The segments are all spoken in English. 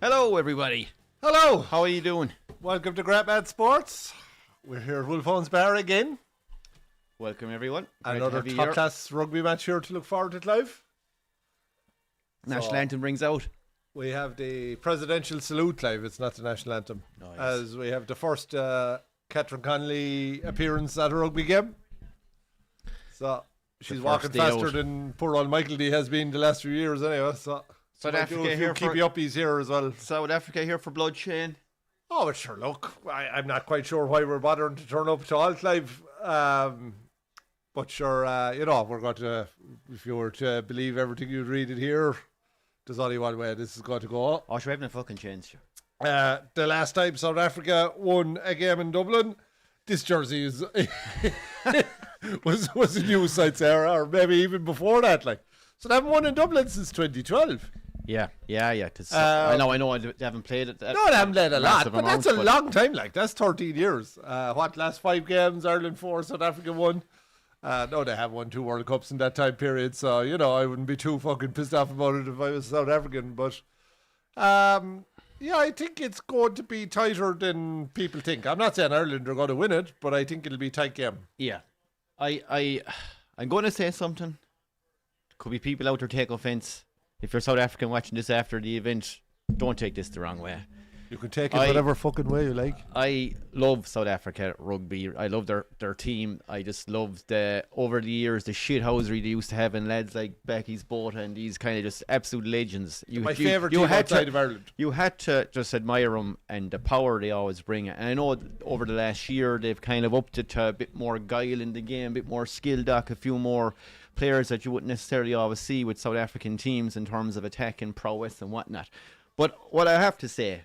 Hello, everybody. Hello. How are you doing? Welcome to Great Mad Sports. We're here at Wolfhounds Bar again. Welcome, everyone. Another top-class rugby match here to look forward to live. National anthem brings out. We have the presidential salute live. It's not the national anthem. Nice. As we have the first Catherine Connolly appearance at a rugby game. So she's walking faster than poor old Michael D has been the last few years anyway. So South Africa here for keepy uppies here as well. South Africa here for blood, Shane. Oh, but sure, look, I'm not quite sure why we're bothering to turn up to Alt Live. But sure, we're going to, if you were to believe everything you read it here, there's only one way this is going to go. Oh, sure, we haven't fucking changed. The last time South Africa won a game in Dublin, this jersey is was a news site, Sarah, or maybe even before that. Like, so they haven't won in Dublin since 2012. Yeah. I know. They haven't played it. No, they haven't played a lot, but that's a long time. Like, that's 13 years. Last 5 games? Ireland 4, South Africa 1. No, they have won 2 World Cups in that time period. So, I wouldn't be too fucking pissed off about it if I was South African. But, I think it's going to be tighter than people think. I'm not saying Ireland are going to win it, but I think it'll be a tight game. Yeah. I'm going to say something. Could be people out there take offence. If you're South African watching this after the event, don't take this the wrong way. You can take it whatever fucking way you like. I love South Africa rugby. I love their team. I just love over the years the shithousery they used to have in lads like Becky's Bota and these kind of just absolute legends. My favourite team outside of Ireland. You had to just admire them and the power they always bring. And I know over the last year they've kind of upped it to a bit more guile in the game, a bit more skill, Doc, a few more players that you wouldn't necessarily always see with South African teams in terms of attack and prowess and whatnot. But what I have to say,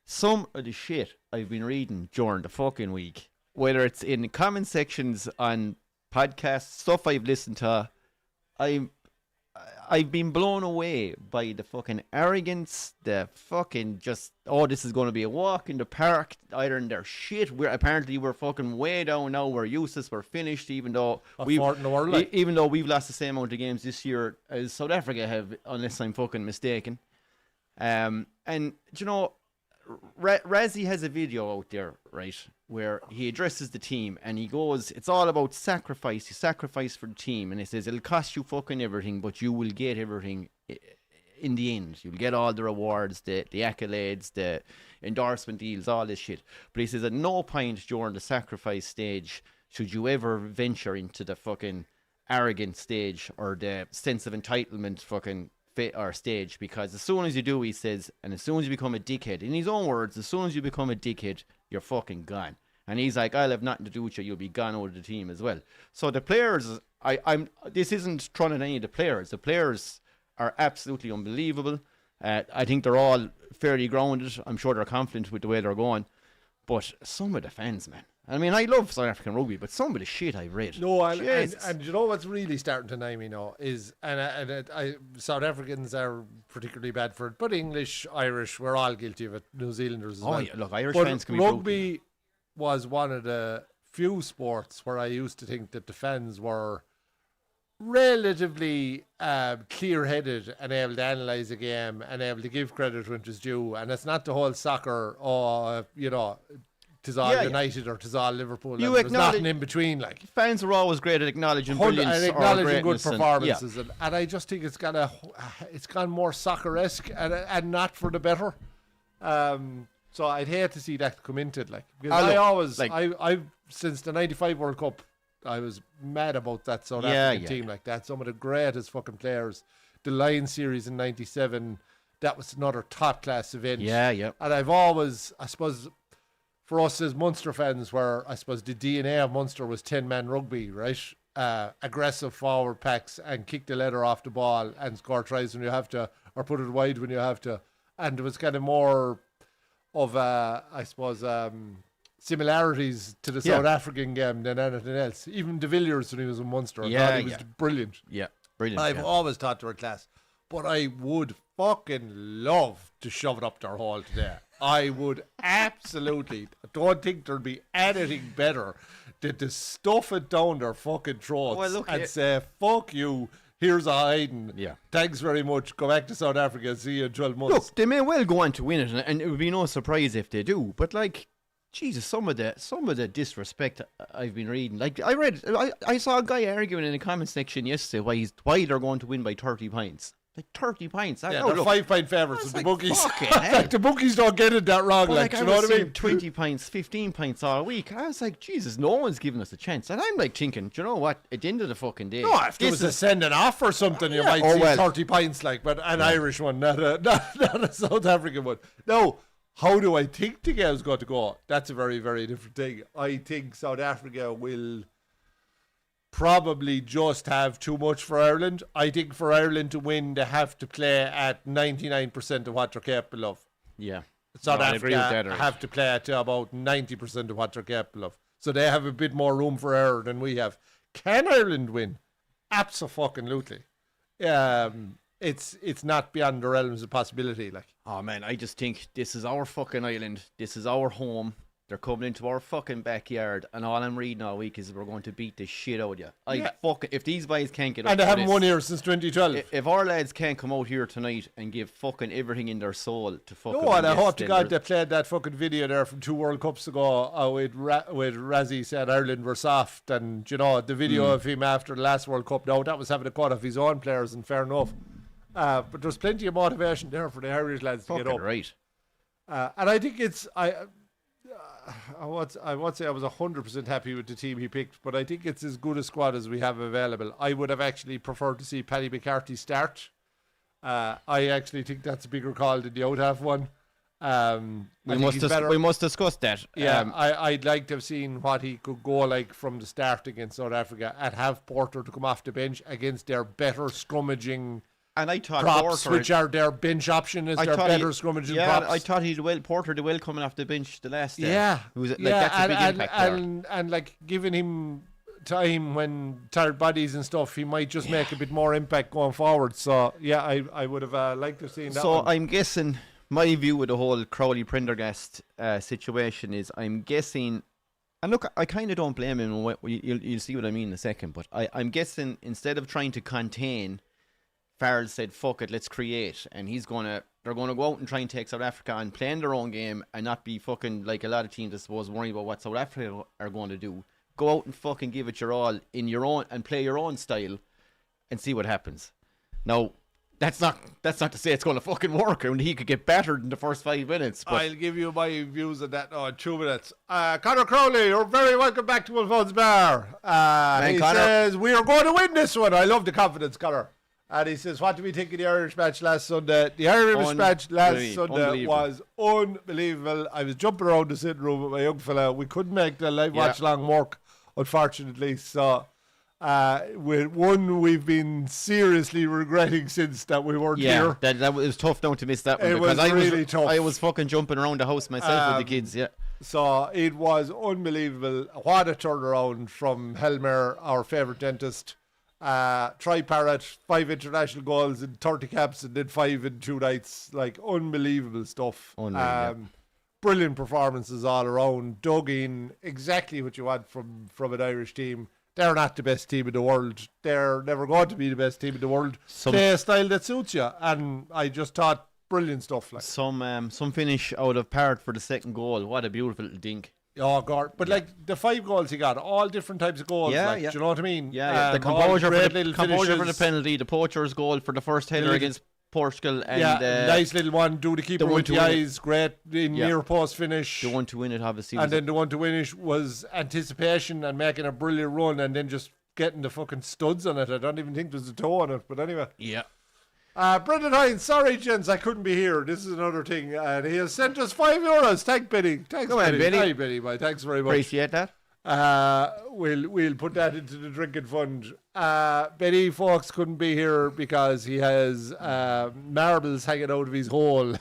some of the shit I've been reading during the fucking week, whether it's in the comment sections on podcasts, stuff I've listened to, I've been blown away by the fucking arrogance, the fucking just, this is going to be a walk in the park, either in their shit. We're fucking way down now, we're useless, we're finished, even though we've lost the same amount of games this year as South Africa have, unless I'm fucking mistaken. And, Razzie has a video out there, right, where he addresses the team and he goes, it's all about sacrifice. You sacrifice for the team. And he says, it'll cost you fucking everything, but you will get everything in the end. You'll get all the rewards, the accolades, the endorsement deals, all this shit. But he says, at no point during the sacrifice stage should you ever venture into the fucking arrogant stage or the sense of entitlement fucking or stage, because as soon as you do, he says, and as soon as you become a dickhead, in his own words, as soon as you become a dickhead, you're fucking gone. And he's like, I'll have nothing to do with you, you'll be gone out of the team as well. So the players, this isn't trying at any of the players. The players are absolutely unbelievable. I think they're all fairly grounded. I'm sure they're confident with the way they're going. But some of the fans, man. I mean, I love South African rugby, but some of the shit I've read. No, and you know what's really starting to annoy me now is, South Africans are particularly bad for it, but English, Irish, we're all guilty of it. New Zealanders as well. Yeah, look, Irish fans can be rugby was one of the few sports where I used to think that the fans were relatively clear-headed and able to analyse a game and able to give credit when it was due. And it's not the whole soccer, tis all United or tis all Liverpool. There's nothing in between. Like, fans are always great at acknowledging brilliance and acknowledging good performances, and I just think it's gone more soccer-esque and not for the better. So I'd hate to see that come into it. Like, because I since the '95 World Cup, I was mad about that South African team like that. Some of the greatest fucking players. The Lions series in '97, that was another top class event. Yeah. And I've always, I suppose, for us as Munster fans, where I suppose the DNA of Munster was 10-man rugby, right? Aggressive forward packs and kick the leather off the ball and score tries when you have to, or put it wide when you have to. And there was kind of more of, I suppose, similarities to the South African game than anything else. Even De Villiers, when he was in Munster, I thought he was brilliant. Yeah, brilliant. I've always thought they were class. But I would fucking love to shove it up their hole today. I would absolutely. I don't think there'd be anything better than to stuff it down their fucking throats and say, fuck you, Here's a hiding. Yeah. Thanks very much. Go back to South Africa. See you in 12 months. Look, they may well go on to win it, and it would be no surprise if they do. But like, Jesus, some of the disrespect I've been reading. Like, I saw a guy arguing in the comment section yesterday why they're going to win by 30 points. Like 30 points. They're 5-point favourites of the bookies. Like, the bookies don't get it that wrong. Like, I you know was what I mean? 20 points, 15 points all week. I was like, Jesus, no one's giving us a chance. And I'm like thinking, do you know what? At the end of the fucking day, No, if there was a sending off or something, you might see 30 points, like, but an Irish one, not a South African one. No, how do I think the game's going to go? That's a very, very different thing. I think South Africa will probably just have too much for Ireland. I think for Ireland to win, they have to play at 99% of what they're capable of. Yeah. South Africa have to play at about 90% of what they're capable of. So they have a bit more room for error than we have. Can Ireland win? Abso-fucking-lutely. It's not beyond the realms of possibility. Like, oh man, I just think this is our fucking island. This is our home. They're coming into our fucking backyard, and all I'm reading all week is we're going to beat the shit out of you. If these boys can't get up, and they haven't won here since 2012. If our lads can't come out here tonight and give fucking everything in their soul to fucking, and I hope to God they played that fucking video there from 2 World Cups ago with Razzie said Ireland were soft, and you know the video of him after the last World Cup. Now that was having a cut of his own players, and fair enough. But there's plenty of motivation there for the Irish lads to get up. Right. And I think it's I would say I was 100% happy with the team he picked, but I think it's as good a squad as we have available. I would have actually preferred to see Paddy McCarthy start. I actually think that's a bigger call than the out-half one. We must discuss that. Yeah, I'd like to have seen what he could go like from the start against South Africa and have Porter to come off the bench against their better scrummaging. And I thought props, Porter, which are their bench option, is their better scrummaging props. I thought Porter did well coming off the bench the last day. Yeah, that's a big impact and like giving him time when tired bodies and stuff, he might just make a bit more impact going forward. So yeah, I would have liked to have seen that. So one. I'm guessing my view of the whole Crowley Prendergast situation is I'm guessing. And look, I kind of don't blame him. You'll see what I mean in a second. But I'm guessing instead of trying to contain, Farrell said, fuck it, let's create. And they're going to go out and try and take South Africa and play in their own game and not be fucking like a lot of teams, I suppose, worrying about what South Africa are going to do. Go out and fucking give it your all in your own and play your own style and see what happens. Now, that's not to say it's going to fucking work and he could get battered in the first 5 minutes. But I'll give you my views on that in 2 minutes. Conor Crowley, you're very welcome back to Wolfhounds Bar. He says, we are going to win this one. I love the confidence, Conor. And he says, what did we think of the Irish match last Sunday? The Irish match last Sunday was unbelievable. I was jumping around the sitting room with my young fella. We couldn't make the live watch long work, unfortunately. So, with one we've been seriously regretting since that we weren't here. That was tough now to miss that one. It was really tough. I was fucking jumping around the house myself with the kids, So, it was unbelievable. What a turnaround from Helmer, our favourite dentist. Tri-Parrot, 5 international goals and 30 caps and then 5 in 2 nights. Like, unbelievable stuff. Brilliant performances all around. Dug in exactly what you want from an Irish team. They're not the best team in the world. They're never going to be the best team in the world. Play a style that suits you. And I just thought, brilliant stuff. Like some finish out of Parrot for the second goal. What a beautiful little dink. Oh God! But like the 5 goals he got, all different types of goals. Do you know what I mean? Yeah. The composure for the penalty, the poacher's goal for the first header against Portugal, and nice little one. Do the keeper with the eyes, great in near post finish. The one to win it, obviously, and then the one to finish was anticipation and making a brilliant run, and then just getting the fucking studs on it. I don't even think there's a toe on it, but anyway. Yeah. Brendan Hines, sorry gents, I couldn't be here. This is another thing. And he has sent us €5. Thank Benny. Thanks, Benny. Hi, Benny. Thanks very much. Appreciate that. We'll put that into the drinking fund. Benny Fawkes couldn't be here because he has marbles hanging out of his hole.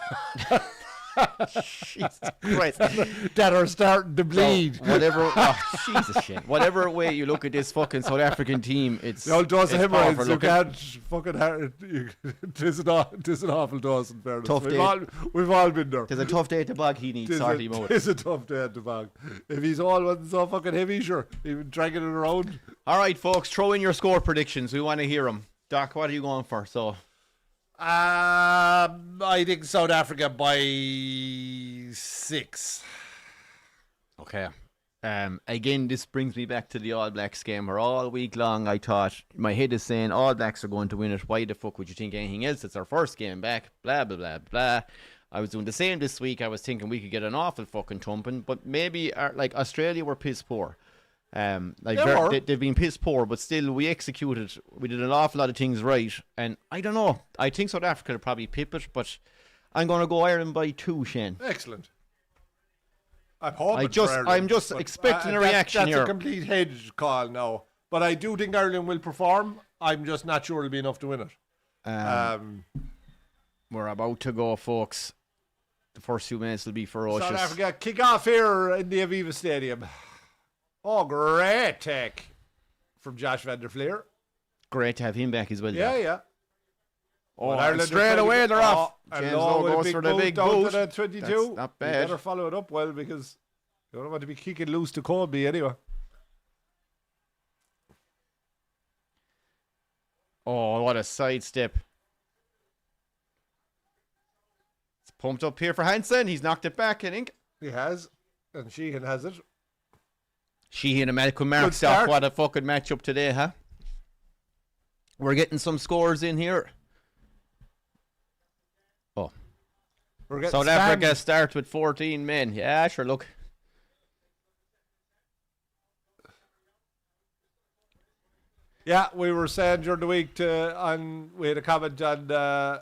Jesus Christ. that are starting to bleed. So Jesus shit. Whatever way you look at this fucking South African team, it's the old dose of hemorrhoids. You can't fucking this is an awful dose in fairness. Tough we've all been there. There's a tough day at the bog. He needs sorting out. It's a tough day at the bog. If he's all wasn't so fucking heavy, sure, he'd been dragging it around. All right, folks, throw in your score predictions. We want to hear them. Doc, what are you going for? So, I think South Africa by 6. okay. Again, this brings me back to the All Blacks game where all week long I thought, my head is saying All Blacks are going to win it. Why the fuck would you think anything else? It's our first game back. Blah, blah, blah, blah. I was doing the same this week. I was thinking we could get an awful fucking thumping, but maybe like Australia were piss poor. They've been piss poor, but still we executed. We did an awful lot of things right, and I don't know. I think South Africa will probably pip it, but I'm going to go Ireland by 2, Shane. Excellent. I'm hoping for Ireland, I'm just expecting a reaction that's here. That's a complete hedge call now, but I do think Ireland will perform. I'm just not sure it'll be enough to win it. We're about to go, folks. The first few minutes will be ferocious. South Africa kick off here in the AVIVA Stadium. Oh, great tech from Josh van der Fleer. Great to have him back as well. Yeah. Oh, Ireland straight away they're off. And Lowe goes for the big boot. Down to the 22. That's not bad. You better follow it up well because you don't want to be kicking loose to Colby anyway. Oh, what a sidestep. It's pumped up here for Hansen. He's knocked it back, I think. He has. And Sheehan has it. Sheehan and Malcolm Markstock. What a fucking matchup today, huh? We're getting some scores in here. Oh. South Africa start with 14 men. Yeah, sure, look. Yeah, we were saying during the week we had a comment on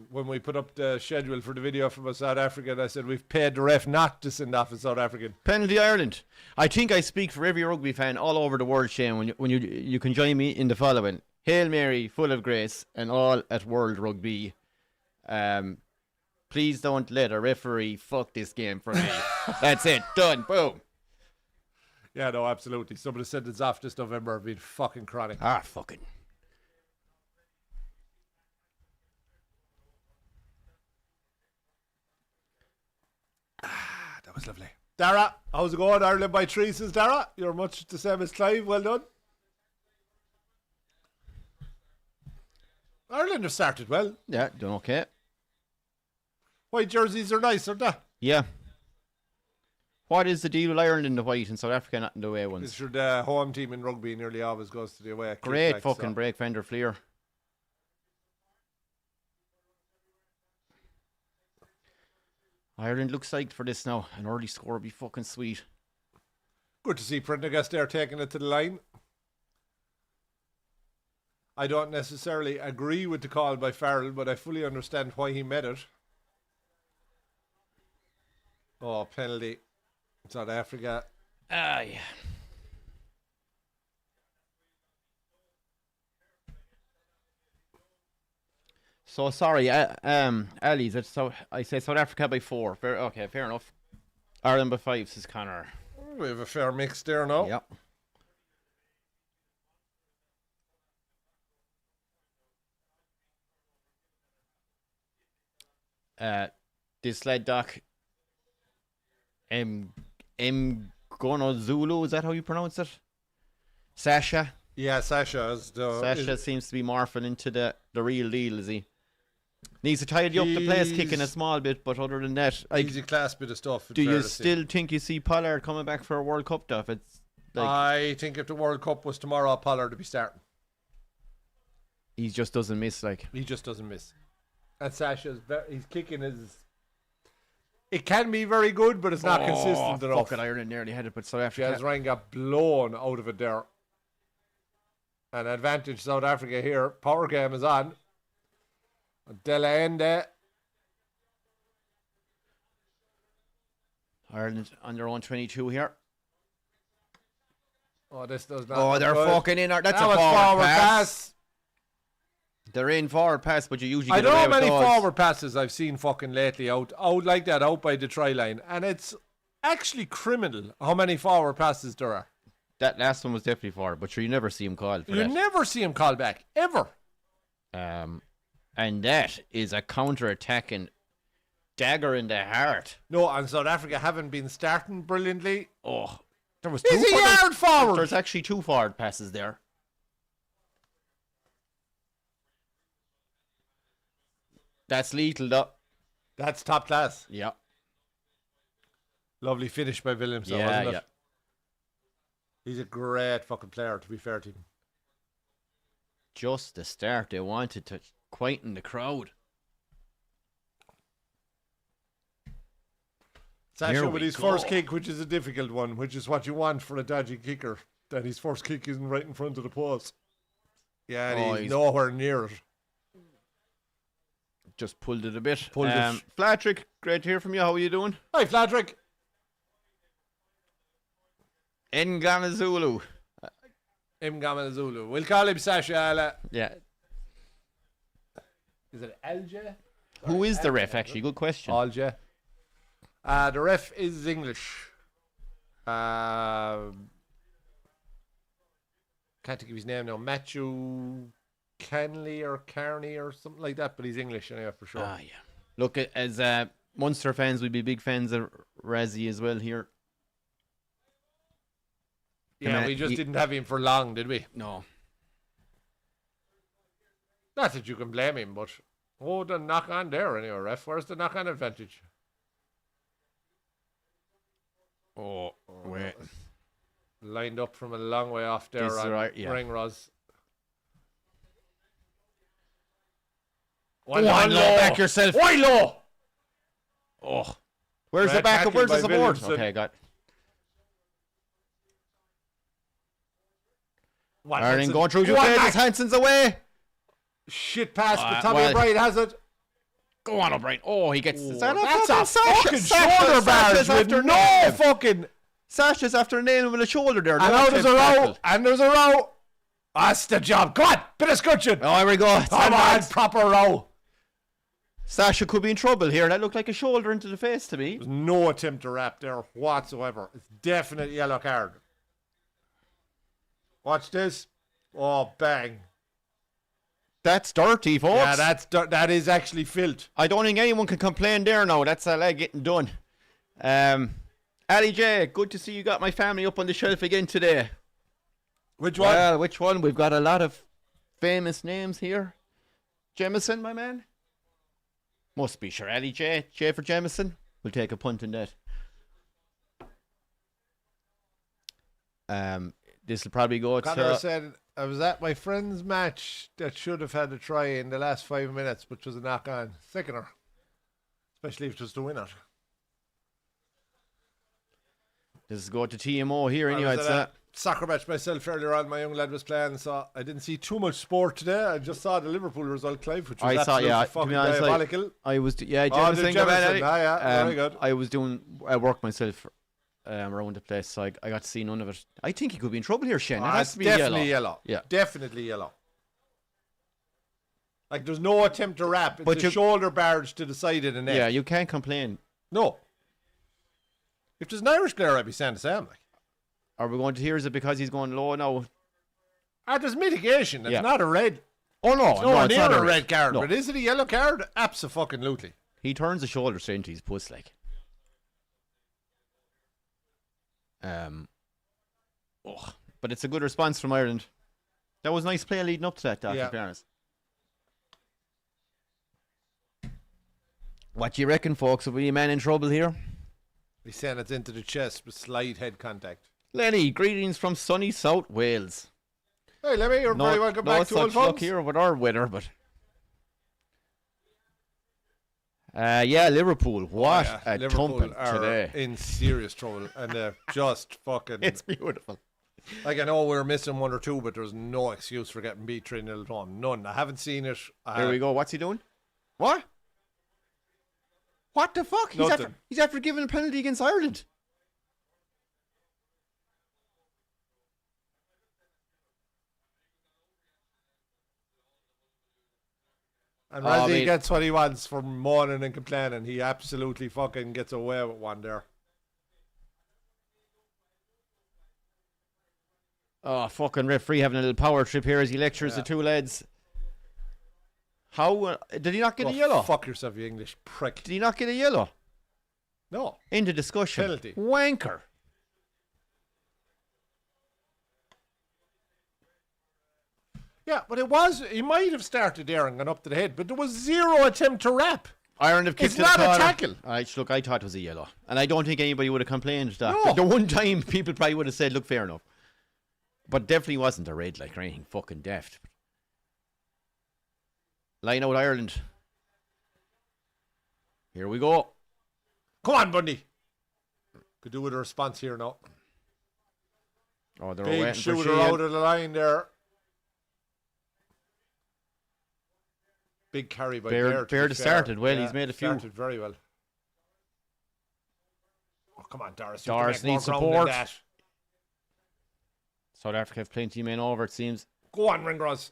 when we put up the schedule for the video from South Africa, and I said we've paid the ref not to send off a South African. Penalty Ireland. I think I speak for every rugby fan all over the world, Shane, when you can join me in the following. Hail Mary, full of grace, and all at World Rugby. Please don't let a referee fuck this game for me. That's it. Done. Boom. Yeah, no, absolutely. Some of the sentences off this November have been fucking chronic. Fucking. That was lovely. Dara, how's it going? Ireland by 3, says Dara. You're much the same as Clive. Well done. Ireland have started well. Yeah, done okay. White jerseys are nice, aren't they? Yeah. What is the deal with Ireland in the white and South Africa not in the away ones? It's your the home team in rugby nearly always goes to the away. Great fucking break, Van der Fleer. Ireland looks psyched for this now. An early score would be fucking sweet. Good to see Prendergast there taking it to the line. I don't necessarily agree with the call by Farrell, but I fully understand why he made it. Oh, penalty. South Africa. Yeah. So sorry, Ali. I say South Africa by 4. Okay, fair enough. Ireland by 5, says Connor. We have a fair mix there now. Yep. This lad Doc. Gono Zulu, is that how you pronounce it? Sasha? Yeah, Sasha seems to be morphing into the real deal, is he? Needs to tidy up the place, kicking a small bit, but other than that, easy class bit of stuff. Do you still think you see Pollard coming back for a World Cup stuff? It's like, I think if the World Cup was tomorrow, Pollard would be starting. He just doesn't miss, He just doesn't miss. And Sasha's his kicking is. It can be very good, but it's not consistent enough. Fucking Ireland nearly had it, but South Africa. Jazz Ryan got blown out of it there. An advantage South Africa here. Power game is on. Della Ende. Ireland under 122 here. Oh, this does not. Oh, they're fucking in. That's a forward pass. They're in forward pass, but you usually get away with those. I know many forward passes I've seen fucking lately out like that, out by the try line. And it's actually criminal how many forward passes there are. That last one was definitely forward, but sure, you never see him called for that. You never see him called back, ever. And that is a counter-attacking dagger in the heart. No, and South Africa haven't been starting brilliantly. Oh, there was He's a yard forward. There's actually 2 forward passes there. That's lethal, though. That's top class. Yeah. Lovely finish by Williams, though, wasn't it? He's a great fucking player, to be fair to him. Just the start. They wanted to quieten the crowd. Sasha with his first kick, which is a difficult one, which is what you want for a dodgy kicker, that his first kick isn't right in front of the post. Yeah, and he's nowhere near it. Just pulled it a bit. Fladrick, great to hear from you. How are you doing? Hi, Fladrick. Nganazulu. Nganazulu. We'll call him Sasha. Yeah. Is it Alja? Who is the ref, actually? Good question. Alja. The ref is English. Can't think of his name now. Matthew Canley or Carney or something like that, but he's English anyway, for sure. Yeah. Look, as Munster fans, we'd be big fans of Razzie as well here. Yeah, we just didn't have him for long, did we? No. Not that you can blame him, but the knock on there anyway, ref. Where's the knock on advantage? Oh, wait. Lined up from a long way off there This is on right, yeah. Ring Roz. One low, back yourself. Why low? Oh. Where's Great the backup? Where's the tackle by support? Williamson. Okay, got Ireland going through two phases. Hansen's away. Shit pass, but Tommy O'Brien has it. Go on, O'Brien. Oh, he gets... That's a fucking shoulder barrage with no fucking... Sasha's after nailing him with a shoulder there. And now there's a row. And there's a row. That's the job. Come on. Bit of scutcheon. Oh, here we go. Come on. Proper row. Sasha could be in trouble here. That looked like a shoulder into the face to me. There's no attempt to wrap there whatsoever. It's definite yellow card. Watch this. Oh, bang. That's dirty, folks. Yeah, that is actually filth. I don't think anyone can complain there now. That's a leg getting done. Ali J, good to see you got my family up on the shelf again today. Which one? Well, which one? We've got a lot of famous names here. Jemison, my man. Must be sure. Ali J. J for Jemison. We'll take a punt on that. This will probably go Connor said, I was at my friend's match that should have had a try in the last 5 minutes, which was a knock-on. Sickener. Especially if it was to win it. This is going to TMO here anyway. I was at a soccer match myself earlier on. My young lad was playing, so I didn't see too much sport today. I just saw the Liverpool result, Clive, which was absolutely fucking diabolical. I was, very good. I was doing work myself around the place, so I got to see none of it. I think he could be in trouble here, Shane. It's definitely yellow. Yeah, definitely yellow. Like, there's no attempt to wrap. It's a shoulder barge to the side of the net. Yeah, you can't complain. No. If there's an Irish player, I'd be saying the same. Like, are we going to hear? Is it because he's going low now? There's mitigation. It's not a red. Oh no, it's nowhere near not a red card. No. But is it a yellow card? Abso-fucking-lutely. He turns the shoulder straight into his puss, like. But it's a good response from Ireland. That was nice play leading up to that, Dr. Yeah. Fairness. What do you reckon, folks? Will we be a man in trouble here? He's saying it's into the chest with slight head contact. Lenny, greetings from sunny South Wales. Hey, Lemmy, you're very welcome back to such luck here with our weather, but... Liverpool. What a thumping today. In serious trouble, and they're just fucking... It's beautiful. Like, I know we're missing one or two, but there's no excuse for getting beat 3-0 at home. None. I haven't seen it. Here we go. What's he doing? What? What the fuck? He's after giving a penalty against Ireland. And Razzie gets what he wants for moaning and complaining. He absolutely fucking gets away with one there. Oh, fucking referee having a little power trip here as he lectures the two lads. How did he not get a yellow? Fuck yourself, you English prick. Did he not get a yellow? No. Into discussion. Penalty. Wanker. Yeah, but it was. He might have started there and gone up to the head, but there was zero attempt to wrap. Ireland have kicked It's to not the a corner. tackle. Look, I thought it was a yellow. And I don't think anybody would have complained that. No. The one time people probably would have said, look, fair enough. But definitely wasn't a red, like, or anything fucking deft. Line out Ireland. Here we go. Come on, Bundy. Could do with a response here now. Oh, they're Big waiting for shooter Shane. out of the line there. Big carry by Baird. Baird started well. He's made a few. Started very well. Oh, come on, Doris. Doris needs support. South Africa have plenty of men over, it seems. Go on, Ringrose.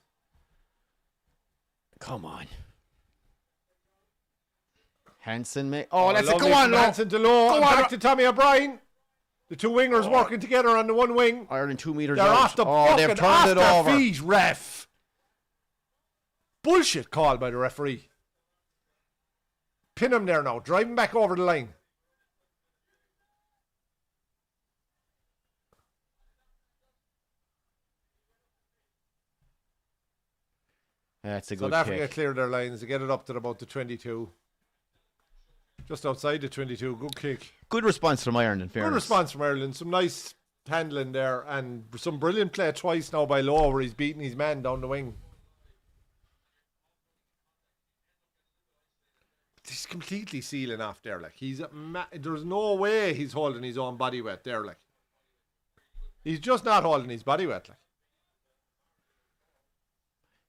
Come on. Hansen, mate. Oh, that's it. Lovely Go on, from Lo. Hansen to Lowe. Go And on. back to Tommy O'Brien. The two wingers working together on the one wing. Ireland 2 meters They're out. off the They've fucking turned off it their over. feet, ref. Bullshit call by the referee. Pin him there now. Drive him back over the line. That's a South good Africa kick. clear their lines. They get it up to about the 22. Just outside the 22. Good kick. Good response from Ireland, in fairness. Good response from Ireland. Some nice handling there. And some brilliant play twice now by Lowe where he's beating his man down the wing. He's completely sealing off there. Like there's no way he's holding his own body weight there. Like he's just not holding his body weight. Like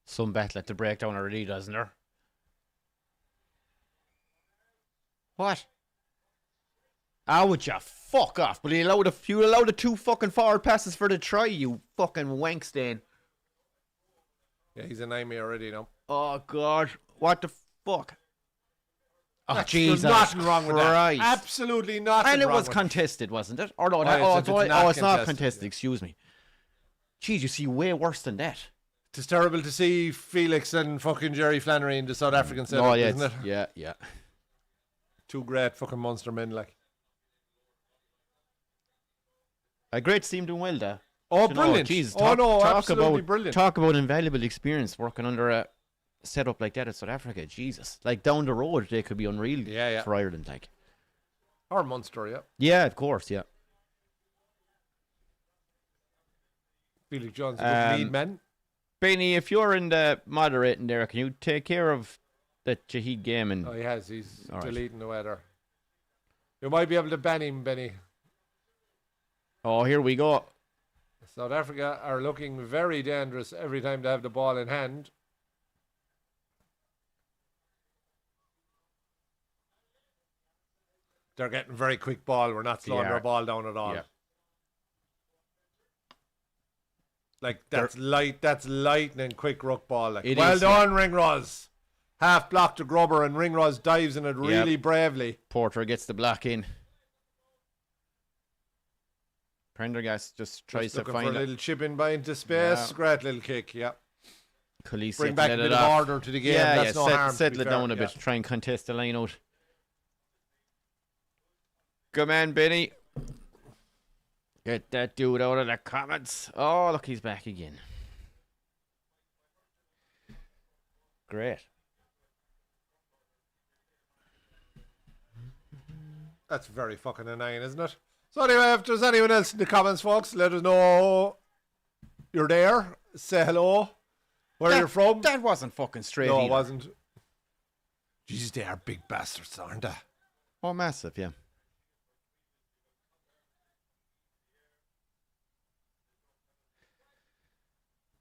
Some battle at the breakdown already, doesn't there? What? Ah, would you fuck off? But you allowed the 2 fucking forward passes for the try, you fucking wankstain. yeah, he's a nightmare already now. Oh, God. What the fuck? Oh, There's Jesus nothing wrong with that. Christ. Absolutely nothing. And it wrong was with contested, wasn't it? Or no, yes, it's not contested, contested, yeah. excuse me. Jeez, you see way worse than that. It's terrible to see Felix and fucking Jerry Flannery in the South African setup, Oh, yeah, isn't it? yeah. Two great fucking monster men, like. A great team doing well there. Oh, You know, brilliant. Jesus, Absolutely brilliant. Talk about invaluable experience working under a setup like that at South Africa. Jesus. Like down the road, they could be unreal Yeah. for Ireland. Like. Or Munster, yeah. Yeah, of course, yeah. Felix Jones, a good lead man. Benny, if you're in the moderating there, can you take care of the Shahid game? And Oh, he has. He's All right. deleting the weather. You might be able to ban him, Benny. oh, here we go. South Africa are looking very dangerous every time they have the ball in hand. They're getting very quick ball. We're not slowing Yeah. their ball down at all. Yeah. Like that's lightning quick ruck ball. Like It well is, done, Ringrose. Half block to Grubber and Ringrose dives in it really Yep. bravely. Porter gets the block in. Prendergast just tries Just to looking find for a little chip in by into space. Yeah. Great little kick, yeah. Khaleesi Bring to back let a it bit of off. order to the game. Yeah, That's no harm, to settle be it fair, down a yeah. bit. Try and contest the line out. Come on, Benny. Get that dude out of the comments. Oh, look, he's back again. Great. That's very fucking annoying, isn't it? So anyway, if there's anyone else in the comments, folks, let us know you're there. Say hello. Where you're from. That wasn't fucking straight No, it either. wasn't. Jesus, they are big bastards, aren't they? Oh, massive, yeah.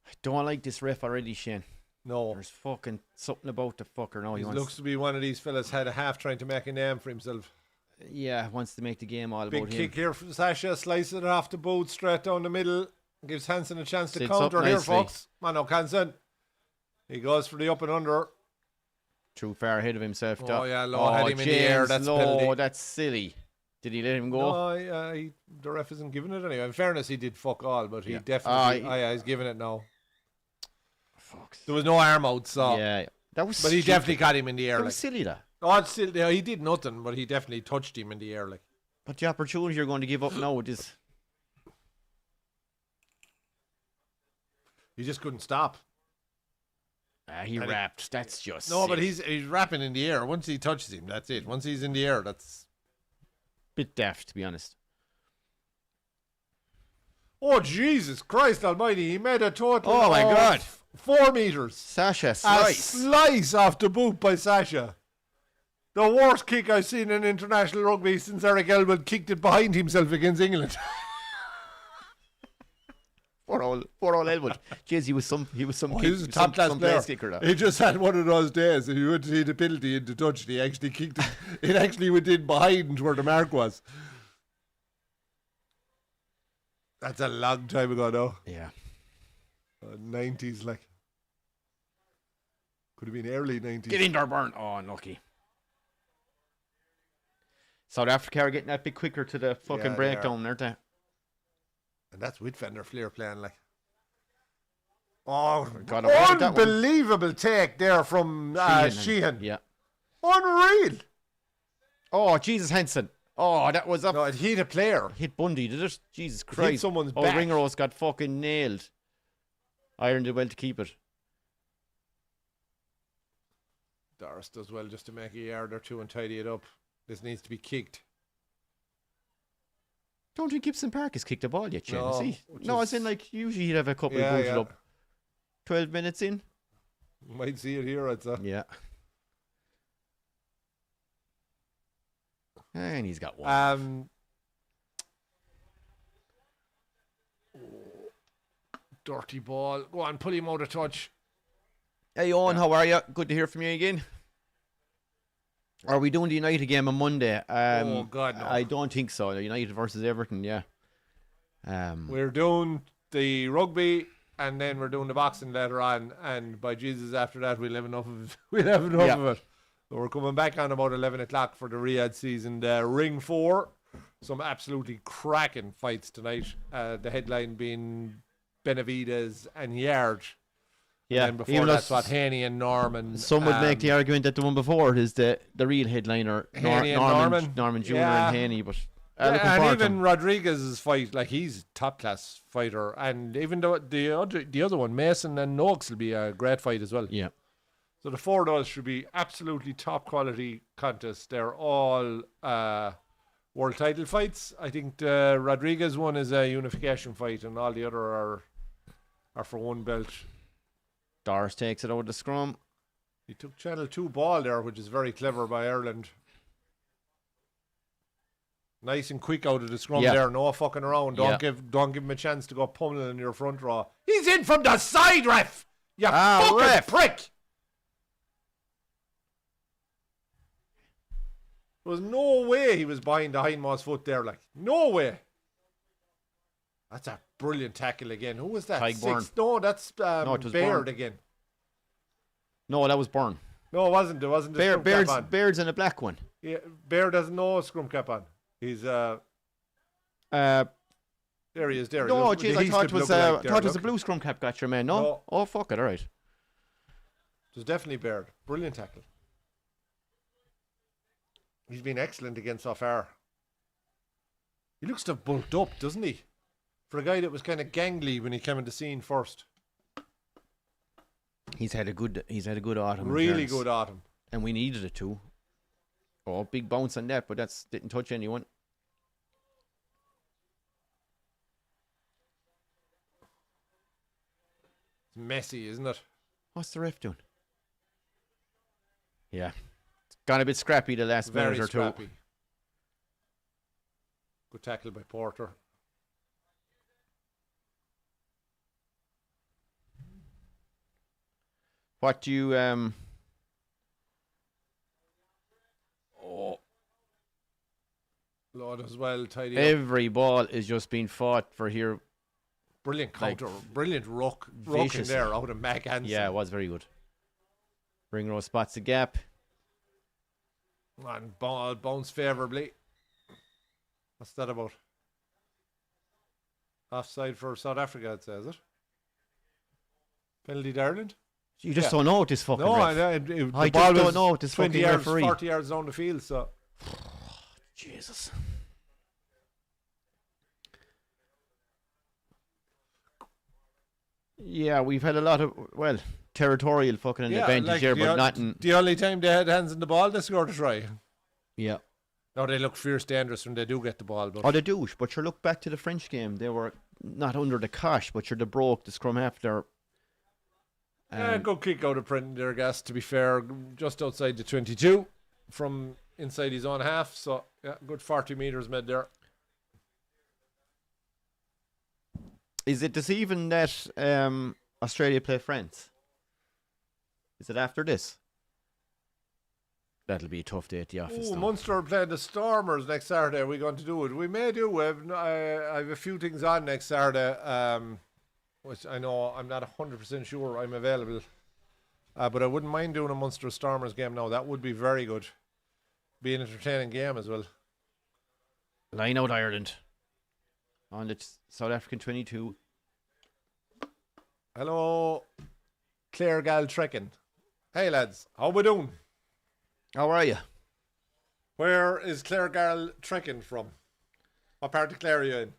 I don't like this ref already, Shane. No. There's fucking something about the fucker now. He He wants, looks to be one of these fellas had a half trying to make a name for himself. yeah, wants to make the game all Big about kick him. here from Sasha, slices it off the boot straight down the middle. Gives Hansen a chance to Sits up counter here, nicely. folks. Mano Hansen. He goes for the up and under. Too far ahead of himself. Oh, yeah, Lowe had him in the air. James That's Lowe, penalty. that's silly. Did he let him go? No, the ref isn't giving it anyway. In fairness, he did fuck all, but he Yeah. definitely. Yeah, he's giving it now. Fuck. There was no arm out, so. Yeah, that was. But he stupid. definitely got him in the air. That Like. was silly, that. Oh, it's still, yeah, he did nothing, but he definitely touched him in the air. Like. But the opportunity you're going to give up now with this. He just couldn't stop. He rapped. That's just No, but sick. he's rapping in the air. Once he touches him, that's it. Once he's in the air, that's... Bit daft, to be honest. Oh, Jesus Christ almighty. He made a total Oh, my of God. 4 meters. Sasha A slice. slice off the boot by Sasha. The worst kick I've seen in international rugby since Eric Elwood kicked it behind himself against England. Poor old Elwood. Jeez, he was some He was a top class some player. place kicker. He just had one of those days. If he went to see the penalty in the touch, and he actually kicked it. It actually went in behind where the mark was. That's a long time ago now. Yeah. 90s, like. Could have been early 90s. Get in there, Burn. Oh, unlucky. South Africa are getting that bit quicker to the fucking Yeah, they breakdown, aren't they? And that's with Fender Flair playing, like. Oh, God, I wanted that one. unbelievable take there from Sheehan. Yeah. Unreal. Oh, Jesus Henson. Oh, that was up. No, it hit a player. Hit Bundy, did it? Jesus Christ. someone's oh, back. Ringrose got fucking nailed. Iron did well to keep it. Doris does well just to make a yard or two and tidy it up. This needs to be kicked. Don't think Gibson Park has kicked a ball yet, Shane. No, See? which No, is- as in, like, usually he'd have a couple Yeah, booted yeah. up. 12 minutes in. Might see it here, I'd say. Yeah. And he's got one. Dirty ball. Go on, pull him out of touch. Hey, Owen, how are you? Good to hear from you again. Are we doing the United game on Monday? Oh, God, no. I don't think so. United versus Everton, yeah. We're doing the rugby and then we're doing the boxing later on. And by Jesus, after that, we'll have enough of it. We'll have enough Yeah. of it. So we're coming back on about 11 o'clock for the Riyadh season. Ring 4. Some absolutely cracking fights tonight. The headline being Benavides and Yard. Yeah, And before even though that's what Haney and Norman. some would make the argument that the one before is the real headliner, Haney and Norman Jr. Yeah. and Haney. But Yeah, looking and forward to even him. Rodriguez's fight, like he's top class fighter, and even though the other one, Mason and Noakes, will be a great fight as well. Yeah. So the 4 of those should be absolutely top quality contests. They're all world title fights. I think the Rodriguez one is a unification fight, and all the other are for one belt. Doris takes it out of the scrum. He took Channel 2 ball there, which is very clever by Ireland. Nice and quick out of the scrum Yeah. there, no fucking around. Yeah. Don't give him a chance to go pummeling in your front row. He's in from the side, ref. You Ah, fucking ref. prick. There was no way he was behind the hindmost foot there, like no way. That's a brilliant tackle again. Who was that? Tyke No, that's No, it was Baird Byrne. again. No, that was Byrne. No, it wasn't. It wasn't. The scrum cap on. Baird's in a black one. Yeah, Baird has no scrum cap on. He's there he is. There. No, Look, jeez, the I Heath thought it clip was lookalike there, thought it was a look. blue scrum cap catcher, man. No? No. Oh, fuck it, all right. It was definitely Baird. Brilliant tackle. He's been excellent again so far. He looks to have bulked up, doesn't he? For a guy that was kind of gangly when he came into scene first. He's had a good autumn. in Really fairness. good autumn. And we needed it too. Oh, big bounce on that, but that's didn't touch anyone. It's messy, isn't it? What's the ref doing? Yeah. It's gone a bit scrappy the last Very minute or scrappy. two. Good tackle by Porter. What do you Lord as well, tidy up. every ball is just being fought for here. Brilliant like, counter. Brilliant ruck in viciously. there out of Mac Hansen. Yeah, it was very good. Ringrose spots the gap. And ball bounced favourably. What's that about? Offside for South Africa, it says it. Penalty to Ireland? You just Yeah. don't know what this fucking No, ref. the I ball just don't was know what this 20 fucking yards, referee. 40 yards down the field, so Jesus. Yeah, we've had a lot of, well, territorial fucking advantage like here, but not in. the only time they had hands on the ball, they scored a try. Yeah. No, they look fierce dangerous when they do get the ball. But Oh, they do. But you look back to the French game, they were not under the cosh, but they broke the scrum half there. Good kick out of Prendergast, to be fair, just outside the 22 from inside his own half. So, yeah, good 40 metres made there. Is it deceiving that Australia play France? Is it after this? That'll be a tough day at the office. Munster are playing the Stormers next Saturday. Are we going to do it? We may do. I have a few things on next Saturday, which I know I'm not 100% sure I'm available. But I wouldn't mind doing a Munster Stormers game now. That would be very good. Be an entertaining game as well. Line out Ireland on the South African 22. Hello, Clare Gal Trekking. Hey lads, how we doing? How are you? Where is Clare Gal Trekking from? What part of Clare are you in?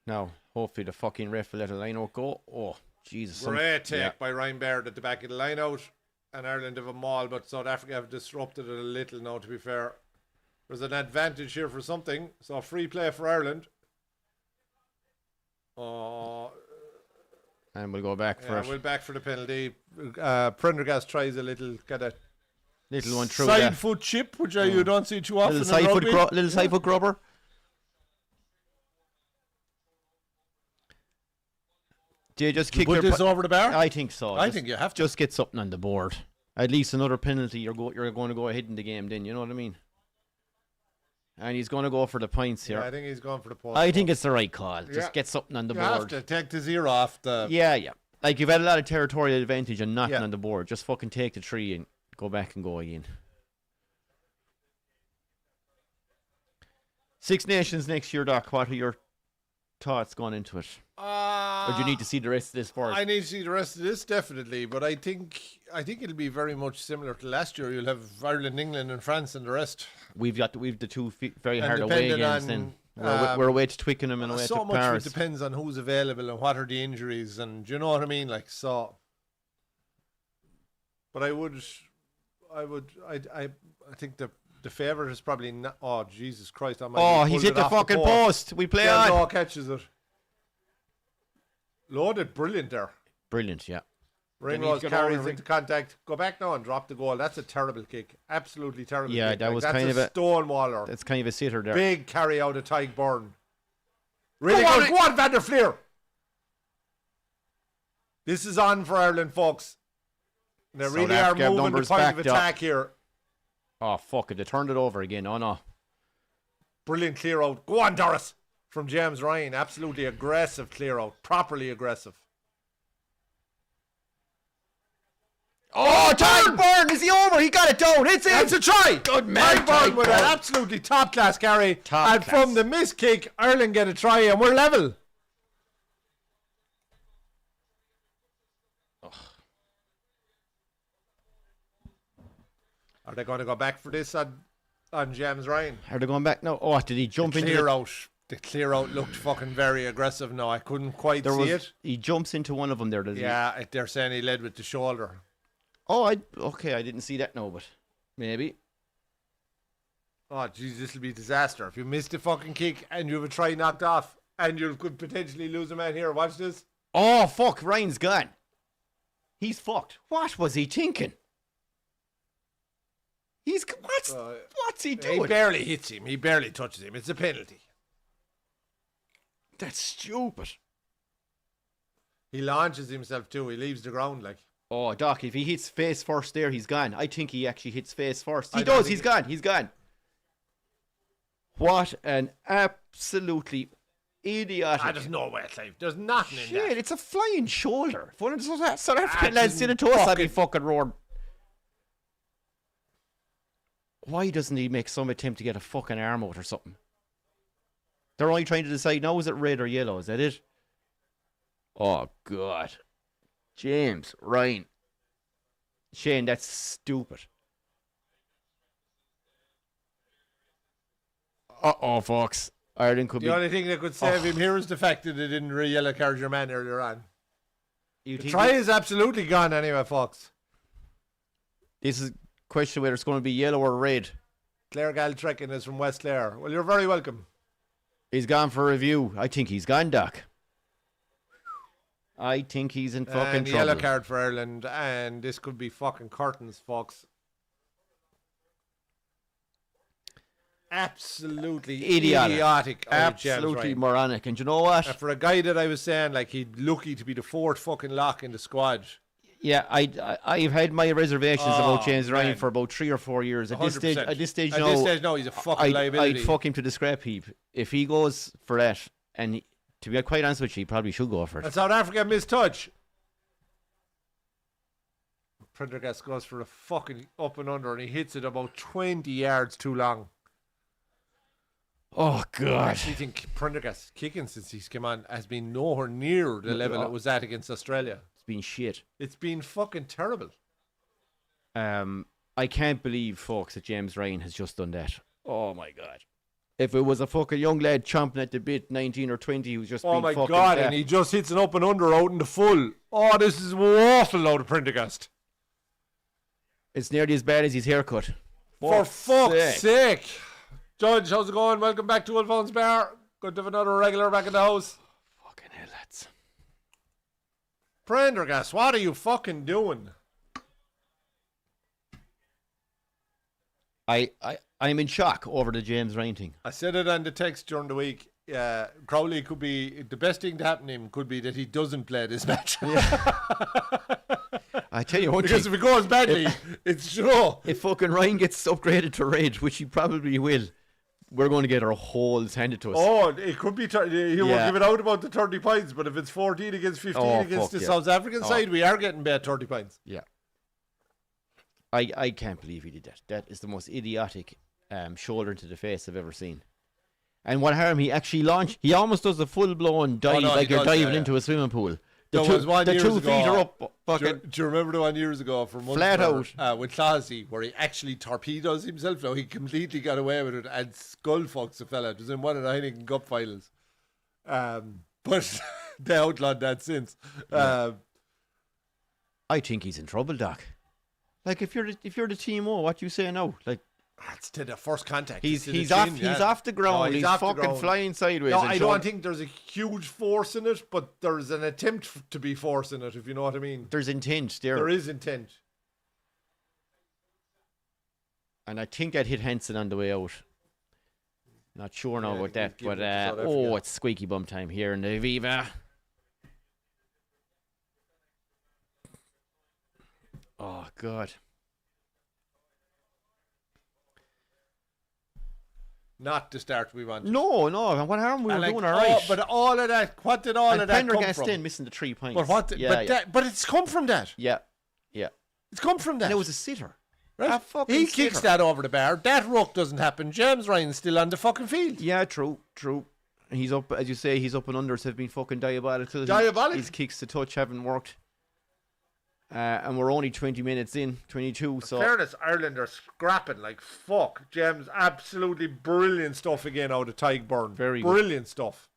Now, hopefully the fucking ref will let a line out go. Oh, Jesus. Great take by Ryan Baird at the back of the line out. And Ireland have a maul, but South Africa have disrupted it a little now, to be fair. There's an advantage here for something. So free play for Ireland. And we'll go back for it. We'll back for the penalty. Prendergast tries a little kind of little one through side that. foot chip, which you don't see too often. Little side foot grubber. Do you just kick put this over the bar? I think so. I think you have to. Just get something on the board. At least another penalty. You're going to go ahead in the game then. You know what I mean? And he's going to go for the points here. Yeah, I think he's going for the points. I think it's the right call. Just get something on the board. You have to take the zero off the... Yeah. Like, you've had a lot of territorial advantage and nothing on the board. Just fucking take the 3 and go back and go again. Six Nations next year, Doc. What are your thoughts going into it? Or do you need to see the rest of this first? I need to see the rest of this, definitely. But I think it'll be very much similar to last year. You'll have Ireland, England and France and the rest. We've the two very hard away games then. We're away to Twickenham and away to Paris. So much it depends on who's available and what are the injuries, and do you know what I mean? Like, so. But I think the favourite is probably not. Oh, Jesus Christ! He's hit the fucking post. We play on. Law catches it. Loaded, brilliant there. Brilliant, yeah. Ringrose carries into contact. Go back now and drop the goal. That's a terrible kick. Absolutely terrible. Yeah, kick. that was kind of a stonewaller. That's kind of a sitter there. Big carry out of Tyke Byrne. Really good. Go on, Van der Fleer. This is on for Ireland, folks. They really are moving the point of attack here. Oh, fuck it. They turned it over again. Oh, no. Brilliant clear out. Go on, Doris. From James Ryan. Absolutely aggressive clear out. Properly aggressive. Oh, Tyke Byrne, is he over? He got it down. It's in. It's a try. Good man. Tyke Byrne with an absolutely top class carry. From the miss kick, Ireland get a try and we're level. Are they going to go back for this on James Ryan? Are they going back? No. Oh, did he jump into the clear out looked fucking very aggressive. No, I couldn't quite see it. He jumps into one of them there, does he? Yeah, they're saying he led with the shoulder. Oh, I didn't see that now, but maybe. Oh, jeez, this will be a disaster. If you miss the fucking kick and you have a try knocked off and you could potentially lose a man here. Watch this. Oh, fuck. Ryan's gone. He's fucked. What was he thinking? What's he doing? He barely hits him. He barely touches him. It's a penalty. That's stupid. He launches himself too. He leaves the ground like. Oh, Doc, if he hits face first there, he's gone. I think he actually hits face first. He does. He's gone. He's gone. What an absolutely idiotic. There's no way, Clive. There's nothing in that. Shit, it's a flying shoulder. If one of the South African lads did it to us, I'd be fucking roaring. Why doesn't he make some attempt to get a fucking arm out or something? They're only trying to decide now, is it red or yellow? Is that it? Oh, God. James, Ryan. Shane, that's stupid. Uh-oh, folks. Ireland could be... The only thing that could save him here is the fact that they didn't yellow card your man earlier on. You The think try is absolutely gone anyway, folks. this is a question whether it's going to be yellow or red. Claire Galtrekin is from West Clare. Well, you're very welcome. He's gone for a review. I think he's gone, Doc. I think he's in fucking And trouble. yellow card for Ireland, and this could be fucking curtains, folks. Absolutely idiotic. Absolutely moronic. And you know what? For a guy that I was saying, like, he's lucky to be the fourth fucking lock in the squad. Yeah, I've had my reservations about James Ryan man. for about 3 or 4 years. At 100%. this stage, no, he's a fucking liability. I'd fuck him to the scrap heap if he goes for that. And to be quite honest with you, he probably should go for it. And South Africa missed touch. Prendergast goes for a fucking up and under, and he hits it about 20 yards too long. Oh, I God. actually think Prendergast's kicking since he's come on has been nowhere near the level it was at against Australia. It's been shit. It's been fucking terrible. I can't believe, folks, that James Ryan has just done that. Oh, my God. If it was a fucking young lad chomping at the bit, 19 or 20, who's just Oh been my fucking God, that. and he just hits an up and under out in the full. Oh, this is awful out of Prendergast. It's nearly as bad as his haircut. For fuck's sake. Judge, how's it going? Welcome back to Wolfhounds Bar. Good to have another regular back in the house. Fucking hell, lads. Prendergast, what are you fucking doing? I'm in shock over the James Ryan thing. I said it on the text during the week. Crowley could be, the best thing to happen to him could be that he doesn't play this match. I tell you what, Because if it goes badly, it's sure. if fucking Ryan gets upgraded to red, which he probably will, we're going to get our holes handed to us. Oh, it could be, he won't give it out about the 30 points, but if it's 14 against 15 against the South African side, we are getting bad 30 points. Yeah. I can't believe he did that. That is the most idiotic shoulder to the face I've ever seen. And what harm, he actually launched, he almost does a full-blown dive like you're diving into a swimming pool. The There was one the years 2 ago. feet are up. Fucking Do you remember the one years ago from Flat out with Classy where he actually torpedoes himself? Now he completely got away with it and skull fucks the fella. It was in one of the Heineken Cup finals. But they outlawed that since. I think he's in trouble, Doc. Like if you're the TMO, what you say now? Like That's to the first contact. he's to the off chin, he's off the ground. No, he's off the fucking ground. flying sideways. No, and I showing- don't think there's a huge force in it, but there's an attempt to be force in it, if you know what I mean. there's intent there. There is intent. And I think that hit Henson on the way out. Not sure now Yeah, about that, give but it to South Africa. it's squeaky bum time here in the AVIVA. Oh God. Not the start we want. No. What harm we were And doing like, all right. but all of that, what did all and of that come Prendergast from? in missing the 3 points. But what? But it's come from that. Yeah. It's come from that. And it was a sitter. right? a fucking He kicks sitter. that over the bar. That ruck doesn't happen. James Ryan's still on the fucking field. Yeah, true. He's up, as you say, he's up and unders have been fucking diabolical. Diabolical. His kicks to touch haven't worked. And we're only 20 minutes in, 22, so... Fairness, Ireland are scrapping like fuck. James, absolutely brilliant stuff again out of Tygburn. Very good. brilliant stuff.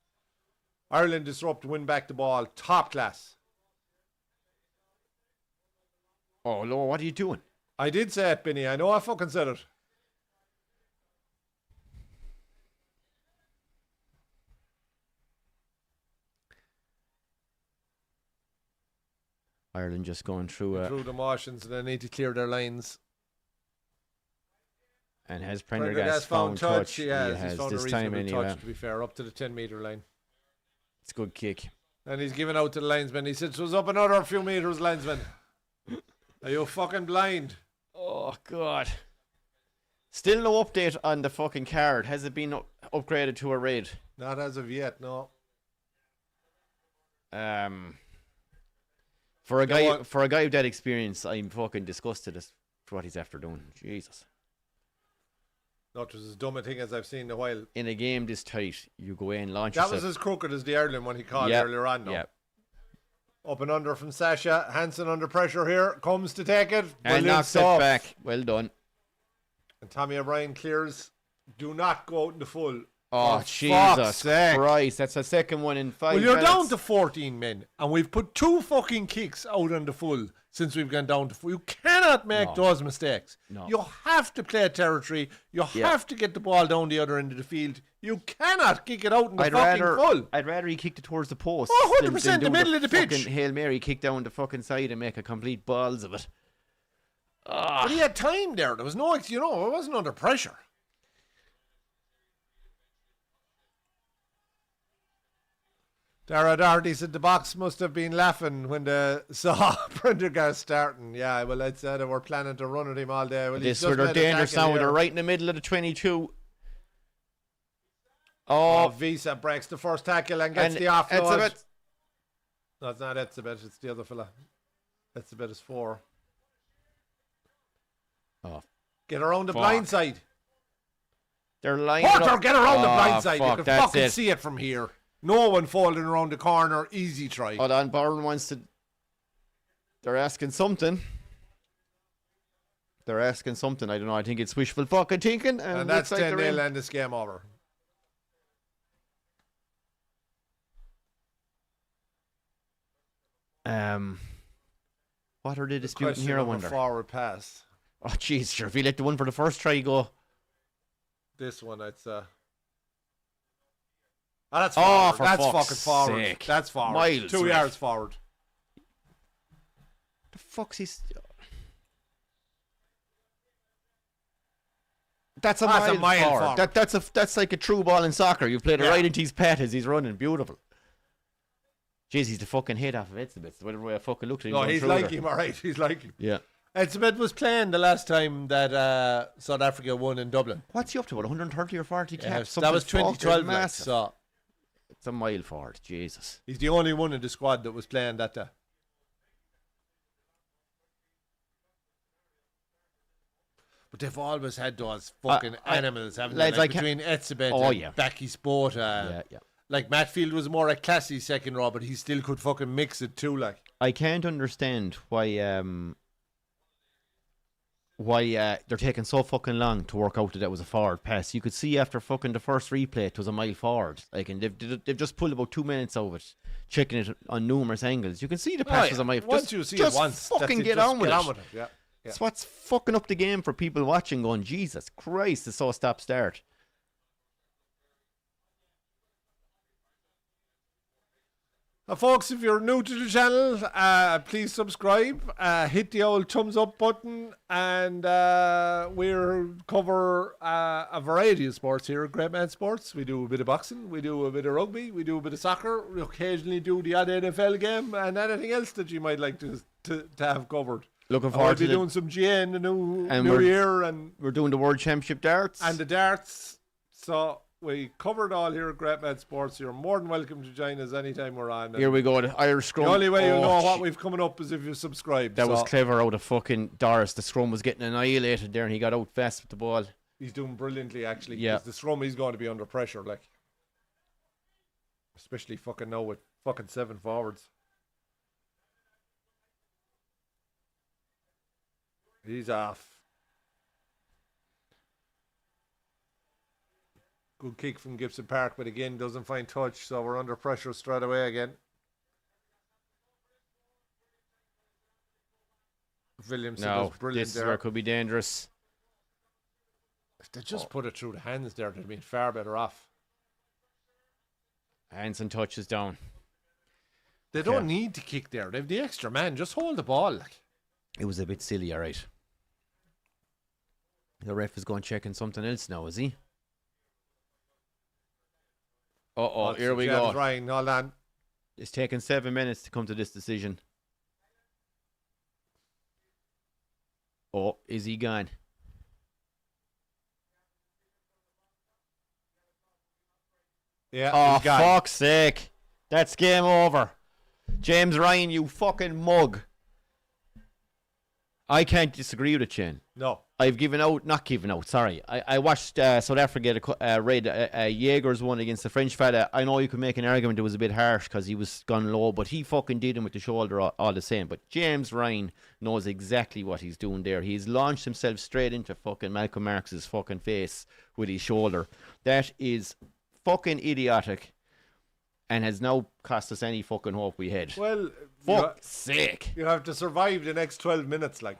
Ireland disrupt, win back the ball, top class. Oh, Lord, what are you doing? I did say it, Benny. I know I fucking said it. Ireland just going through... Through the motions, and they need to clear their lines. and has Prendergast Prendergast found touch? He has. He's has found this a time reasonable anyway. touch, to be fair, up to the 10-metre line. It's a good kick. And he's giving out to the linesman. He says, it was up another few metres, linesman. Are you fucking blind? Oh, God. Still no update on the fucking card. Has it been upgraded to a red? Not as of yet, no. For a You know guy what? for a guy with that experience, I'm fucking disgusted as for what he's after doing. Jesus. Not as dumb a thing as I've seen in a while. In a game this tight, you go in, launch That was yourself. as crooked as the Ireland one he called Yep, earlier on. No? yep. Up and under from Sasha. Hansen under pressure here. Comes to take it. And knocks it back. Well done. And Tommy O'Brien clears. Do not go out in the full. Oh, For Jesus fuck's sake. Christ. That's the second one in 5 Well, you're minutes. down to 14 men, and we've put 2 fucking kicks out on the full since we've gone down to full. You cannot make those mistakes. No. You have to play territory. You have to get the ball down the other end of the field. You cannot kick it out in the full. I'd rather he kicked it towards the post. Oh, than 100% do the middle of the pitch. fucking Hail Mary kick down the fucking side and make a complete balls of it. But he had time there. There was no, it wasn't under pressure. Dara Doherty said the box must have been laughing when they saw Prendergast starting. Yeah, well, I'd say they were planning to run at him all day. Well, This where they're dangerous now. They're right in the middle of the 22. Oh, Visa breaks the first tackle and gets the offload. Etzebeth. No, it's not Etzebeth. It's the other fella. Etzebeth is 4. Oh, Get around the blind side. They're lining Porter, up. get around the blind side. Fuck, You can that's fucking it. see it from here. No one folding around the corner. Easy try. Hold on, Byrne wants to. They're asking something. I don't know. I think it's wishful fucking thinking. And that's looks like 10-0 and this game over. What are they disputing Question here, I of a wonder? forward pass. Oh, jeez, sure. If you let the one for the first try go. This one, it's Oh, that's Oh, forward. for That's fuck's fucking forward. sake. That's forward. Miles 2 away. yards forward. The fuck's he? That's a mile forward. That's like a true ball in soccer. You played it right into his pet as he's running. Beautiful. Jeez, he's the fucking head off of Etzebeth. Whatever way I fucking looked at him. No, going he's through like there. him, all right. He's like him. Yeah. Etzebeth was playing the last time that South Africa won in Dublin. What's he up to? What, 130 or 40 caps? That Something was 2012. fucking Like, massive. so It's a mile forward. Jesus. he's the only one in the squad that was playing that day. But they've always had those fucking animals, haven't they? lads, Like I can't- between Etzebeth Oh, and yeah. Becky Sport. Yeah. Like Matfield was more a classy second row, but he still could fucking mix it too. Like I can't understand why they're taking so fucking long to work out that was a forward pass. You could see after fucking the first replay it was a mile forward. Like, and they've just pulled about 2 minutes of it, checking it on numerous angles. You can see the pass was a mile. Once you see just it once, fucking that's it. get Just on with get it. on with it. Yeah. That's what's fucking up the game for people watching. Going, Jesus Christ, it's so stop start. Folks, if you're new to the channel, please subscribe, hit the old thumbs up button, and we cover a variety of sports here at Great Man Sports. We do a bit of boxing, we do a bit of rugby, we do a bit of soccer, we occasionally do the odd NFL game, and anything else that you might like to have covered. Looking We'll forward be to doing some GA in the new we're- year, and We're doing the World Championship darts. the darts. So we covered all here at Great Man Sports. You're more than welcome to join us anytime we're on. Here we go, the Irish scrum. The only way you'll know Oh, what we've coming up is if you subscribe. That was So clever out of fucking Doris. The scrum was getting annihilated there, and he got out fast with the ball. he's doing brilliantly, actually. Yeah. 'Cause the scrum, he's going to be under pressure, like. Especially fucking now with fucking 7 forwards. He's off. Good kick from Gibson Park, but again, doesn't find touch, so we're under pressure straight away again. Williamson No, was brilliant this is where there. it could be dangerous. If they just put it through the hands there, they'd been far better off. Hands and touches down. They don't need to kick there. They've the extra man. Just hold the ball. Like. It was a bit silly, all right. The ref is going checking something else now, is he? Uh-oh, here we go. Ryan, hold on. It's taken 7 minutes to come to this decision. Oh, is he gone? Yeah. Oh, he's gone. fuck's sake. That's game over. James Ryan, you fucking mug. I can't disagree with it, Shane. No. I've not given out, sorry. I watched South Africa raid Jaeger's one against the French fella. I know you could make an argument it was a bit harsh because he was gone low, but he fucking did him with the shoulder all the same. But James Ryan knows exactly what he's doing there. He's launched himself straight into fucking Malcolm Marx's fucking face with his shoulder. That is fucking idiotic and has now cost us any fucking hope we had. Well, Fuck's sake. you have to survive the next 12 minutes, like.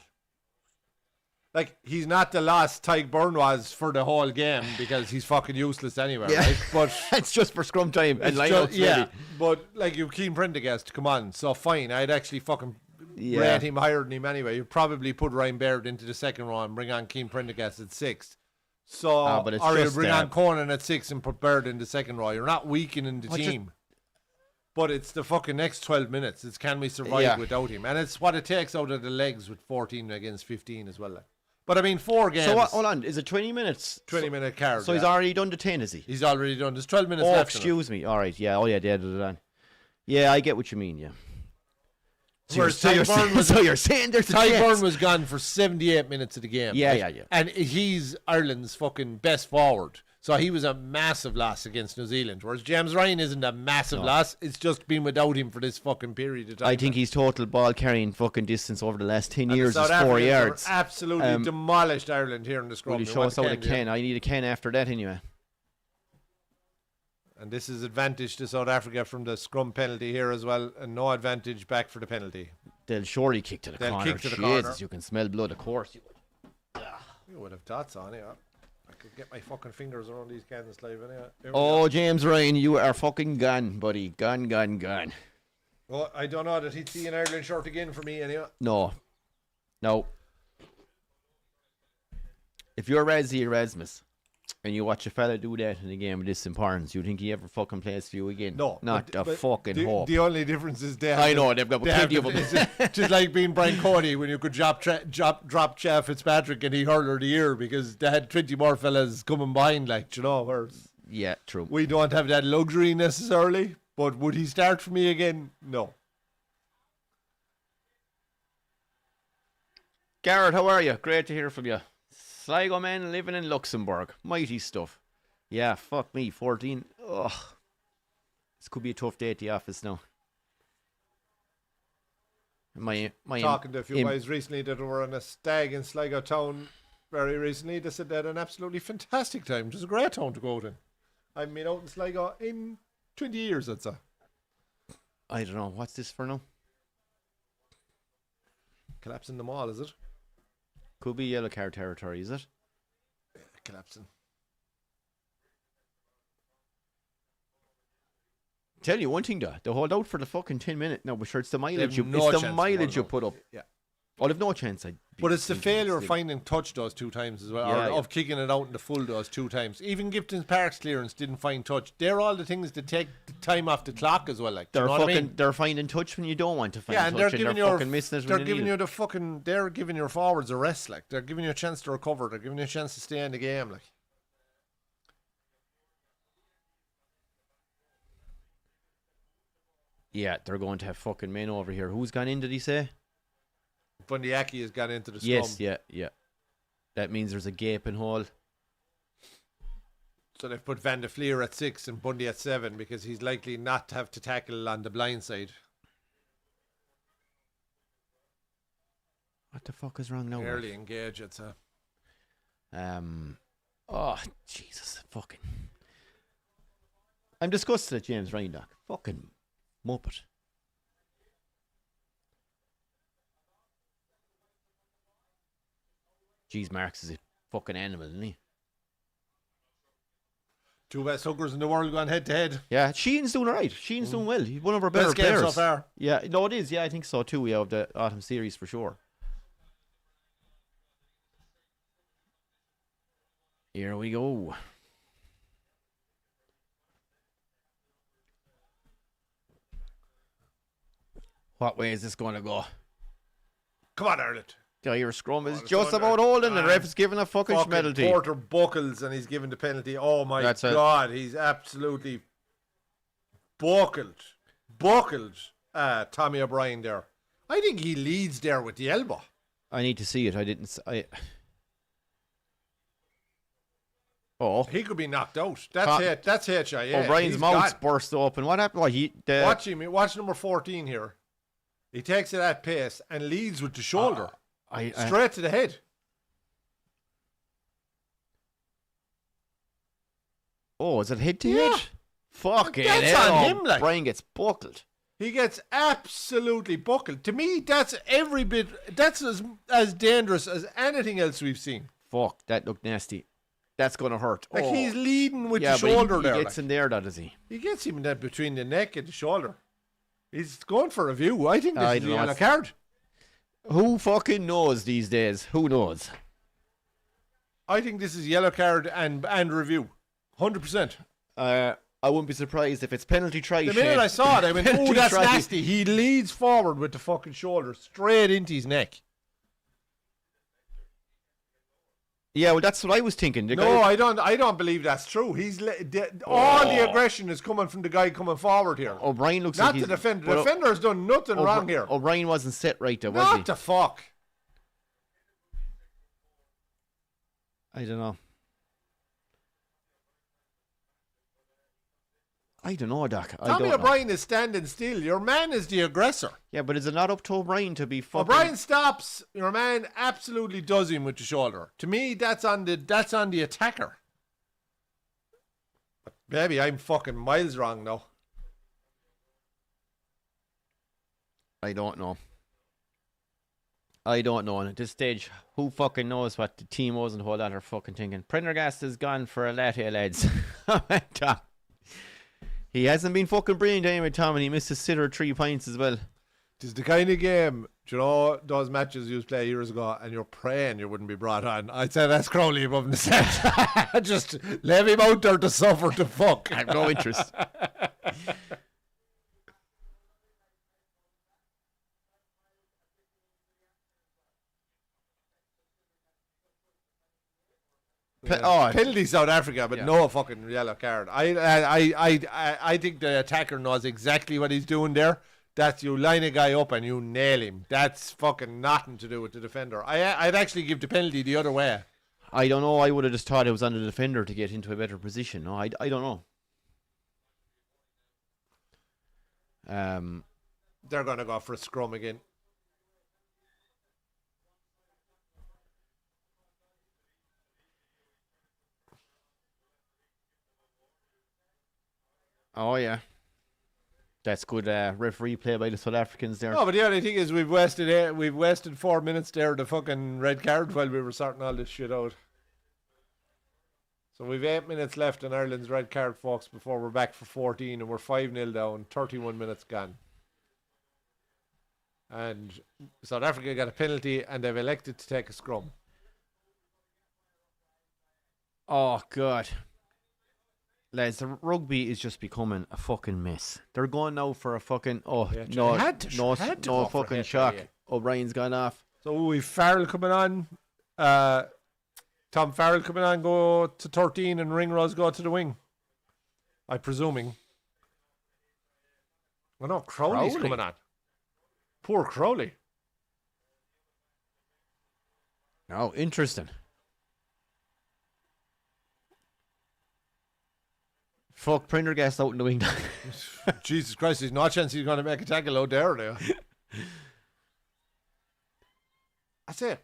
Like, he's not the last Tyke Byrne was for the whole game because he's fucking useless anyway, right? But it's just for scrum time and lineouts, maybe. But, like, you've Keane Prendergast to come on, so fine. I'd actually fucking rate him higher than him anyway. You'd probably put Ryan Baird into the second row and bring on Keane Prendergast at 6th. So, but it's or you just bring on Conan at 6 and put Baird in the second row. You're not weakening the team. But it's the fucking next 12 minutes. It's can we survive without him? And it's what it takes out of the legs with 14 against 15 as well. Like. But I mean, 4 games. So hold on, is it 20 minutes? 20-minute card. So he's already done the 10, is he? He's already done. There's 12 minutes Oh, left. excuse me. All right, yeah. Oh, yeah, they added it on. Yeah, I get what you mean, yeah. So you're saying there's a Tyke chance. Byrne was gone for 78 minutes of the game. Yeah, right? yeah. And he's Ireland's fucking best forward. So he was a massive loss against New Zealand. Whereas James Ryan isn't a massive loss. It's just been without him for this fucking period of time. I think he's total ball carrying fucking distance over the last 10 years South is 4 Africans yards. Absolutely demolished Ireland here in the scrum. Will you show us out a Ken? I need a Ken after that anyway. And this is advantage to South Africa from the scrum penalty here as well. And no advantage back for the penalty. They'll surely kick to the corner. Kick to the corner. Jesus, you can smell blood, of course. You would have thought so, yeah. I could get my fucking fingers around these cans live anyway. Oh, James Ryan, you are fucking gone, buddy. Gone. Well, I don't know that he'd see an Ireland shirt again for me anyway. No. If you're Razzie Erasmus and you watch a fella do that in a game of this importance, you think he ever fucking plays for you again? No. Not a fucking hope. The only difference is they I know, they've got plenty of them. It's just like being Brian Cody when you could drop Chad Fitzpatrick and he hurler of the year because they had 20 more fellas coming behind, like, you know, whereas Yeah, true. we don't have that luxury necessarily, but would he start for me again? No. Garrett, how are you? Great to hear from you. Sligo man living in Luxembourg. Mighty stuff. Yeah, fuck me. 14. Ugh. This could be a tough day at the office now. My Talking to a few guys recently that were on a stag in Sligo town very recently, they said they had an absolutely fantastic time. It was a great town to go out in. I haven't been out in Sligo in 20 years, I'd say. I don't know. What's this for now? Collapsing the mall, is it? Could be yellow card territory, is it? Yeah, collapsing. Tell you one thing though, they hold out for the fucking 10 minute. No, but sure, it's the mileage. They've no It's the chance mileage you to put up. Yeah. Oh, they've no chance. But it's the failure of finding touch those 2 times as well, or of kicking it out in the full those 2 times. Even Gifton's Park's clearance didn't find touch. They're all the things that take the time off the clock as well. Like, They're you know fucking. what I mean? They're finding touch when you don't want to find touch. And they're giving you fucking missing it. They're when you giving need you it. the fucking. They're giving your forwards a rest. Like, they're giving you a chance to recover. They're giving you a chance to stay in the game. Like. Yeah, they're going to have fucking men over here. Who's gone in? Did he say? Bundyaki has got into the scrum. Yes, yeah. That means there's a gaping hole. So they've put Van der Fleer at 6 and Bundy at 7 because he's likely not to have to tackle on the blind side. What the fuck is wrong now? Early engage, it's a. Oh, Jesus, fucking. I'm disgusted at James Ryan, Doc. Fucking muppet. Jeez, Marks is a fucking animal, isn't he? 2 best hookers in the world going head to head. Yeah, Sheen's doing alright. Sheen's doing well. He's one of our better Best game players. so far. Yeah, no, it is. Yeah, I think so too. Yeah, of the autumn series for sure. Here we go. What way is this going to go? Come on, Ireland. Yeah, your scrum is it's just under. about holding. The ref is giving a fucking penalty. Porter buckles and he's given the penalty. Oh my That's it. God, he's absolutely buckled Tommy O'Brien there. I think he leads there with the elbow. I need to see it. I didn't. Oh, He could be knocked out. That's it. That's HIA. O'Brien's He's mouth's gone. burst open. What happened? Watch him. Watch number 14 here. He takes it at pace and leads with the shoulder. Straight to the head. Oh, is it head to Yeah. head? Fucking That's hell. on him, like. Brian gets buckled. He gets absolutely buckled. To me, that's every bit. That's as dangerous as anything else we've seen. Fuck, that looked nasty. That's going to hurt. Like Oh. he's leading with Yeah, the but shoulder he there. gets like. in there, does he? He gets him in that between the neck and the shoulder. He's going for a view. I think this I is a don't know, yellow it's- card. Who fucking knows these days? Who knows? I think this is yellow card and review. 100%. I wouldn't be surprised if it's penalty try. The minute I saw it, I went, Penalty oh, that's try. nasty. He leads forward with the fucking shoulder straight into his neck. Yeah, well, that's what I was thinking. The No, guy- I don't believe that's true. All the aggression is coming from the guy coming forward here. O'Brien looks Not like the he's... defender. but The defender has done nothing wrong here. O'Brien wasn't set right there, was What he? the fuck? I don't know. I don't know, Doc. I Tommy don't know. O'Brien is standing still. Your man is the aggressor. Yeah, but is it not up to O'Brien to be fucking... O'Brien stops. Your man absolutely does him with the shoulder. To me, that's on the attacker. But maybe I'm fucking miles wrong now. I don't know. I don't know. And at this stage, who fucking knows what the team was and all that are fucking thinking. Prendergast has gone for a latte, lads. Tom. He hasn't been fucking brilliant anyway, Tom, and he missed his sitter 3 points as well. It's the kind of game, do you know, those matches you used to play years ago, and you're praying you wouldn't be brought on. I'd say that's Crowley above the set. Just leave him out there to suffer to fuck. I have no interest. Penalty South Africa, but Yeah. no fucking yellow card. I think the attacker knows exactly what he's doing there. That's you line a guy up and you nail him. That's fucking nothing to do with the defender. I'd actually give the penalty the other way. I don't know. I would have just thought it was on the defender to get into a better position. No, I don't know. They're going to go for a scrum again. Oh yeah, that's good referee play by the South Africans there. No, but the only thing is we've wasted 4 minutes there, the fucking red card while we were sorting all this shit out. So we've 8 minutes left in Ireland's red card, folks, before we're back for 14, and we're 5-0 down, 31 minutes gone. And South Africa got a penalty, and they've elected to take a scrum. Oh god, lads, the rugby is just becoming a fucking mess. They're going now for a fucking no had to go for fucking it, shock. yeah. O'Brien's gone off. So we've Farrell coming on. Tom Farrell coming on, go to 13, and Ringrose go to the wing. I'm presuming. Oh no, Crowley's Crowley. coming on. Poor Crowley. Oh, interesting. Fuck Prendergast out in the wing. Jesus Christ, there's no chance he's going to make a tackle out there now. That's it.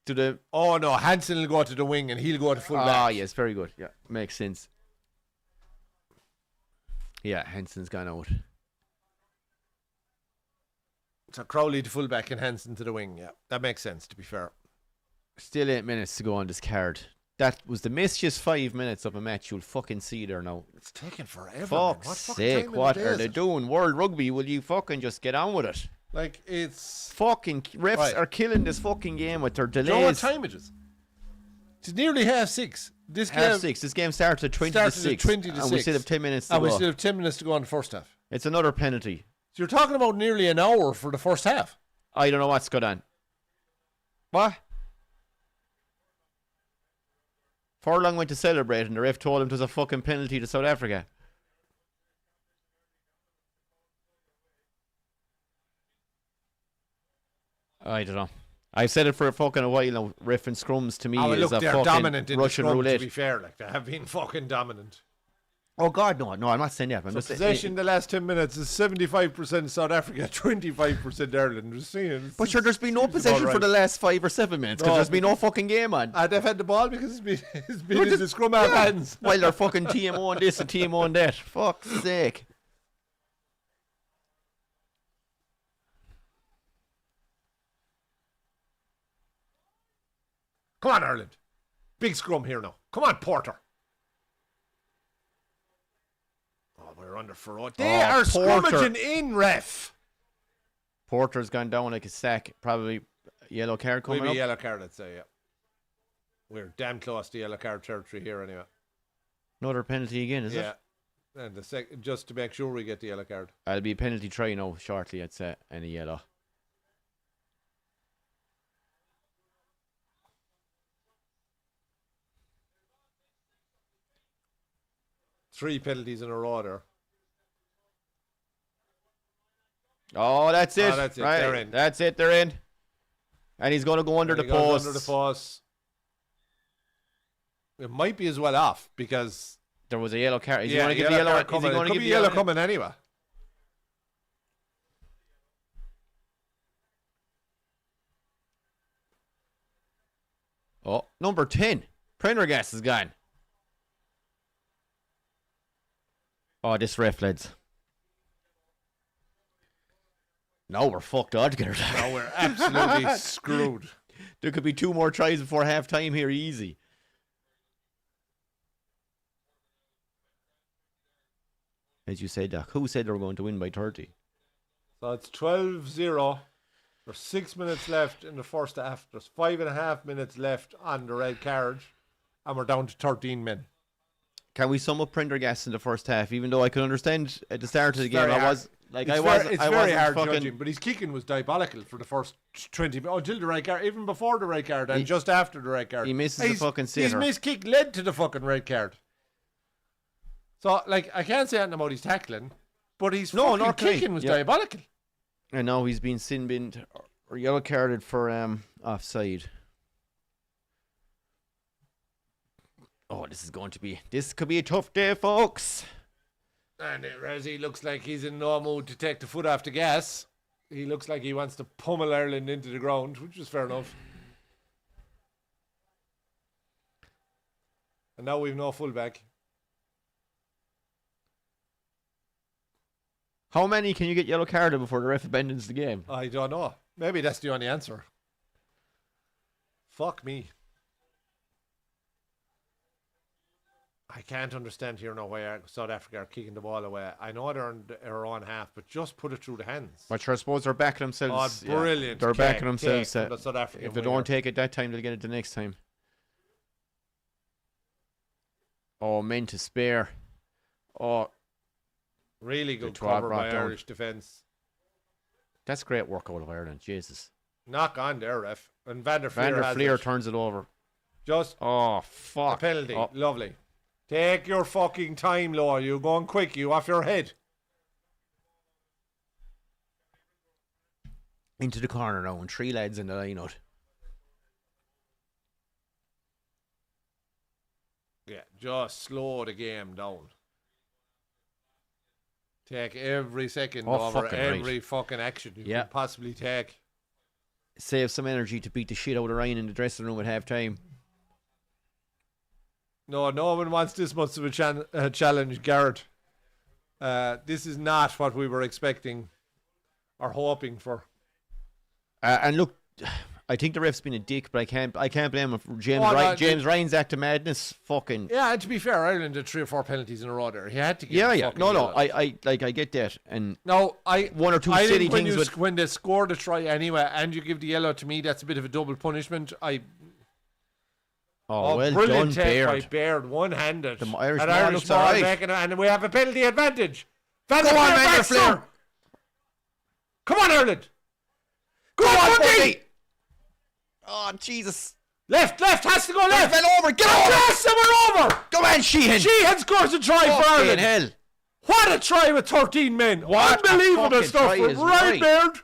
To the Oh no, Hansen will go to the wing and he'll go to full ah back. yes, very good. Yeah, makes sense. Yeah, Henson's gone out. So Crowley to full back and Hansen to the wing. Yeah, that makes sense, to be fair. Still 8 minutes to go on this card. That was the messiest 5 minutes of a match you'll fucking see there now. It's taking forever. Fuck's man. What fucking sake, time what of the day are is they it? doing? World Rugby, will you fucking just get on with it? Like, it's... Fucking refs Right. are killing this fucking game with their Do you know what delays. time it is? It's nearly 6:30. This Half game 6. This game started at 20 started to at 6. 20 to and 6. we still have 10 minutes to and we go. still have 10 minutes to go in the first half. It's another penalty. So you're talking about nearly an hour for the first half. I don't know what's going on. What? Furlong went to celebrate and the ref told him it was a fucking penalty to South Africa. I don't know. I've said it for a fucking while now. Ref and scrums to me Oh, well, is look, a they're fucking dominant in Russian the scrum, roulette. to be fair. Like, they have been fucking dominant. Oh God, no, I'm not saying that. I'm So just saying, possession in the last 10 minutes is 75% South Africa, 25% Ireland. Just saying. but sure, there's been no possession for the last 5 or 7 minutes because there's been no fucking game on. They've had the ball because it's been in the scrum half hands. While they're fucking TMO on this and TMO on that. Fuck's sake. Come on, Ireland. Big scrum here now. Come on, Porter. Oh, we're under for They are scrummaging in, ref. Porter's gone down like a sack. Probably yellow card coming Maybe up. yellow card, I'd say, yeah. We're damn close to yellow card territory here anyway. Another penalty again, is it? Yeah. And just to make sure we get the yellow card. I'll be a penalty try now shortly, I'd say, and a yellow. Three penalties in a row there. Oh, that's it. That's it. Right. They're in. That's it. They're in. And he's going to go under the post. Under the post. It might be as well off because there was a yellow card. Is he going to give the yellow? Is he going to give the yellow coming anyway? Oh, number 10. Prendergast is gone. Oh, this ref, lads. No, we're fucked altogether. No, we're absolutely screwed. There could be 2 more tries before half time here, easy. As you said, Doc, who said they were going to win by 30? So it's 12-0. There's 6 minutes left in the first half. There's 5.5 minutes left on the red card. And we're down to 13 men. Can we sum up Prendergast in the first half? Even though I could understand at the start of the game, It's very hard judging, but his kicking was diabolical for the first 20 minutes. Until the red card, even before the red card, and just after the red card. He misses the fucking sitter. His missed kick led to the fucking red card. So, like, I can't say anything about his tackling, but his fucking kicking was diabolical. And now he's been sin-binned or yellow carded for offside. Oh, this could be a tough day, folks. And Razzie looks like he's in no mood to take the foot off the gas. He looks like he wants to pummel Ireland into the ground, which is fair enough. And now we've no fullback. How many can you get yellow carded before the ref abandons the game? I don't know. Maybe that's the only answer. Fuck me. I can't understand here now why South Africa are kicking the ball away. I know they're in their own half, but just put it through the hands. But I suppose they're backing themselves. Oh, brilliant. They're backing themselves. The South African if they don't take it that time, they'll get it the next time. Oh, men to spare. Oh, really good cover by Irish defence. That's great work out of Ireland. Jesus. Knock on there, ref. And Van der Fleer turns it over. Just fuck. A penalty. Oh. Lovely. Take your fucking time, Law. You going quick. You off your head. Into the corner now, and 3 lads in the line out. Yeah, just slow the game down. Take every second over every fucking action you can possibly take. Save some energy to beat the shit out of Ryan in the dressing room at half time. No one wants this much of a challenge, Garrett. This is not what we were expecting or hoping for. And look, I think the ref's been a dick, but I can't blame him for James Ryan's act of madness. Fucking and to be fair, Ireland had 3 or 4 penalties in a row there. He had to get I get that, and no, one or two silly things when they scored a try anyway, and you give the yellow to me, that's a bit of a double punishment. well brilliant done, take Baird. by Baird, one-handed. The Irish ball all right. And we have a penalty advantage. Go on, Van der Fleer. Come on, Ireland. Go on, Bundy. Oh, Jesus. Left has to go left. Fell over. Get over. Yes, and we're over. Go on, Sheehan. Sheehan scores a try for Ireland. Hell. What a try with 13 men. What unbelievable stuff from right. Baird,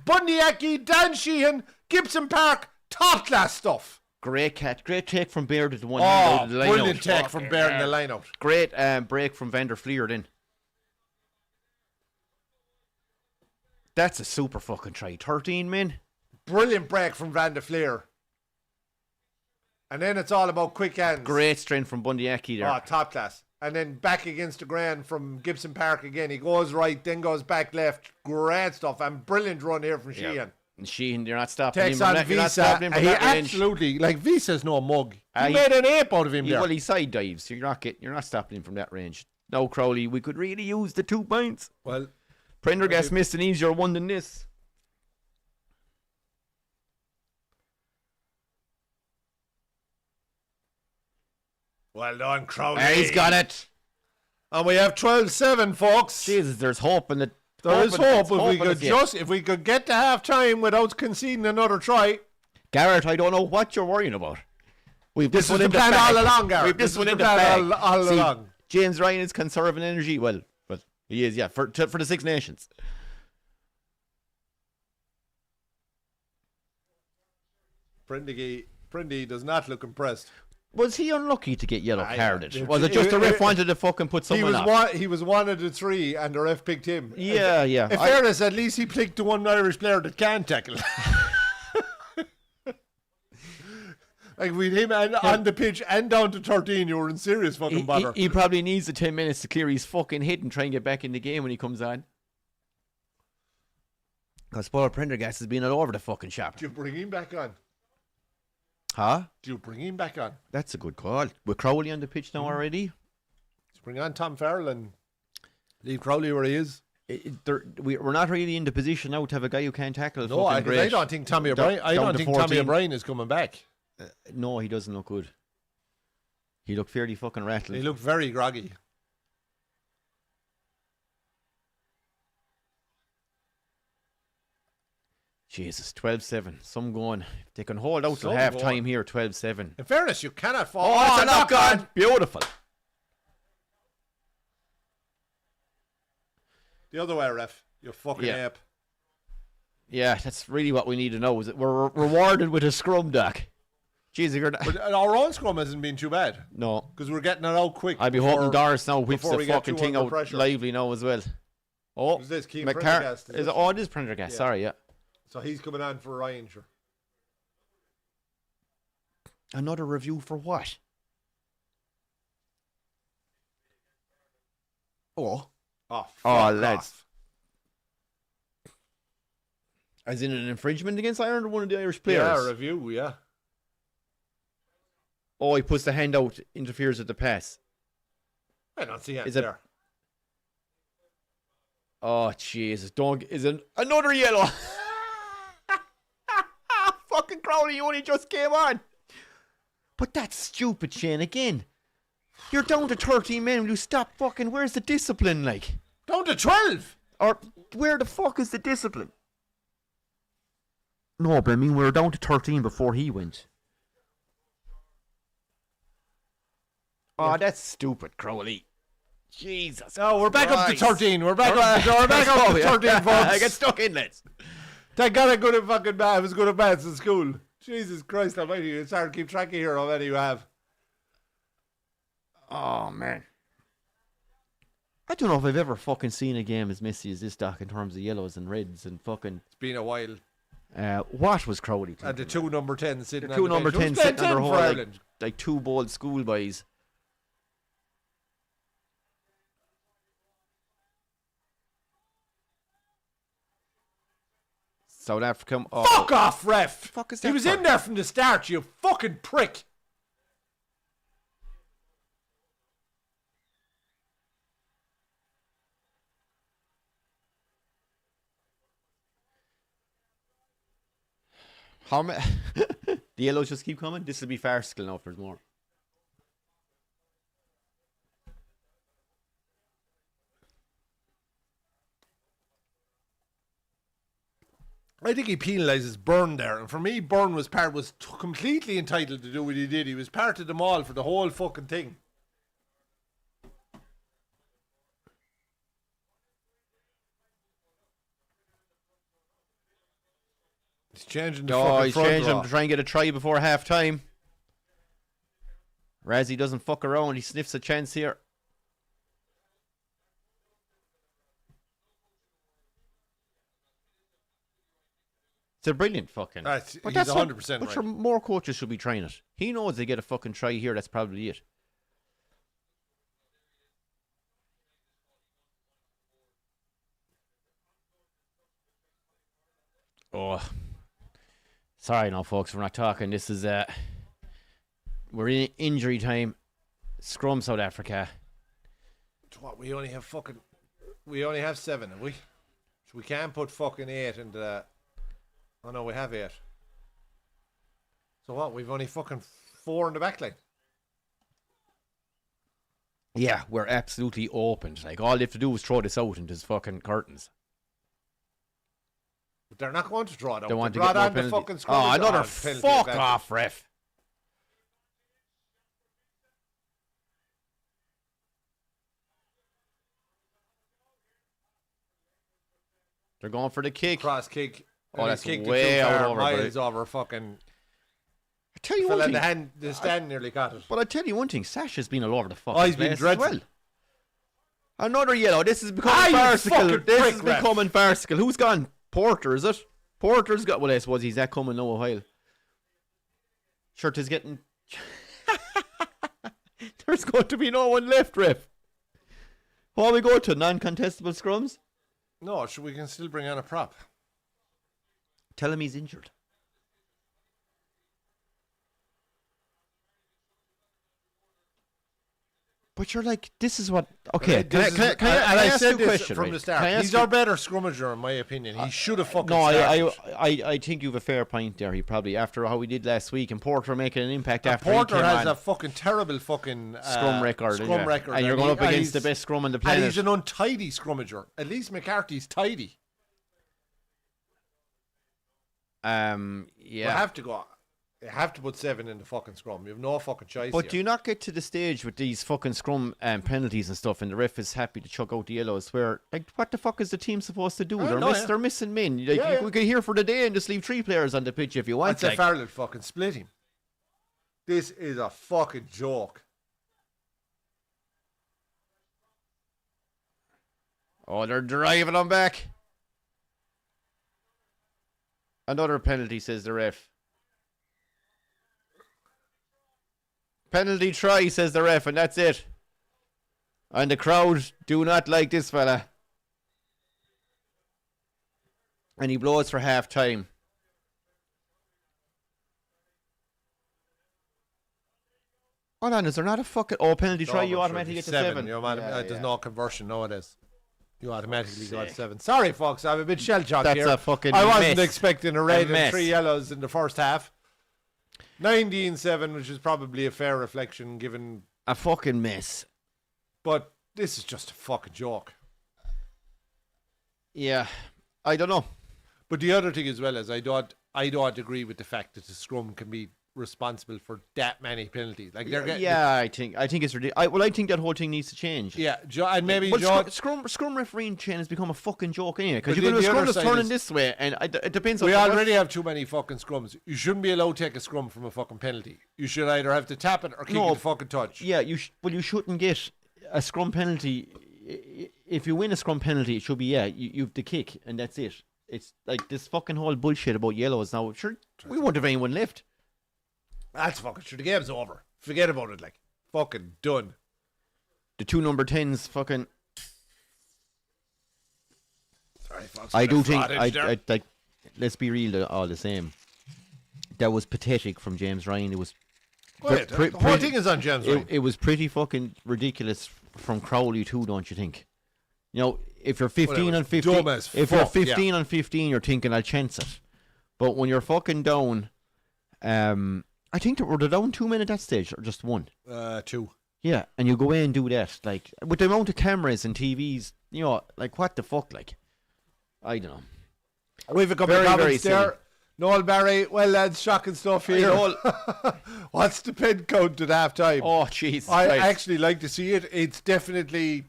Bundyaki, Dan Sheehan, Gibson Park. Top class stuff. Great take from Baird at the one hand out of the line brilliant out. take from Baird in the line out. Great break from Van der Fleer then. That's a super fucking try. 13 men. Brilliant break from Van der Fleer. And then it's all about quick hands. Great strength from Bundyaki there. Oh, top class. And then back against the grain from Gibson Park again. He goes right, then goes back left. Great stuff. And brilliant run here from Sheehan. And Sheehan, you're not stopping Takes him. on You're not Visa. stopping him from He that range. absolutely, like Visa's no mug. He He- made an ape out of him there. Well, he side dives, so you're not stopping him from that range. No, Crowley, we could really use the 2 points. Well, Prendergast missed an easier one than this. well done, Crowley. He's got it. And we have 12-7, folks. Jesus, there's hope in the. There is hope if if we could get to half time without conceding another try. Garrett, I don't know what you're worrying about. We've This one was in the plan bag. all along, Gareth. We've this This one was in the the plan bag. all See, along. James Ryan is conserving energy. Well, he is, yeah, for the Six Nations. Prindy does not look impressed. Was he unlucky to get yellow Aye, carded? yeah. Was it just the ref wanted to fucking put someone off? He was one of the 3, and the ref picked him. Yeah, yeah. In fairness, at least he picked the one Irish player that can tackle. Like with him and on the pitch and down to 13, you were in serious fucking bother. He probably needs the 10 minutes to clear his fucking hit and try and get back in the game when he comes on. Because Paul Prendergast has been all over the fucking shop. Do you bring him back on? Huh? Do you bring him back on? That's a good call. With Crowley on the pitch now already? Let's bring on Tom Farrell and leave Crowley where he is. We're not really in the position now to have a guy who can't tackle. No, I don't think Tommy O'Brien. I don't think Tommy O'Brien is coming back. No, he doesn't look good. He looked fairly fucking rattled. He looked very groggy. Jesus, 12-7. Some going. If they can hold out till Some half going. time here, 12-7. In fairness, you cannot fall. Oh, it's a knock on. Beautiful. The other way, ref. You fucking ape. Yeah, that's really what we need to know. Is that we're rewarded with a scrum, Doc. Jeez, you're But our own scrum hasn't been too bad. No. Because we're getting it out quick. I'd be hoping Doris now whips before the we get fucking too thing under out pressure. lively now as well. Oh, Who's this? Keane McCar- Prendergast, is it? Oh, it is Prendergast. Yeah. Sorry, yeah. So he's coming on for Ryan, sure. Another review for what? Oh, Fuck lads. off. As in an infringement against Ireland or one of the Irish players? Yeah, review, yeah. Oh, he puts the hand out, interferes with the pass. I don't see it Is it- there. Oh, Jesus. Is it another yellow? Fucking Crowley, you only just came on. But that's stupid, Shane, again. You're down to 13 men. Will you stop fucking... Where's the discipline, like? Down to 12! Or where the fuck is the discipline? No, but I mean, we were down to 13 before he went. Oh, that's stupid, Crowley. Jesus. No, we're back up to Christ. 13. We're back up to 13, folks. Get stuck in, lads. Thank God I'm good at fucking math. I was good at maths in school. Jesus Christ almighty. It's hard to keep track of here how many you have. Oh, man. I don't know if I've ever fucking seen a game as messy as this, Doc, in terms of yellows and reds and fucking... It's been a while. What was Crowley thinking? And the two number 10 sitting The on two the number bench. 10 Who's playing sitting on their 10 whole, for like, Ireland? like two bold schoolboys. South Africa. Oh, Fuck off, ref! Fuck is He that was for? in there from the start, you fucking prick. How many? The yellows just keep coming. This will be farcical now if there's more. I think he penalises Byrne there, and for me, Byrne was completely entitled to do what he did. He was part of them all for the whole fucking thing. He's changing the Oh, fucking he's front changing row. them to try and get a try before half time. Razzie doesn't fuck around. He sniffs a chance here. It's a brilliant fucking... He's But that's 100% But right. sure, more coaches should be trying it. He knows they get a fucking try here. That's probably it. Oh. Sorry now, folks. We're not talking. This is... We're in injury time. Scrum, South Africa. What, we only have 7, have we? So we can't put fucking 8 into that. Oh no, we have 8. So what, we've only fucking 4 in the back line. Yeah, we're absolutely opened. Like, all they have to do is throw this out into his fucking curtains. But they're not going to draw it out. They want to brought get more on the penalty. fucking Oh, scrum. another penalty fuck advantage. off, ref. They're going for the kick. Cross kick. Oh, And that's he kicked way it too out far, over, miles but over fucking... I tell you Fell one in thing. the stand nearly got it. But I tell you one thing. Sasha's been all over the fucking Oh, he's been place as dreadful. well. Another yellow. This is becoming You farcical. fucking This prick, is ref. becoming farcical. Who's gone? Porter, is it? Porter's got... Well, I suppose he's that coming now a while. Shirt is getting... There's going to be no one left, ref. While we go to non-contestable scrums, No, we can still bring on a prop. tell him he's injured. But you're like, this is what... Okay, can I ask you a question? from right? the Can I start. ask He's you- our better scrummager, in my opinion. He should have fucking No, started. I think you have a fair point there. He probably, after how we did last week, and Porter making an impact after Porter he came has on. a fucking terrible fucking Scrum record. Scrum yeah. record. And you're going up against the he's- best scrum on the And planet. he's an untidy scrummager. At least McCarthy's tidy. Yeah. You have to go. You have to put 7 in the fucking scrum. You have no fucking choice But here. do you not get to the stage with these fucking scrum penalties and stuff, and the ref is happy to chuck out the yellows? Where, like, what the fuck is the team supposed to do? They're missing men. Like, we could here for the day and just leave 3 players on the pitch if you want. That's a Farrell fucking split him. This is a fucking joke. Oh, they're driving them back. Another penalty, says the ref. Penalty try, says the ref, and that's it. And the crowd do not like this fella. And he blows for half time. Hold on, is there not a fucking... Oh, penalty try, you automatically get to 7. There's no conversion, no it is. You automatically go to 7. Sorry, folks, I'm a bit shell-shocked here. That's a fucking I wasn't mess. expecting a red and mess. 3 yellows in the first half. 19-7, which is probably a fair reflection given... A fucking mess. But this is just a fucking joke. Yeah, I don't know. But the other thing as well is I don't agree with the fact that the scrum can be responsible for that many penalties. Like they're getting, I think it's ridiculous. I think that whole thing needs to change. yeah, and maybe But scrum refereeing chain has become a fucking joke anyway. Because But you're going the to scrum other is side turning is- this way, and it depends. we on already have too many fucking scrums. You shouldn't be allowed to take a scrum from a fucking penalty. You should either have to tap it or kick it fucking touch. Yeah, you shouldn't get a scrum penalty. If you win a scrum penalty, it should be you've the kick and that's it. It's like this fucking whole bullshit about yellows now. Sure, we won't have anyone left. That's fucking true. The game's over. Forget about it. Like fucking done. The 2 number 10s fucking. Sorry, folks. I do think I like. Let's be real, all the same. That was pathetic from James Ryan. It was. the whole thing is on James Ryan. It was pretty fucking ridiculous from Crowley too, don't you think? You know, if you're 15 on 15, dumb as if you're fuck, 15 on 15, you're thinking I'll chance it. But when you're fucking down, I think they were down 2 men at that stage, or just 1. 2. Yeah, and you go in and do that, like with the amount of cameras and TVs, you know, like what the fuck, like I don't know. We've a couple Very, of very comments there. Noel Barry, well lads, shocking stuff here. What's the pen count at half time? Oh, jeez. I actually like to see it. It's definitely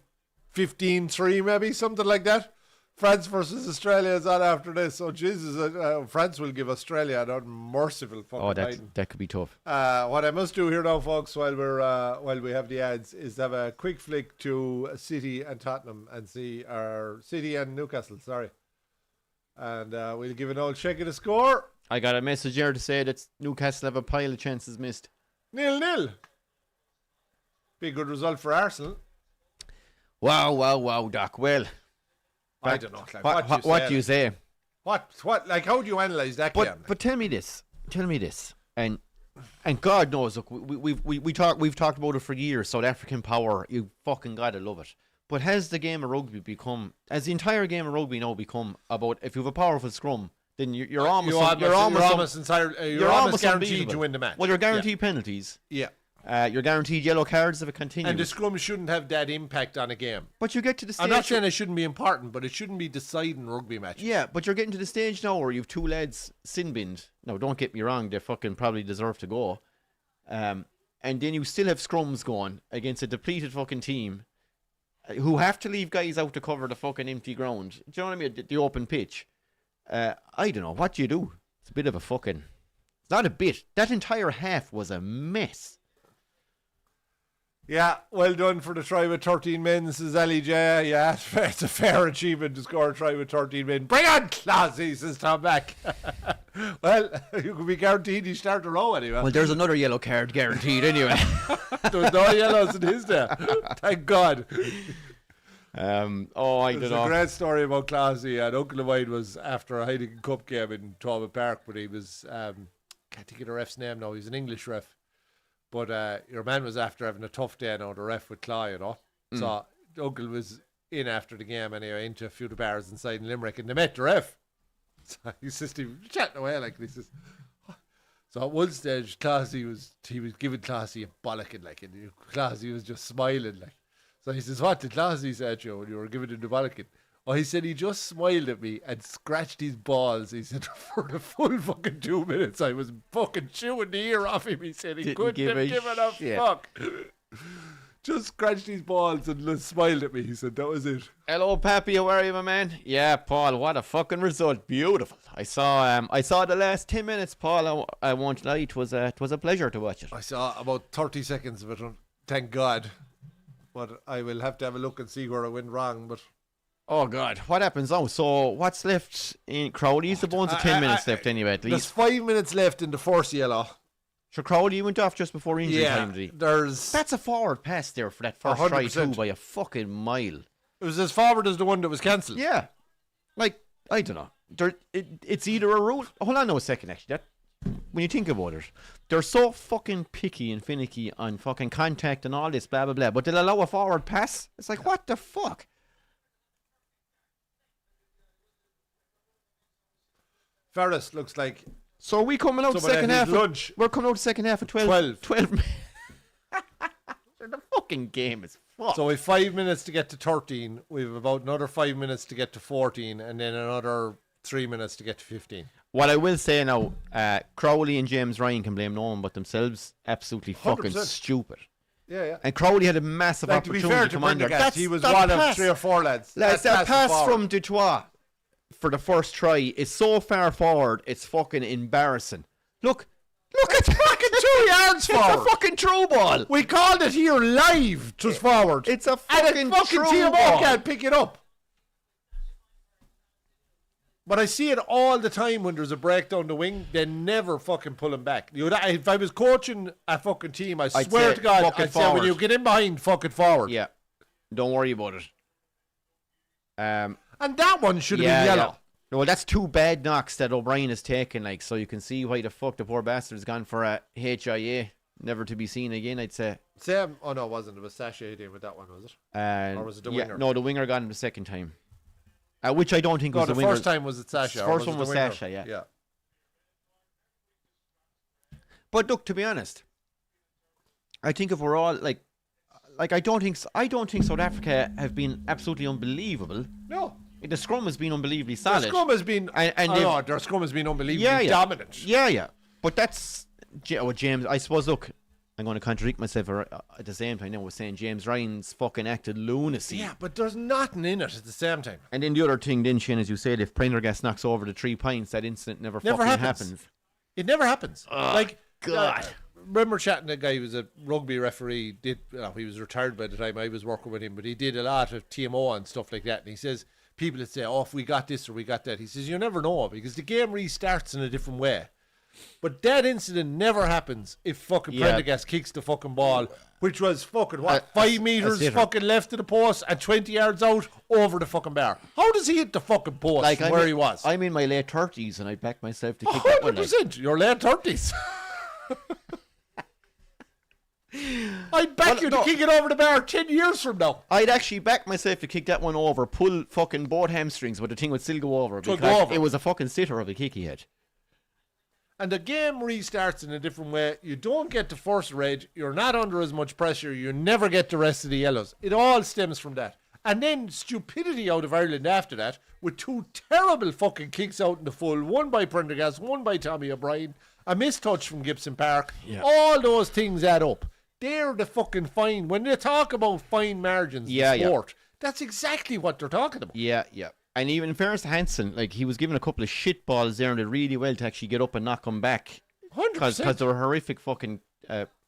15-3 maybe, something like that. France versus Australia is on after this. So Jesus, France will give Australia an unmerciful fucking Oh, beating. that could be tough. What I must do here now, folks, while we have the ads, is have a quick flick to City and Tottenham and see our City and Newcastle. Sorry, and we'll give an old check of the score. I got a message here to say that Newcastle have a pile of chances missed. 0-0. Be a good result for Arsenal. Wow, Doc. Well, I don't know. Like, what do you say? What? Like, how do you analyse that game? But tell me this, and God knows, look, we've talked about it for years. South African power, you fucking gotta love it. But has the game of rugby become, has the entire game of rugby now become about, if you have a powerful scrum, then you're almost guaranteed unbeatable. to win the match. Well, you're guaranteed penalties. Yeah. You're guaranteed yellow cards if it continues. And the scrum shouldn't have that impact on a game. But you get to the stage. I'm not saying it shouldn't be important, but it shouldn't be deciding rugby matches. Yeah, but you're getting to the stage now where you've two lads sin-binned. Now, don't get me wrong, they fucking probably deserve to go. And then you still have scrums going against a depleted fucking team who have to leave guys out to cover the fucking empty ground. Do you know what I mean? The open pitch. I don't know. What do you do? It's a bit of a fucking... It's not a bit. That entire half was a mess. Yeah, well done for the try with 13 men, says Ali J. Yeah, it's a fair achievement to score a try with 13 men. Bring on, Classy, says Tom Back. Well, you could be guaranteed you start the row anyway. Well, there's another yellow card guaranteed anyway. There was no yellows in his there. Thank God. I don't know. There's a great story about Classy. And Uncle of mine was after a Heineken Cup game in Thomond Park, but he was, can't think of the ref's name now, he's an English ref. But your man was after having a tough day now, the ref with Claw, you know. So Uncle was in after the game anyway, into a few of the bars inside in Limerick, and they met the ref. So he says to him, chatting away like this. So at one stage, he was giving Classy a bollocking, like, and Classy was just smiling, like. So he says, what did Classy say to you when you were giving him the bollocking? Oh, he said he just smiled at me and scratched his balls. He said, for the full fucking 2 minutes, I was fucking chewing the ear off him. He said he couldn't have given a fuck. Just scratched his balls and smiled at me. He said, that was it. Hello, Pappy. How are you, my man? Yeah, Paul, what a fucking result. Beautiful. I saw the last 10 minutes, Paul. I won't lie. It was a pleasure to watch it. I saw about 30 seconds of it, thank God. But I will have to have a look and see where I went wrong, but... Oh, God. What happens now? So, what's left in Crowley's? The bones of 10 minutes left anyway, at least. There's 5 minutes left in the first yellow. So, Crowley went off just before injury time, did he? That's a forward pass there for that first 100%. Try, too, by a fucking mile. It was as forward as the one that was cancelled. Yeah. Like, I don't know. It's either a rule... Hold on a second, actually. When you think about it, they're so fucking picky and finicky on fucking contact and all this, blah, blah, blah, but they'll allow a forward pass? It's like, what the fuck? Ferris looks like... So are we coming out second half? We're coming out second half of 12. 12 The fucking game is fucked. So we have 5 minutes to get to 13. We have about another 5 minutes to get to 14, and then another 3 minutes to get to 15. What I will say now, Crowley and James Ryan can blame no one but themselves. Absolutely fucking 100%. Stupid. Yeah. And Crowley had a massive opportunity to be fair to Brendan, he was one of 3 or 4 lads. That pass from Dutoit for the first try is so far forward, it's fucking embarrassing. Look, it's fucking 2 yards forward. It's a fucking through ball. We called it here live, just forward. It's a fucking through TMO ball. Can't pick it up. But I see it all the time when there's a break down the wing, they never fucking pull him back. If I was coaching a fucking team, I swear to God, I'd say when you get in behind, fuck it forward. Yeah, don't worry about it. And that one should have been yellow. Yeah. Well, that's 2 bad knocks that O'Brien has taken, like, so you can see why the fuck the poor bastard's gone for a HIA, never to be seen again, I'd say. Same. Oh, no, it wasn't. It was Sasha in with that one, was it? Or was it the winger? No, the winger got him the second time. Which I don't think was the winger. No, the first time was it Sasha. The first one was Sasha, yeah. But look, to be honest, I think if we're all like I don't think South Africa have been absolutely unbelievable. No. The scrum has been unbelievably solid. Their scrum has been their scrum has been unbelievably dominant. Yeah. But that's James. I suppose. Look, I'm going to contradict myself at the same time. I was saying James Ryan's fucking acted lunacy. Yeah, but there's nothing in it at the same time. And then the other thing, then Shane, as you said, if Prendergast knocks over the 3 points, that incident never fucking happens. It never happens. Oh, God. Remember chatting to a guy who was a rugby referee. He was retired by the time I was working with him, but he did a lot of TMO and stuff like that. And he says, people that say, if we got this or we got that, he says, you never know because the game restarts in a different way. But that incident never happens if fucking Prendergast kicks the fucking ball, which was fucking 5 meters fucking left of the post and 20 yards out over the fucking bar. How does he hit the fucking post where he was? I'm in my late 30s and I back myself to kick that one. 100%. Your late 30s. I'd back you to kick it over the bar 10 years from now. I'd actually back myself to kick that one over, pull fucking both hamstrings, but the thing would still go over because it was a fucking sitter of a kick he had. And the game restarts in a different way. You don't get the first red. You're not under as much pressure. You never get the rest of the yellows. It all stems from that. And then stupidity out of Ireland after that with 2 terrible fucking kicks out in the full. One by Prendergast, one by Tommy O'Brien. A missed touch from Gibson Park. Yeah. All those things add up. They're the fucking fine. When they talk about fine margins in sport, that's exactly what they're talking about. Yeah. And even in fairness to Hansen, like he was given a couple of shit balls there and did really well to actually get up and knock them back. 100%. Because they were horrific fucking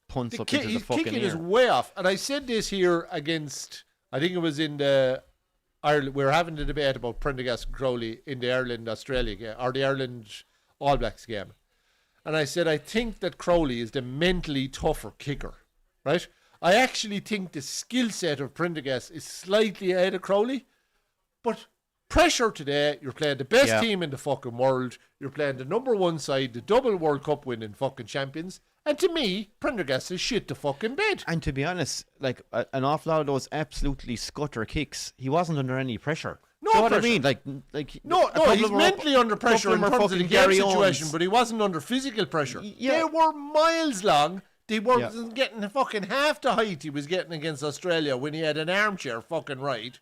punts up into the fucking kicking air. is way off. And I said this here against, I think it was in the Ireland, we were having the debate about Prendergast and Crowley in the Ireland-Australia game, or the Ireland All Blacks game. And I said, I think that Crowley is the mentally tougher kicker, right? I actually think the skill set of Prendergast is slightly ahead of Crowley, but pressure today, you're playing the best team in the fucking world, you're playing the number 1 side, the double World Cup winning fucking champions, and to me, Prendergast is shit to fucking bed. And to be honest, like an awful lot of those absolutely scutter kicks, he wasn't under any pressure. No you know pressure. What I mean? Like no, he's mentally under pressure in terms of the game situation, but he wasn't under physical pressure. They were miles long. They weren't getting fucking half the height he was getting against Australia when he had an armchair fucking right?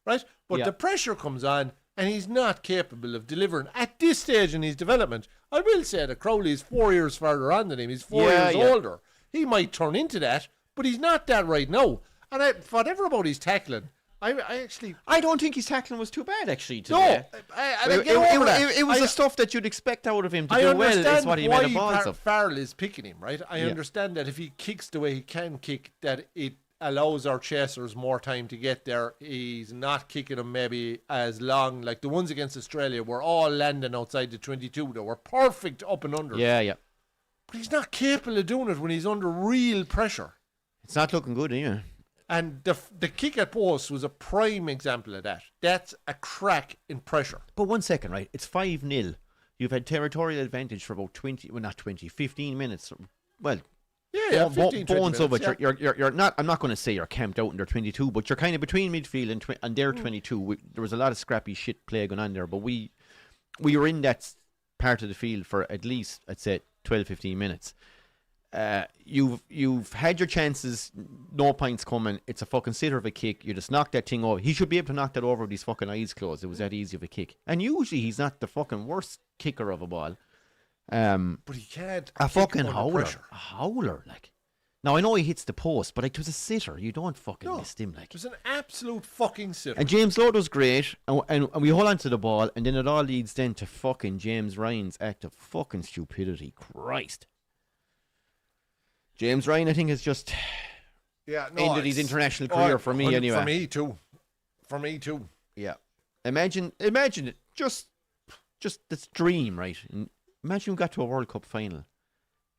But the pressure comes on and he's not capable of delivering at this stage in his development. I will say that Crowley is 4 years further on than him. He's 4 years older. He might turn into that, but he's not that right now. And whatever about his tackling, I don't think his tackling was too bad actually today. No, it was the stuff that you'd expect out of him to do well. Is what he made the balls of. Farrell is picking him, right? I understand that if he kicks the way he can kick, that it allows our chasers more time to get there. He's not kicking them maybe as long. Like the ones against Australia were all landing outside the 22. They were perfect up and under. Yeah. But he's not capable of doing it when he's under real pressure. It's not looking good, yeah. And the kick at post was a prime example of that. That's a crack in pressure. But 1 second, right? It's 5-0. You've had territorial advantage for about 15 minutes. Well, 15, bones of it. You're not. I'm not going to say you're camped out in their 22, but you're kind of between midfield and their 22. There was a lot of scrappy shit play going on there, but we were in that part of the field for at least, I'd say, 12-15 minutes. You've had your chances, no points coming. It's a fucking sitter of a kick. You just knock that thing over. He should be able to knock that over with his fucking eyes closed. It was that easy of a kick. And usually he's not the fucking worst kicker of a ball. But he can't. A fucking howler. A howler, like. Now I know he hits the post, but like, it was a sitter. You don't fucking miss him, like. It was an absolute fucking sitter. And James Lord was great, and we hold on to the ball, and then it all leads then to fucking James Ryan's act of fucking stupidity. Christ. James Ryan, I think, has just ended his international career for me anyway. For me too. Yeah. Imagine it. Just this dream, right? Imagine you got to a World Cup final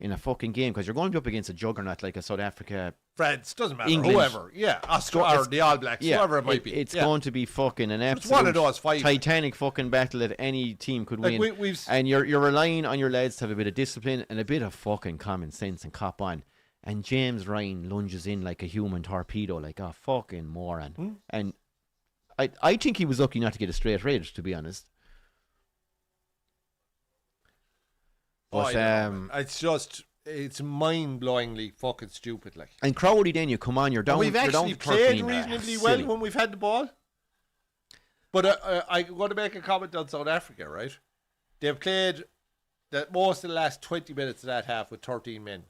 in a fucking game, because you're going to be up against a juggernaut like a South Africa, France, doesn't matter, England, whoever, Oscar or the All Blacks, whoever it might be. It's going to be fucking an absolute one of those five titanic fucking battle that any team could win. And you're relying on your lads to have a bit of discipline and a bit of fucking common sense and cop on. And James Ryan lunges in like a human torpedo, like a fucking moron. And I think he was lucky not to get a straight red, to be honest. But it's mind-blowingly fucking stupid, like. And Crowley, then you come on, you're down. We've actually played reasonably well when we've had the ball. But I want to make a comment on South Africa, right? They've played most of the last 20 minutes of that half with 13 men.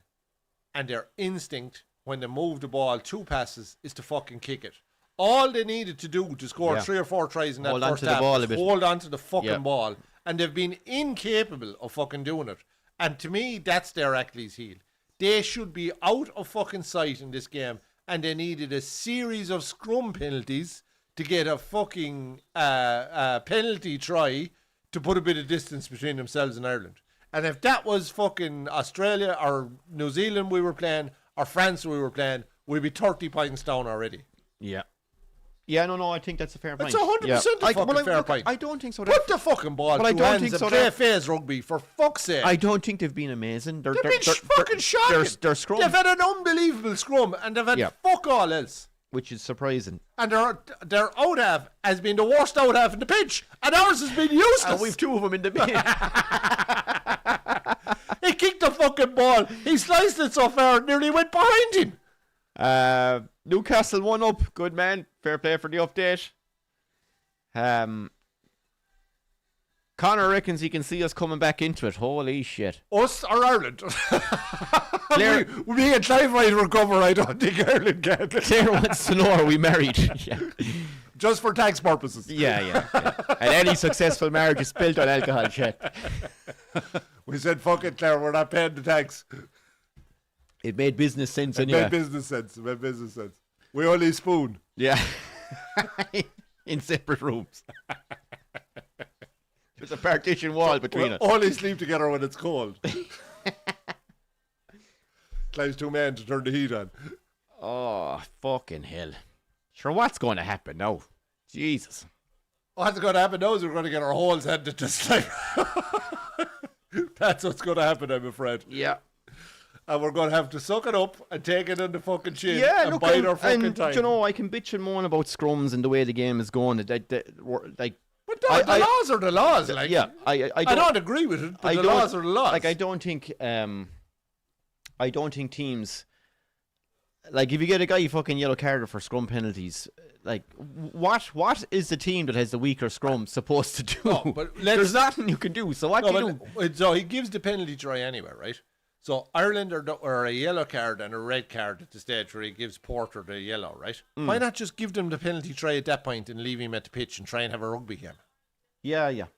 and their instinct when they move the ball 2 passes is to fucking kick it. All they needed to do to score 3 or 4 tries in that first half was hold on to the fucking ball. And they've been incapable of fucking doing it. And to me, that's their Achilles heel. They should be out of fucking sight in this game. And they needed a series of scrum penalties to get a fucking penalty try to put a bit of distance between themselves and Ireland. And if that was fucking Australia or New Zealand we were playing, or France we were playing, we'd be 30 points down already. Yeah. Yeah, no, I think that's a fair point. It's 100% a fucking fair point. I don't think so. Put the fucking ball through hands and play phase rugby, for fuck's sake. I don't think they've been amazing. They've been fucking shocking. Their scrum. They've had an unbelievable scrum, and they've had fuck all else. Which is surprising. And their out half has been the worst out half in the pitch, and ours has been useless. And we've 2 of them in the bin. He kicked the fucking ball. He sliced it so far, it nearly went behind him. Newcastle 1 up. Good man. Fair play for the update. Connor reckons he can see us coming back into it. Holy shit. Us or Ireland? Me and Clive might recover. I don't think Ireland can. Claire wants to know, are we married? Yeah. Just for tax purposes. Yeah. And any successful marriage is built on alcohol check. We said, fuck it, Claire, we're not paying the tax. It made business sense anyway. It made business sense. We only spoon. Yeah. In separate rooms. There's a partition wall between us. Only sleep together when it's cold. Clive's 2 men to turn the heat on. Oh, fucking hell. Sure, what's going to happen now? Jesus. What's going to happen now is we're going to get our holes handed to Clive. That's what's going to happen, I'm afraid. Yeah. And we're going to have to suck it up and take it in the fucking chin and bide our fucking time. You know, I can bitch and moan about scrums and the way the game is going. But the laws are the laws. Like, yeah, I don't agree with it, but the laws are the laws. Like, I don't think teams, like, if you get a guy fucking yellow carded for scrum penalties, like, what is the team that has the weaker scrum supposed to do? No, but there's nothing you can do. So what do you do? So he gives the penalty try anyway, right? So Ireland are a yellow card and a red card at the stage where he gives Porter the yellow, right? Why not just give them the penalty try at that point and leave him at the pitch and try and have a rugby game? Yeah.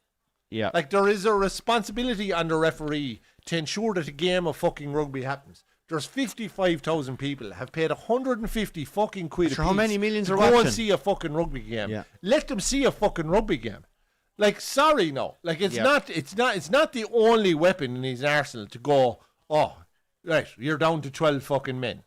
Like, there is a responsibility on the referee to ensure that a game of fucking rugby happens. There's 55,000 people have paid 150 fucking quid a piece. How many millions to are go watching? And see a fucking rugby game. Yeah. Let them see a fucking rugby game. Like, sorry, no. Like, it's not the only weapon in his arsenal to go, oh, right, you're down to 12 fucking men.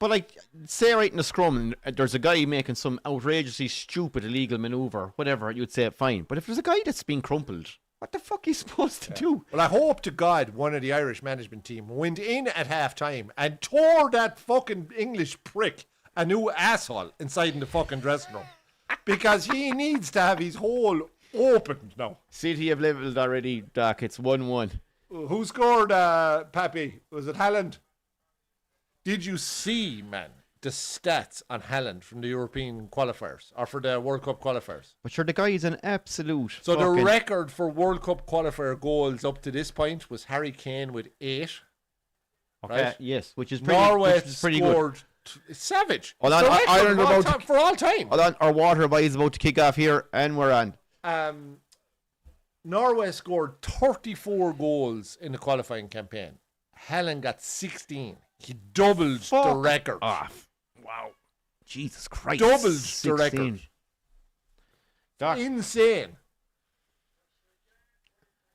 But, like, say right in the scrum, and there's a guy making some outrageously stupid illegal manoeuvre, whatever, you'd say, fine. But if there's a guy that's been crumpled, what the fuck are you supposed to do? Well, I hope to God one of the Irish management team went in at half-time and tore that fucking English prick a new asshole inside in the fucking dressing room. Because he needs to have his hole opened now. City have levelled already, Doc. It's 1-1. Who scored, Pappy? Was it Haaland? Did you see, man, the stats on Haaland from the European qualifiers, or for the World Cup qualifiers? But sure, the guy is an absolute. So the record for World Cup qualifier goals up to this point was Harry Kane with 8. Okay, right? yes, which is pretty, Norway pretty scored good. Savage. Hold on, Ireland for all time. Hold on, our water boy is about to kick off here, and we're on. Norway scored 34 goals in the qualifying campaign. Haaland got 16. He doubled the record. Off. Wow. Jesus Christ. Doubled 16. the record. Doc. Insane.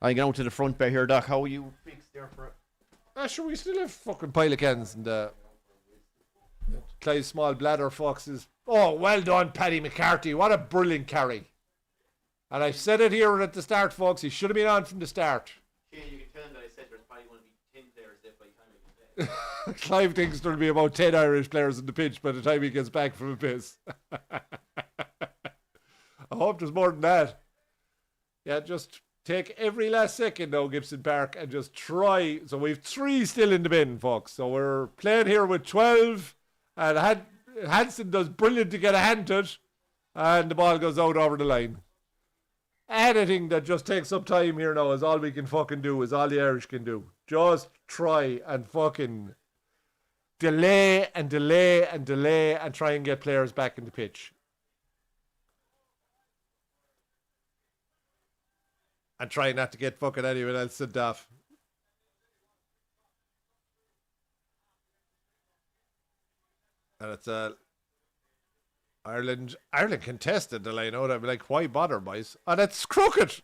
I get out to the front back here, Doc. How are you fixed there for it? Sure, we still have fucking pile of cans and Clive Small Bladder Foxes. Oh, well done, Paddy McCarthy. What a brilliant carry. And I said it here at the start, folks. He should have been on from the start. Yeah, you can tell him that I said there's probably going to be 10 players there by the time he gets back. Clive thinks there'll be about 10 Irish players in the pitch by the time he gets back from a piss. I hope there's more than that. Yeah, just take every last second now, Gibson Park, and just try. So we've 3 still in the bin, folks. So we're playing here with 12, and Hansen does brilliant to get a hand to it, and the ball goes out over the line. Anything that just takes up time here now is all we can fucking do, is all the Irish can do. Just try and fucking delay and delay and delay and try and get players back in the pitch. And try not to get fucking anyone else sent off. And it's Ireland contested the line out. I'm like, why bother, boys? And it's crooked.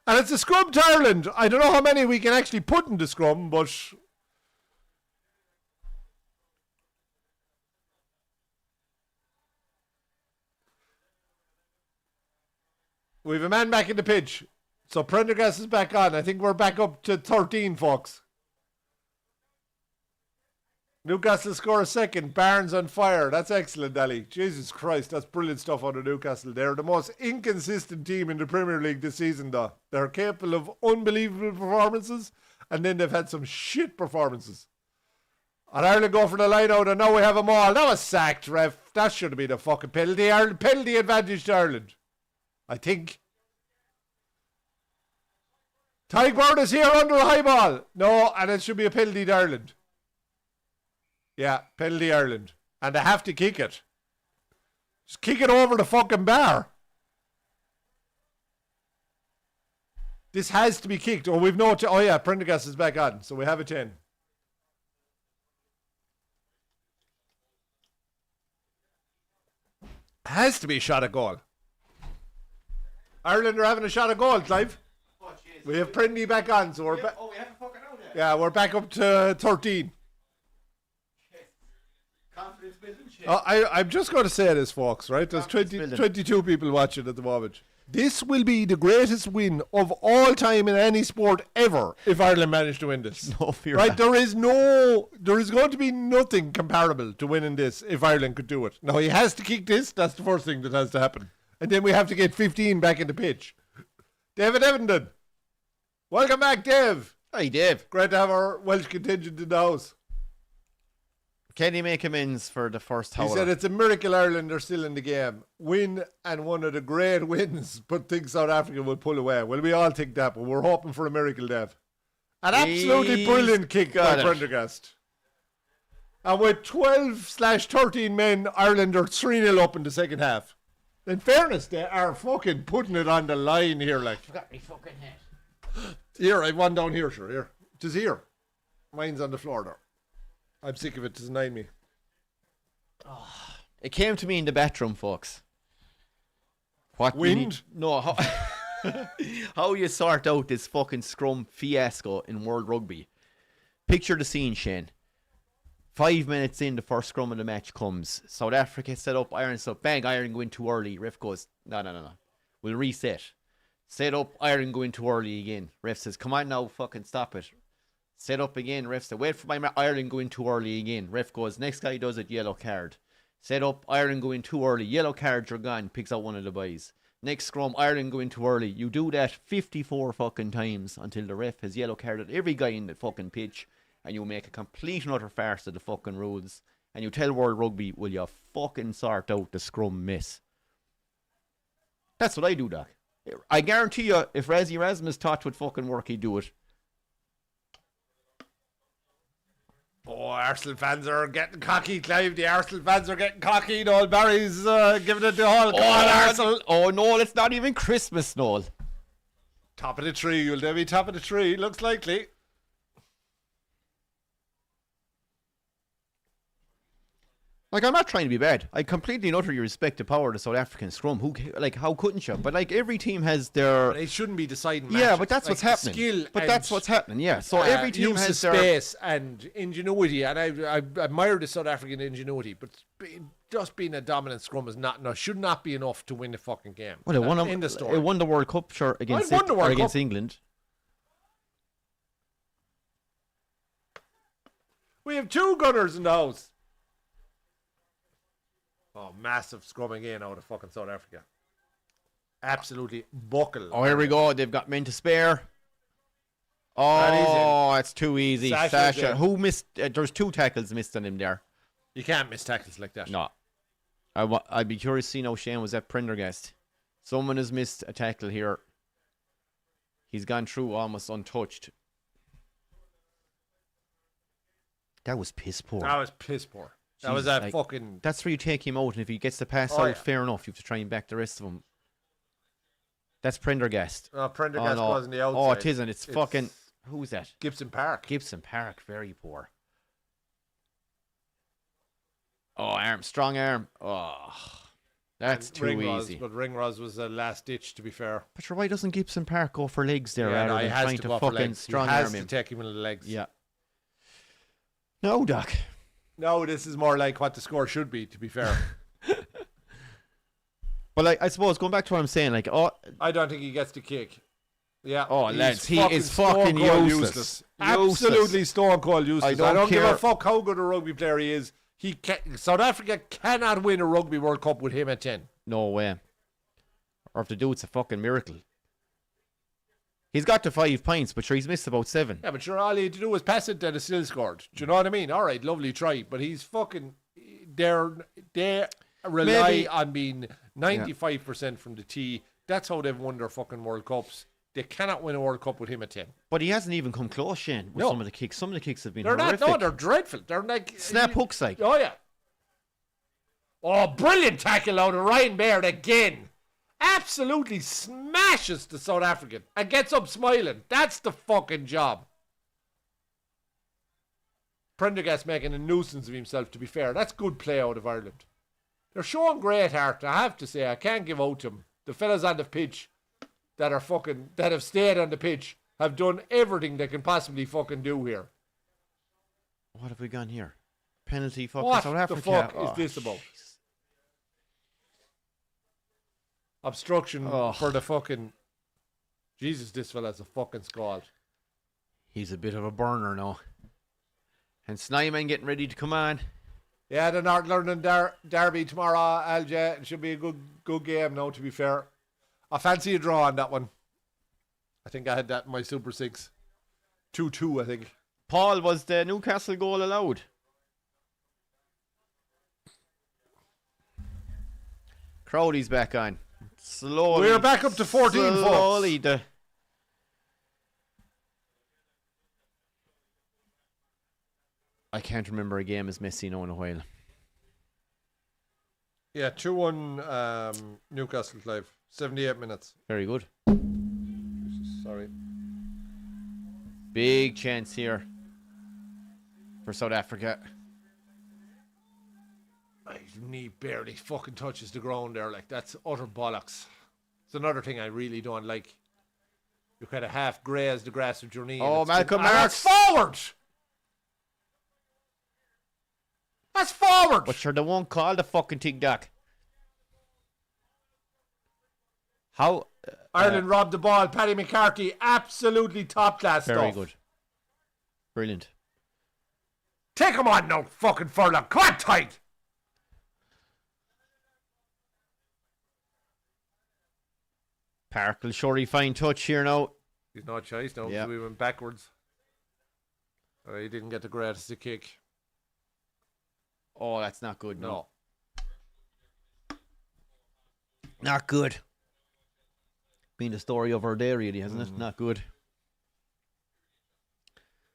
And it's a scrum to Ireland. I don't know how many we can actually put in the scrum, but we have a man back in the pitch. So Prendergast is back on. I think we're back up to 13, folks. Newcastle score a second. Barnes on fire. That's excellent, Ali. Jesus Christ, that's brilliant stuff out of Newcastle. They're the most inconsistent team in the Premier League this season, though. They're capable of unbelievable performances, and then they've had some shit performances. And Ireland go for the line out, and now we have them all. That was sacked, ref. That should have been a fucking penalty. Ireland, penalty advantage to Ireland, I think. Tygburn is here under a high ball. No, and it should be a penalty to Ireland. Yeah, penalty Ireland. And they have to kick it. Just kick it over the fucking bar. This has to be kicked. Oh, we've no... oh, yeah, Prendergast is back on. So we have a 10. Has to be a shot at goal. Ireland are having a shot at goal, Clive. Oh, we have Prendy back on, so we're back. Oh, we haven't fucking out yet. Yeah, we're back up to 13. Confidence building shit. I'm just going to say this, folks, right? There's 22 people watching at the moment. This will be the greatest win of all time in any sport ever if Ireland manage to win this. No fear. Right? There is going to be nothing comparable to winning this if Ireland could do it. Now, he has to kick this. That's the first thing that has to happen. And then we have to get 15 back in the pitch. David Evendon. Welcome back, Dave. Hi, Dave. Great to have our Welsh contingent in the house. Can he make amends for the first hour? He said it's a miracle Ireland are still in the game. Win and one of the great wins, but think South Africa will pull away. Well, we all think that, but we're hoping for a miracle, Dev. An absolutely brilliant kick by Prendergast. And with 12/13 men, Ireland are 3-0 up in the second half. In fairness, they are fucking putting it on the line here, like. I've got me fucking head. Here, I've one down here, sure. Here. It is here. Mine's on the floor there. I'm sick of it. It's denying me. Oh, it came to me in the bathroom, folks. What wind? How you sort out this fucking scrum fiasco in World Rugby. Picture the scene, Shane. 5 minutes in, the first scrum of the match comes. South Africa set up, Ireland set up. Bang, Ireland go in too early. Ref goes, no. We'll reset. Set up, Ireland go in too early again. Ref says, come on now, fucking stop it. Set up again, ref said, wait for my Ireland go in too early again. Ref goes, next guy does it, yellow card. Set up, Ireland go in too early. Yellow cards are gone, picks out one of the boys. Next scrum, Ireland go in too early. You do that 54 fucking times until the ref has yellow carded every guy in the fucking pitch, and you make a complete and utter farce of the fucking rules. And you tell World Rugby, will you fucking sort out the scrum miss? That's what I do, Doc. I guarantee you, if Razzie Erasmus thought would fucking work, he'd do it. Oh, Arsenal fans are getting cocky, Clive. The Arsenal fans are getting cocky. Noel Barry's giving it the whole. Come on, Arsenal. Oh, no, it's not even Christmas, Noel. Top of the tree. Will they be top of the tree? Looks likely. Like, I'm not trying to be bad. I completely and utterly respect the power of the South African scrum. How couldn't you? But, like, every team has their... They shouldn't be deciding matches. Yeah, but that's like what's happening. Skill but that's what's happening, yeah. So every team use has of their... space and ingenuity. And I admire the South African ingenuity. But just being a dominant scrum is not enough. Should not be enough to win the fucking game. Well, it won the World Cup, sure, against England. We have two gunners in the house. Oh, massive scrum again out of fucking South Africa. Absolutely buckle. Oh, here we go. They've got men to spare. Oh, it's too easy. Sasha. Who missed? There's 2 tackles missed on him there. You can't miss tackles like that. No. I'd be curious to see now Shane was at Prendergast. Someone has missed a tackle here. He's gone through almost untouched. That was piss poor. That was piss poor. That was Jesus, a fucking... That's where you take him out, and if he gets the pass out, fair enough. You have to try and back the rest of them. That's Prendergast. No, Prendergast no. wasn't the outside. Oh, it isn't. It's fucking... Who's that? Gibson Park. Gibson Park. Very poor. Oh, strong arm. Oh, that's too easy. But Ringrose was a last ditch, to be fair. But why doesn't Gibson Park go for legs there rather than trying to fucking strong arm him? He has to take him in the legs. Yeah. No, Doc. No, this is more like what the score should be, to be fair. But I suppose going back to what I'm saying, I don't think he gets the kick. Yeah. Oh, lads, he is fucking useless. Absolutely stone cold useless. I don't give a fuck how good a rugby player he is. South Africa cannot win a Rugby World Cup with him at 10. No way. Or if they do, it's a fucking miracle. He's got to 5 points, but sure, he's missed about 7. Yeah, but sure, all he had to do was pass it and it still scored. Do you know what I mean? All right, lovely try. But he's fucking... They rely on being 95% from the tee. That's how they've won their fucking World Cups. They cannot win a World Cup with him at 10. But he hasn't even come close, Shane, with some of the kicks. Some of the kicks have been horrific. No, they're dreadful. They're like... Snap hooks, like. Oh, yeah. Oh, brilliant tackle out of Ryan Baird again. Absolutely smashes the South African and gets up smiling. That's the fucking job. Prendergast making a nuisance of himself, to be fair. That's good play out of Ireland. They're showing great heart, I have to say. I can't give out to them. The fellas on the pitch that have stayed on the pitch have done everything they can possibly fucking do here. What have we gone here? Penalty fucking What South Africa. the fuck is this about? Obstruction for the fucking... Jesus, this fella's a fucking scald. He's a bit of a burner now. And Snyman getting ready to come on. Yeah, the North London derby tomorrow, Alja. It should be a good game now, to be fair. I fancy a draw on that one. I think I had that in my Super 6. 2-2, I think. Paul, was the Newcastle goal allowed? Crowley's back on. Slowly. We're back up to 14, slowly, folks. I can't remember a game as messy now in a while. Yeah, 2-1 Newcastle Clive. 78 minutes. Very good. Sorry. Big chance here for South Africa. His knee barely fucking touches the ground there. Like, that's utter bollocks. It's another thing I really don't like. You kind of half graze the grass with your knee. Oh, Malcolm Marks. That's forward! That's forward! But sure, they won't call the fucking thing, Doc. How? Ireland robbed the ball. Paddy McCarthy, absolutely top class stuff. Very good. Brilliant. Take him on now, fucking Furlong. Come on, tight. Park will surely find touch here now. He's no choice now. Yeah. We went backwards. He didn't get the greatest kick. Oh, that's not good. No. Not good. Been the story of our day, really, hasn't it? Not good.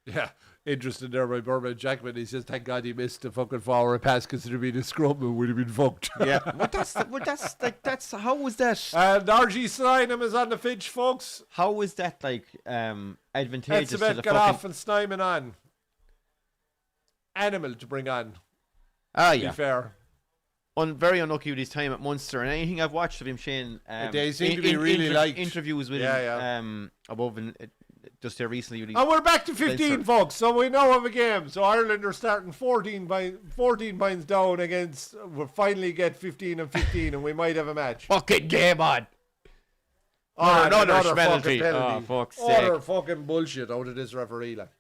Yeah. Interested there by Burman Jackman. He says, thank God he missed the fucking forward pass because it would have been a scrum and would have been fucked. Yeah. that's how was that? And RG Snyman is on the pitch, folks. How was that advantageous to the got off and Snyman on. Animal to bring on. Ah, to yeah. be fair. Very unlucky with his time at Munster, and anything I've watched of him, Shane, they seem to be really liked. Interviews with him above and just there recently. And we're back to 15, folks, so we now have a game. So Ireland are starting 14 points down against, we'll finally get 15 and 15, and we might have a match. Fucking game on. Another penalty. fucking penalty. Oh, fuck's sake. Utter fucking bullshit out of this referee. Like.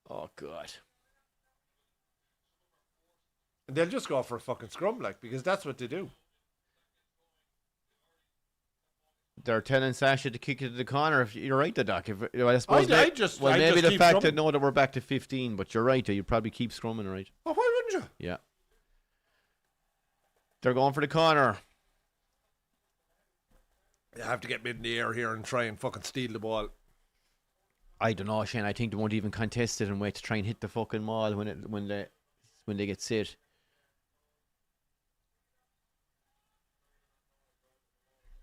Oh, God. And they'll just go for a fucking scrum, like, because that's what they do. They're telling Sasha to kick it to the corner. If you're right, the Doc. I suppose I just maybe the keep fact scrumming. that we're back to 15, but you're right. You'd probably keep scrumming, right? Oh, why wouldn't you? Yeah. They're going for the corner. You have to get mid in the air here and try and fucking steal the ball. I don't know, Shane. I think they won't even contest it and wait to try and hit the fucking maul when they get set.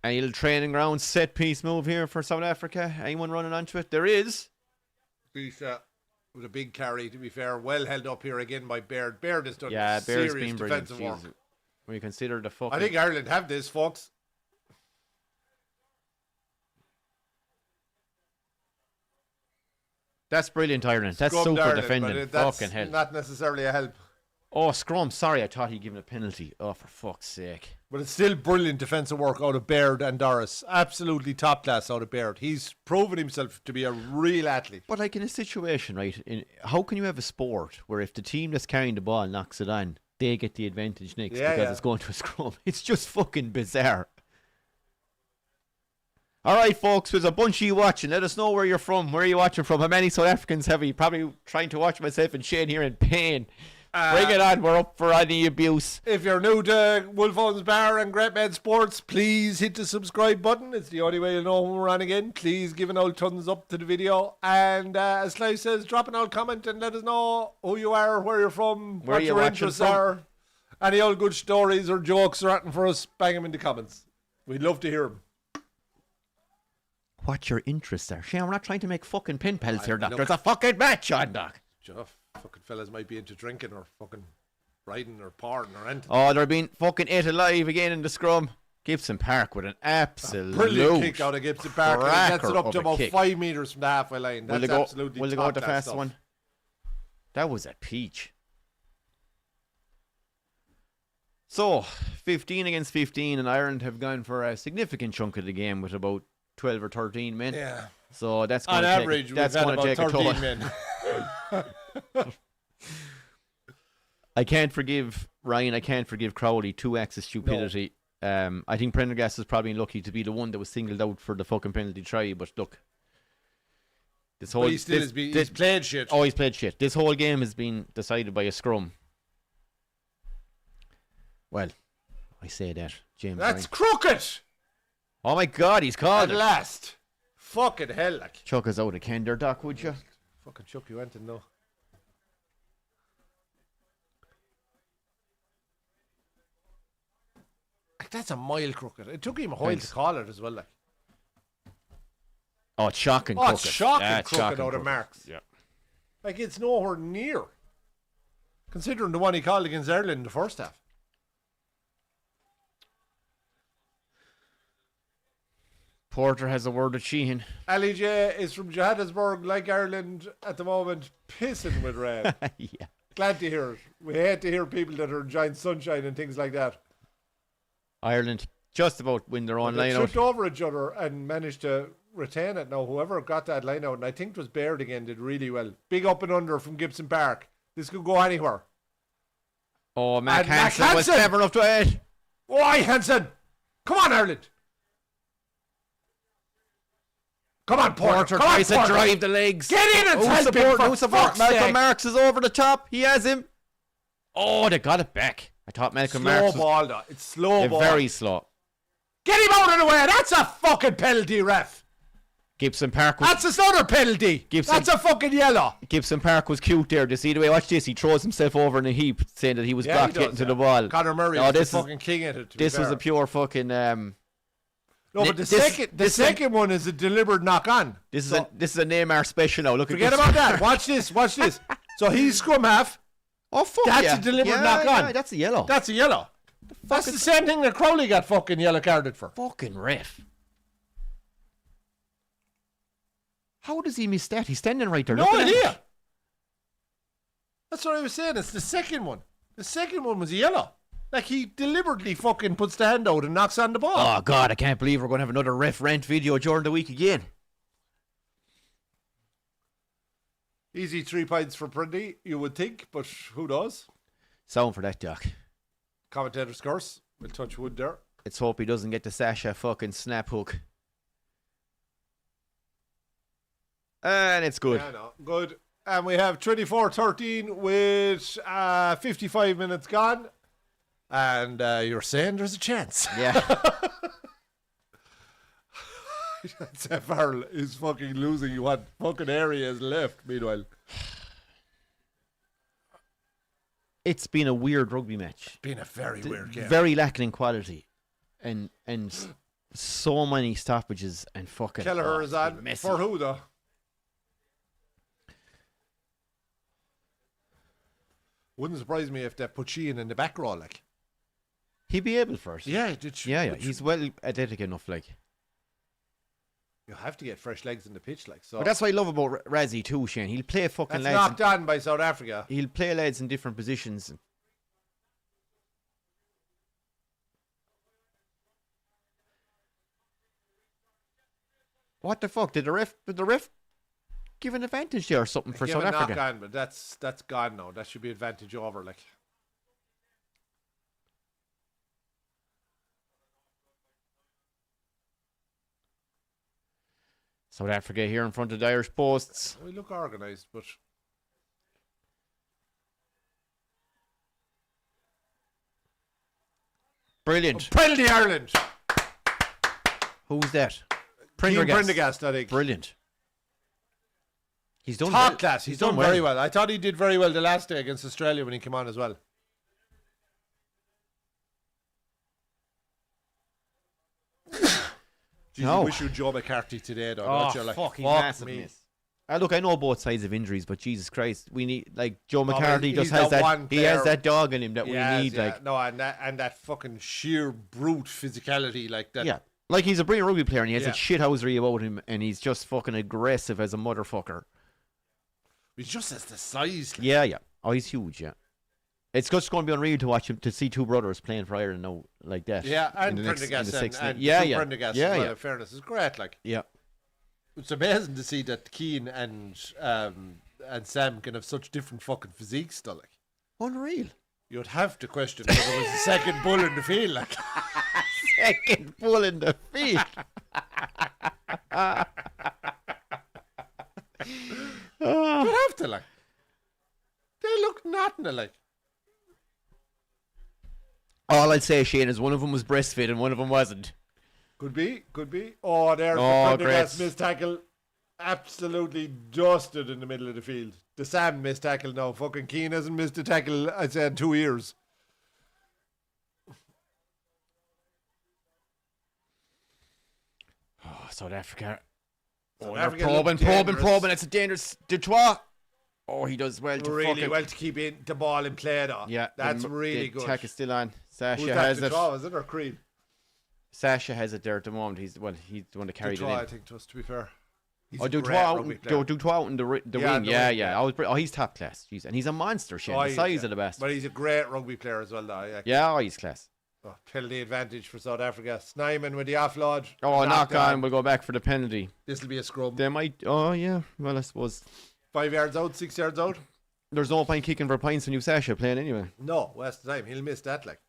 Any little training ground set piece move here for South Africa? Anyone running onto it? There is. Lisa with a big carry, to be fair. Well held up here again by Baird. Baird has done Baird's serious been brilliant. defensive work. When you consider the fucking... I think Ireland have this, folks. That's brilliant, Ireland. That's Scrummed super Ireland, defending. but that's Fucking hell. not necessarily a help. Oh, Scrum. Sorry, I thought he'd given a penalty. Oh, for fuck's sake. But it's still brilliant defensive work out of Baird and Doris. Absolutely top class out of Baird. He's proven himself to be a real athlete. But like in a situation, right, how can you have a sport where if the team that's carrying the ball knocks it on, they get the advantage next because it's going to a scrum? It's just fucking bizarre. All right, folks, there's a bunch of you watching. Let us know where you're from. Where are you watching from? How many South Africans have you? Probably trying to watch myself and Shane here in pain. Bring it on. We're up for any abuse. If you're new to Wolfhounds Bar and Great Man Sports, please hit the subscribe button. It's the only way you'll know when we're on again. Please give an old thumbs up to the video. And as Clive says, drop an old comment and let us know who you are, where you're from, Where what you your watching interests from? are. Any old good stories or jokes or anything for us, bang them in the comments. We'd love to hear them. What your interests are. Shane, we're not trying to make fucking pen pals here, Doc. look- There's a fucking match on, Doc. Fucking fellas might be into drinking or fucking riding or partying or anything. Oh, they're being fucking ate alive again in the scrum. Gibson Park with an absolute Brilliant kick out of Gibson Park. He gets it cracker up to of a about kick. 5 metres from the halfway line. That's absolutely Will they go with the top-class fast stuff. one? That was a peach. So, 15 against 15, and Ireland have gone for a significant chunk of the game with about 12 or 13 men. Yeah. So that's going On to average, take, that's we've going had to about take a 13 toll. men. I can't forgive Ryan. I can't forgive Crowley. 2 acts of stupidity. I think Prendergast is probably lucky to be the one that was singled out for the fucking penalty try. But look, this whole But he's played shit. Oh, he's played shit. This whole game has been decided by a scrum. Well, I say that, James. That's Ryan. crooked. Oh my God, he's called At it. last. Fucking hell, like. Chuck us out of Kender, Doc, would you? Fucking Chuck, you went and no. That's a mile crooked. It took him a while Thanks. to call it as well, like. Oh, it's shocking. Oh, it's shocking It's crooked shocking out of crooked. Marks. Yeah. Like, it's nowhere near. Considering the one he called against Ireland in the first half. Porter has a word with Sheehan. Ali J is from Johannesburg, like Ireland at the moment, pissing with rain. Yeah. Glad to hear it. We hate to hear people that are enjoying sunshine and things like that. Ireland just about win their own They line out. tripped over each other and managed to retain it. Now, whoever got that line out, and I think it was Baird again, did really well. Big up and under from Gibson Park. This could go anywhere. Oh, Mac And Mac Hansen was Hansen! clever enough to it. Why, Hansen? Come on, Ireland. Come on, Porter. Come on, tries to Porter. drive the legs. Get in and Who's help him, support? for Who's support? fuck's Malcolm sake. Marks is over the top. He has him. Oh, they got it back. I thought Malcolm Slow Marks was ball, though. It's slow ball. very slow. Get him out of the way. That's a fucking penalty, ref. Gibson Park was That's another penalty. Gibson- That's a fucking yellow. Gibson Park was cute there. Do you see the way? Watch this. He throws himself over in a heap, saying that he was Yeah, blocked he does, getting to yeah. the ball. Conor Murray No, is this the is fucking king at it. to be this was fair. a pure fucking. No, but the second one is a deliberate knock on. This is a Neymar special now. Look Forget at this. about that. Watch this. Watch this. So he's scrum half. Oh fuck That's yeah. a deliberate Yeah, knock on. yeah, that's a yellow. That's a yellow. That's the same thing that Crowley got fucking yellow carded for. Fucking ref. How does he miss that? He's standing right there. No looking at idea. it. That's what I was saying. It's the second one. The second one was a yellow. Like, he deliberately fucking puts the hand out and knocks on the ball. Oh God, I can't believe we're going to have another ref rant video during the week again. Easy 3 points for Prindy, you would think, but who knows? Sound for that, Doc. Commentator's curse. We'll touch wood there. Let's hope he doesn't get the Sasha fucking snap hook. And it's good. Yeah, no. Good. And we have 24-13 with 55 minutes gone. And you're saying there's a chance. Yeah. Seth Farrell is fucking losing what fucking area is left, meanwhile. It's been a weird rugby match. Been a very weird game. Very lacking in quality. And so many stoppages and fucking... Kelleher is on. messy. For who, though? Wouldn't surprise me if they put Sheehan in the back row, like. He'd be able first. Yeah, He's well athletic enough, like. You have to get fresh legs in the pitch, like. So. But that's what I love about Razzie too, Shane. He'll play fucking that's lads. knocked on by South Africa. He'll play lads in different positions. What the fuck? Did the ref give an advantage there or something for Give South a Africa? knock on, but that's gone now. That should be advantage over, like. South Africa here in front of the Irish posts. We look organised, but Brilliant. penalty Ireland. Who's that? Ian Prendergast. Prendergast, I think. Brilliant. He's done Top well. class. He's done very well. I thought he did very well the last day against Australia when he came on as well. Jeez, No. I wish you Joe McCarthy today, though. Oh, don't you? Like, fucking fuck massive me. miss. Look, I know both sides of injuries, but Jesus Christ, we need, like, Joe but McCarthy he's just has that that, one he has player- that dog in him that Yes, we need, yeah. like. No, and that fucking sheer brute physicality, like that. Yeah. Like, he's a brilliant rugby player and he has Yeah. that shithousery about him and he's just fucking aggressive as a motherfucker. He just has the size. Like. Yeah. Oh, he's huge, yeah. It's just going to be unreal to watch him, to see two brothers playing for Ireland now, like that. Yeah, and in the next- in Prendergast the sixth- and yeah, Hugh yeah. Prendergast Yeah, as well, yeah. in fairness, is great. Like, Yeah. it's amazing to see that Keane and Sam can have such different fucking physiques still. Like, Unreal. you'd have to question whether it was the second bull in the field. Like, Second bull in the field. you'd have to, like. They look nothing alike. All I'd say, Shane, is one of them was breastfed and one of them wasn't. Could be. Oh, there's Oh, the Prendergast great. missed tackle. Absolutely dusted in the middle of the field. The Sam missed tackle now. Fucking Keane hasn't missed a tackle, I'd say, in 2 years. Oh, South Africa. South They're Africa look probing. dangerous. It's a dangerous Detroit. Oh, he does well to Really fucking... well to keep the ball in play, though. Yeah. That's the really the good. attack is still on. Who's Sasha that? has it. Detroit, is it, or Creed? Sasha has it there at the moment. He's the one that carried Detroit, I it think, to be fair. He's in. a Dutoit great rugby player. out in the Yeah, wing. the Yeah, wing, yeah. he's top class. Jeez. And he's a monster, Shane. Oh, The he is, size yeah. of the best. But he's a great rugby player as well, though. Yeah, he's class. Oh, penalty advantage for South Africa. Snyman with the offload. Oh, knock on. We'll go back for the penalty. This will be a scrum. They might... Oh, yeah. Well, I suppose... 5 yards out, 6 yards out. There's no point kicking for points when you've Sasha playing anyway. No, West time. He'll miss that, like.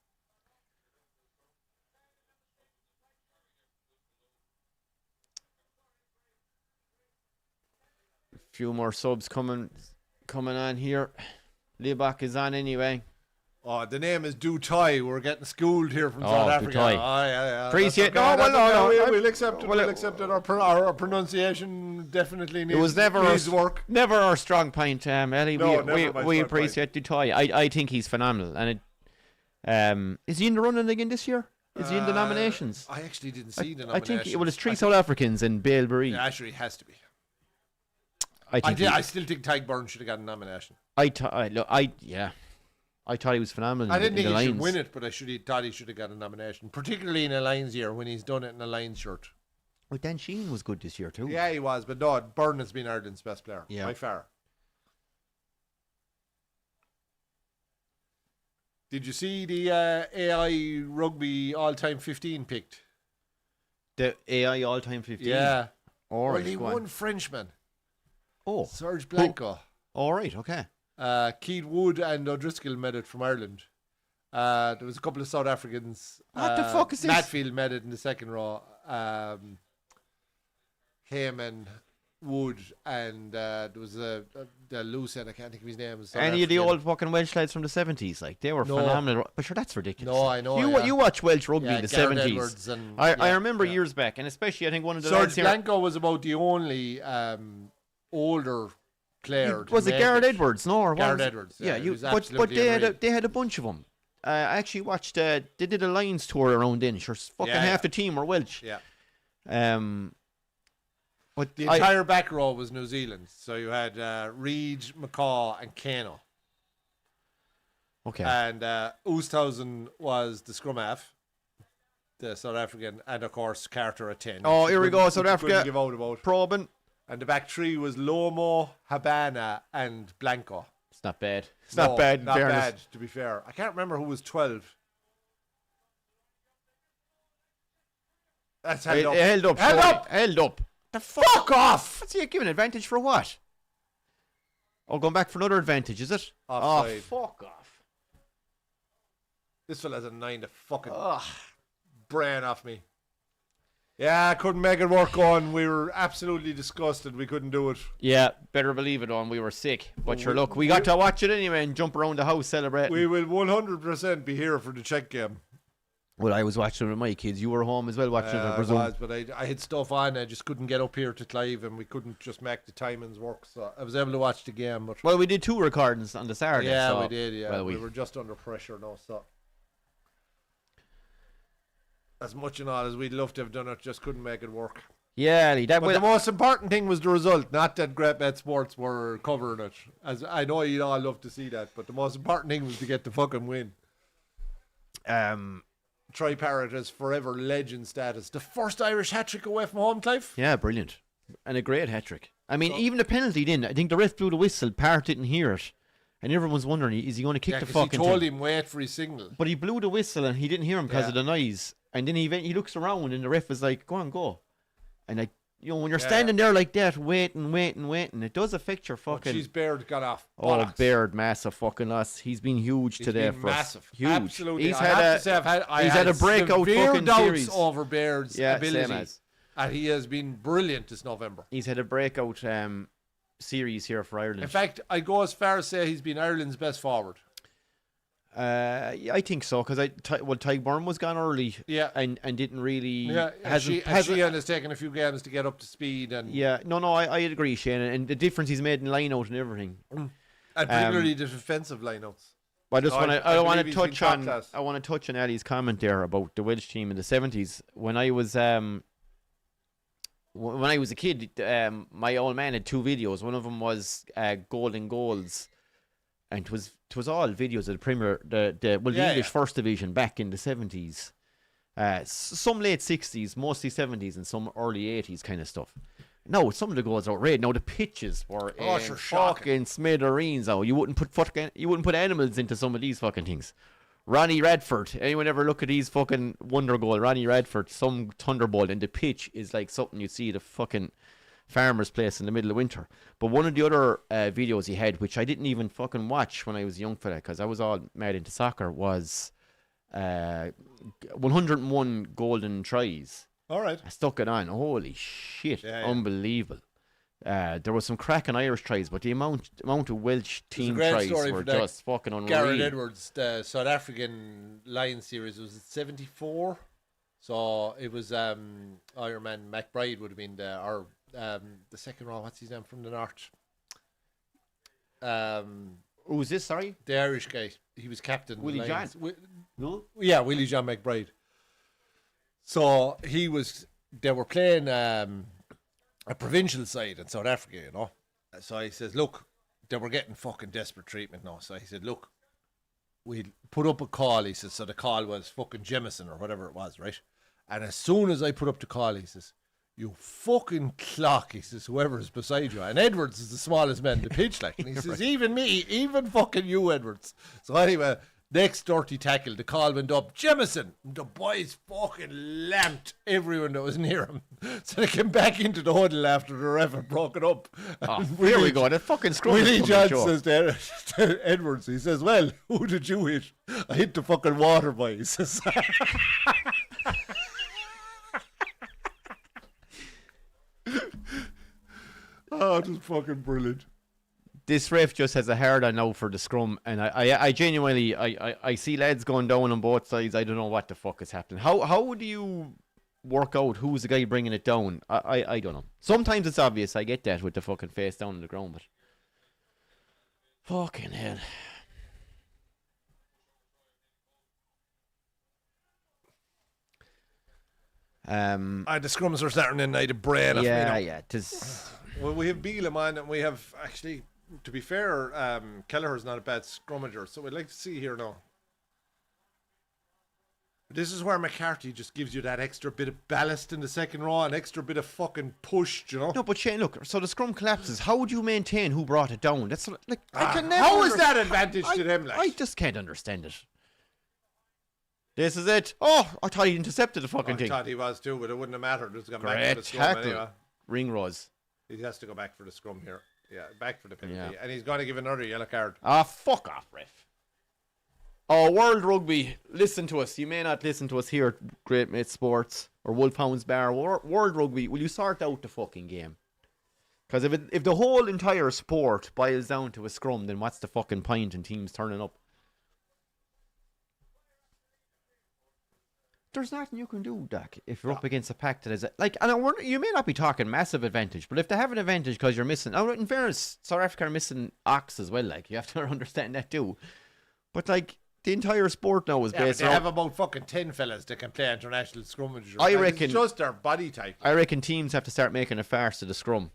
A few more subs coming on here. Liebach is on anyway. Oh, the name is Dutoy. We're getting schooled here from Oh, South Africa. Dutoy. Oh, yeah. Appreciate- That's okay, no, well, that's no, okay. no, We'll accept it. well, We'll accept it. Our pronunciation definitely needs, It was never needs work. never our strong point, Ellie. No, we never my we strong appreciate Dutoy. I think he's phenomenal. And is he in the running again this year? Is he in the nominations? I actually didn't see the I nominations. think it's three South Africans and Bale Barry. Yeah, actually, it has to be. I think I still think Tyke Byrne should have got a nomination. I thought he was phenomenal. I didn't in think the he should Lions. win it, but thought he should have got a nomination, particularly in a Lions year when he's done it in a Lions shirt. Well, Dan Sheehan was good this year too. Yeah, he was, but no, Byrne has been Ireland's best player Yeah. by far. Did you see the AI Rugby all-time 15 picked? The AI all-time 15. Yeah. All right. Only go on. one Frenchman, Oh. Serge Blanco. All right. Okay. Keith Wood and O'Driscoll made it from Ireland. There was a couple of South Africans. What the fuck is this? Matfield made it in the second row. Heyman Wood, and there was the loose end, I can't think of his name. Any of the old fucking Welsh lads from the 70s, like, they were phenomenal. But sure, that's ridiculous. No, I know. You watch Welsh rugby in the Gareth 70s. Edwards and, I remember years back, and especially I think one of the lads Serge here. Blanco was about the only older player. Was it Gareth Edwards? No, or Gareth was it? Edwards. Yeah, he was but absolutely they unreal. had a bunch of them. I actually watched. They did a Lions tour around then. Sure, fucking half the team were Welsh. Yeah. But The entire back row was New Zealand. So you had Reid, McCaw, and Kano. Okay. And Oosthuizen was the scrum half, the South African, and of course Carter at 10. Oh, here we go, South Couldn't Africa. give out about. Probing. And the back three was Lomo, Habana, and Blanco. It's not bad. It's not bad. In Not fairness. bad, to be fair. I can't remember who was 12. That's held up. Held up. Held sorry. up! Held up. The fuck off! What's he giving advantage for what? Oh, going back for another advantage, is it? Offside. Oh, fuck off. This fella's a 9 to fucking brain off me. Yeah, I couldn't make it work on. We were absolutely disgusted. We couldn't do it. Yeah, better believe it on. We were sick. But sure, look, we got to watch it anyway and jump around the house celebrating. We will 100% be here for the Czech game. Well, I was watching it with my kids. You were home as well watching it, I I presume. was, but I had stuff on. I just couldn't get up here to Clive, and we couldn't just make the timings work. So I was able to watch the game. But Well, we did 2 recordings on the Saturday. yeah, so, we did. Yeah, well, we were just under pressure now. So as much and all as we'd love to have done it, just couldn't make it work. Yeah, that But the most important thing was the result, not that Great Bet Sports were covering it. As I know you'd all love to see that, but the most important thing was to get the fucking win. Triparrot has forever legend status. The first Irish hat-trick away from home, Clive? Yeah, brilliant. And a great hat-trick. I mean, even the penalty didn't. I think the ref blew the whistle. Parrot didn't hear it. And everyone's wondering, is he going to kick the 'cause fucking he told thing? him wait for his signal. But he blew the whistle and he didn't hear him because of the noise. And then he looks around and the ref was like, go on, go. And when you're standing there like that, waiting, it does affect your fucking... She's Baird got off. Oh, Baird, massive fucking loss. He's been huge today been for massive. us. Huge. Absolutely. He's I had have to say, he's had a breakout severe fucking doubts series. over Baird's Yeah, ability. same as. And he has been brilliant this November. He's had a breakout series here for Ireland. In fact, I go as far as say he's been Ireland's best forward. Yeah, I think so because Ty Burn was gone early. Yeah. and didn't really. Yeah, Sheehan has taken a few games to get up to speed, and Yeah, no, I agree, Shane, and the difference he's made in line out and everything. and particularly the defensive lineouts. But I want to believe he's touch been top on class. I want to touch on Ali's comment there about the Welsh team in the 70s. When I was a kid, my old man had 2 videos. One of them was Golden Goals, and it was all videos of the Premier, the English First Division back in the 70s. Some late 60s, mostly 70s, and some early 80s kind of stuff. No, some of the goals outrageous. No, the pitches were sure, shocking. fucking smithereens. Oh, you wouldn't put animals into some of these fucking things. Ronnie Radford. Anyone ever look at these fucking wonder goal? Ronnie Radford, some thunderbolt, and the pitch is like something you'd see at a fucking farmer's place in the middle of winter. But one of the other videos he had, which I didn't even fucking watch when I was a young fella, because I was all mad into soccer, was 101 golden tries. All right. I stuck it on. Holy shit. Yeah, yeah. Unbelievable. There was some cracking Irish tries, but the amount of Welsh team great tries story were for that just fucking unreal. Gareth Edwards, the South African Lions series, was 74. So it was Iron Man McBride would have been the second row. What's his name from the north? Who's this, sorry? The Irish guy. He was captain. Willie John. No? Yeah, Willie John McBride. So they were playing a provincial side in South Africa, you know. So he says, look, they were getting fucking desperate treatment now. So he said, look, we'll put up a call. He says, so the call was fucking Jemison or whatever it was, right? And as soon as I put up the call, he says, you fucking clock, he says, whoever is beside you. And Edwards is the smallest man in the pitch, like. And he says, even me, even fucking you, Edwards. So anyway, next dirty tackle, the call went up, Jemison. The boys fucking lamped everyone that was near him. So they came back into the huddle after the ref had broken up. Oh, here we go. The fucking scrum. Willie John says to Edwards, he says, well, who did you hit? I hit the fucking water boy, he says. Oh, it was fucking brilliant. This ref just has a hard on now for the scrum, and I genuinely I see lads going down on both sides. I don't know what the fuck is happening. How do you work out who's the guy bringing it down? I don't know. Sometimes it's obvious. I get that with the fucking face down on the ground, but fucking hell. The scrums are starting to night a brain. Yeah. Tis. Well, we have Beelam on, and we have actually, to be fair, Kelleher's not a bad scrummager, so we'd like to see here now. This is where McCarthy just gives you that extra bit of ballast in the second row, an extra bit of fucking push, you know? No, but Shane, look, so the scrum collapses. How would you maintain who brought it down? That's like, I can never. How is that advantage to them? Like? I just can't understand it. This is it. Oh, I thought he intercepted the fucking thing. I thought he was too, but it wouldn't have mattered. Just got back Great for the scrum tackle. anyway. Ring Rose. He has to go back for the scrum here. Yeah, back for the penalty. And he's going to give another yellow card. Ah, fuck off, ref. Oh, World Rugby, listen to us. You may not listen to us here at Great Mate Sports or Wolfhounds Bar. World Rugby, will you sort out the fucking game? Because if the whole entire sport boils down to a scrum, then what's the fucking point in teams turning up? There's nothing you can do, Doc, if you're up against a pack that is like, and you may not be talking massive advantage, but if they have an advantage because you're missing, in fairness, South Africa are missing Ox as well. Like, you have to understand that too. But like, the entire sport now is based on. They have about fucking 10 fellas that can play international scrummage. I reckon it's just their body type. I reckon teams have to start making a farce of the scrum.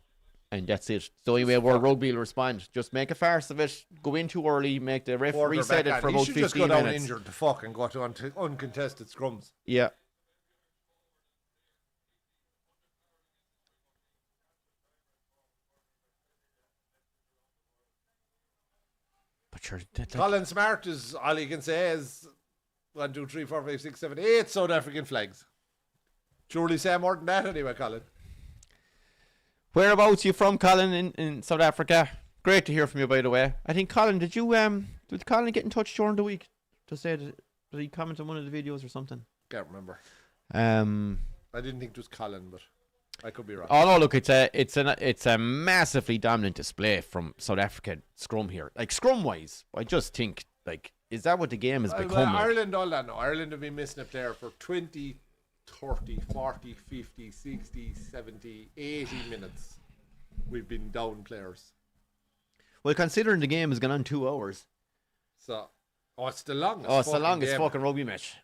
And that's it. So anyway, World Rugby will respond. Just make a farce of it. Go in too early. Make the ref reset it for about 15 minutes. He should just go down injured to fuck and go to uncontested scrums. Yeah. But sure, Colin Smart is all you can say is 1, 2, 3, 4, 5, 6, 7, 8 South African flags. Surely say more than that anyway, Colin. Whereabouts you from, Colin, in South Africa? Great to hear from you, by the way. I think, Colin, did Colin get in touch during the week to say that he comment on one of the videos or something? Can't remember. I didn't think it was Colin, but I could be wrong. Oh no, look, it's a massively dominant display from South Africa scrum here. Like, scrum wise, I just think, like, is that what the game has become? Ireland, all that. No, Ireland have been missing a player for 20, 30, 40, 50, 60, 70, 80 minutes. We've been down players. Well, considering the game has gone on 2 hours. So, it's the longest. Oh, it's the longest fucking rugby match.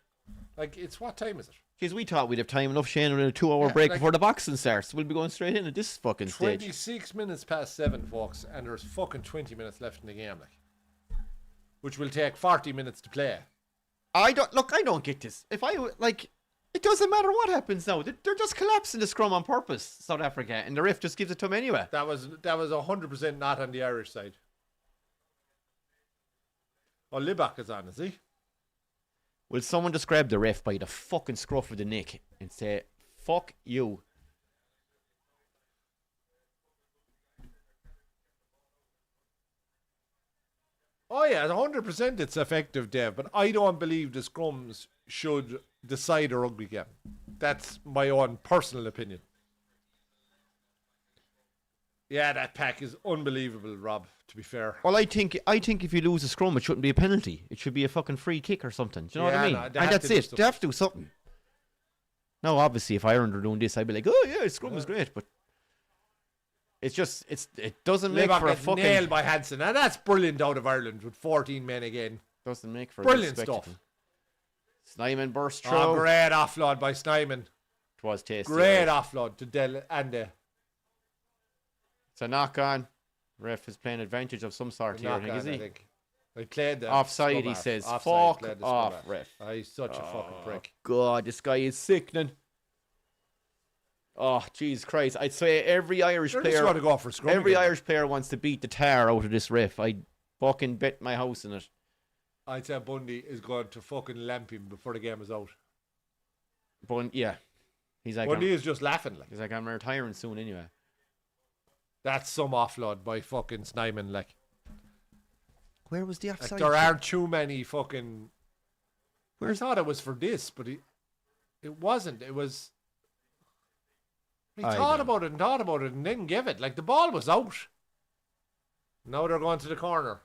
Like, it's what time is it? Jeez, we thought we'd have time enough, Shane, in a 2-hour break before the boxing starts. We'll be going straight in at this fucking stage. 26 minutes past 7, folks, and there's fucking 20 minutes left in the game, like, which will take 40 minutes to play. I don't get this. It doesn't matter what happens now. They're just collapsing the scrum on purpose, South Africa, and the ref just gives it to them anyway. That was 100% not on the Irish side. Oh, Libak is on, is he? Will someone describe the ref by the fucking scruff of the neck and say, fuck you? Oh yeah, 100% it's effective, Dave, but I don't believe the scrums should decide a rugby game. That's my own personal opinion. Yeah, that pack is unbelievable, Rob, to be fair. Well, I think if you lose a scrum, it shouldn't be a penalty. It should be a fucking free kick or something. Do you know what I mean? No, and that's it. They have to do something. Now, obviously, if Ireland are doing this, I'd be like, oh yeah, scrum is great, but it's just, it doesn't make for a fucking... nailed by Hansen, and that's brilliant out of Ireland with 14 men again. Doesn't make for brilliant a stuff. Snyman burst through. Oh, great offload by Snyman. It was tasty. Great offload to Del Ande. It's a knock on. Ref is playing advantage of some sort here, is he? I played that. Offside, he says. Fuck off, ref. He's such a fucking prick. God, this guy is sickening. Oh, Jesus Christ. I'd say every Irish player want to go for scrum every again. Irish player wants to beat the tar out of this ref. I'd fucking bet my house in it. I'd say Bundy is going to fucking lamp him before the game is out. Yeah. He's like, Bundy is just laughing. He's like, I'm retiring soon anyway. That's some offload by fucking Snyman, like. Where was the offside? Like, there aren't too many fucking... I thought it was for this, but it wasn't. It was... He thought about it and then gave it. Like, the ball was out. Now they're going to the corner.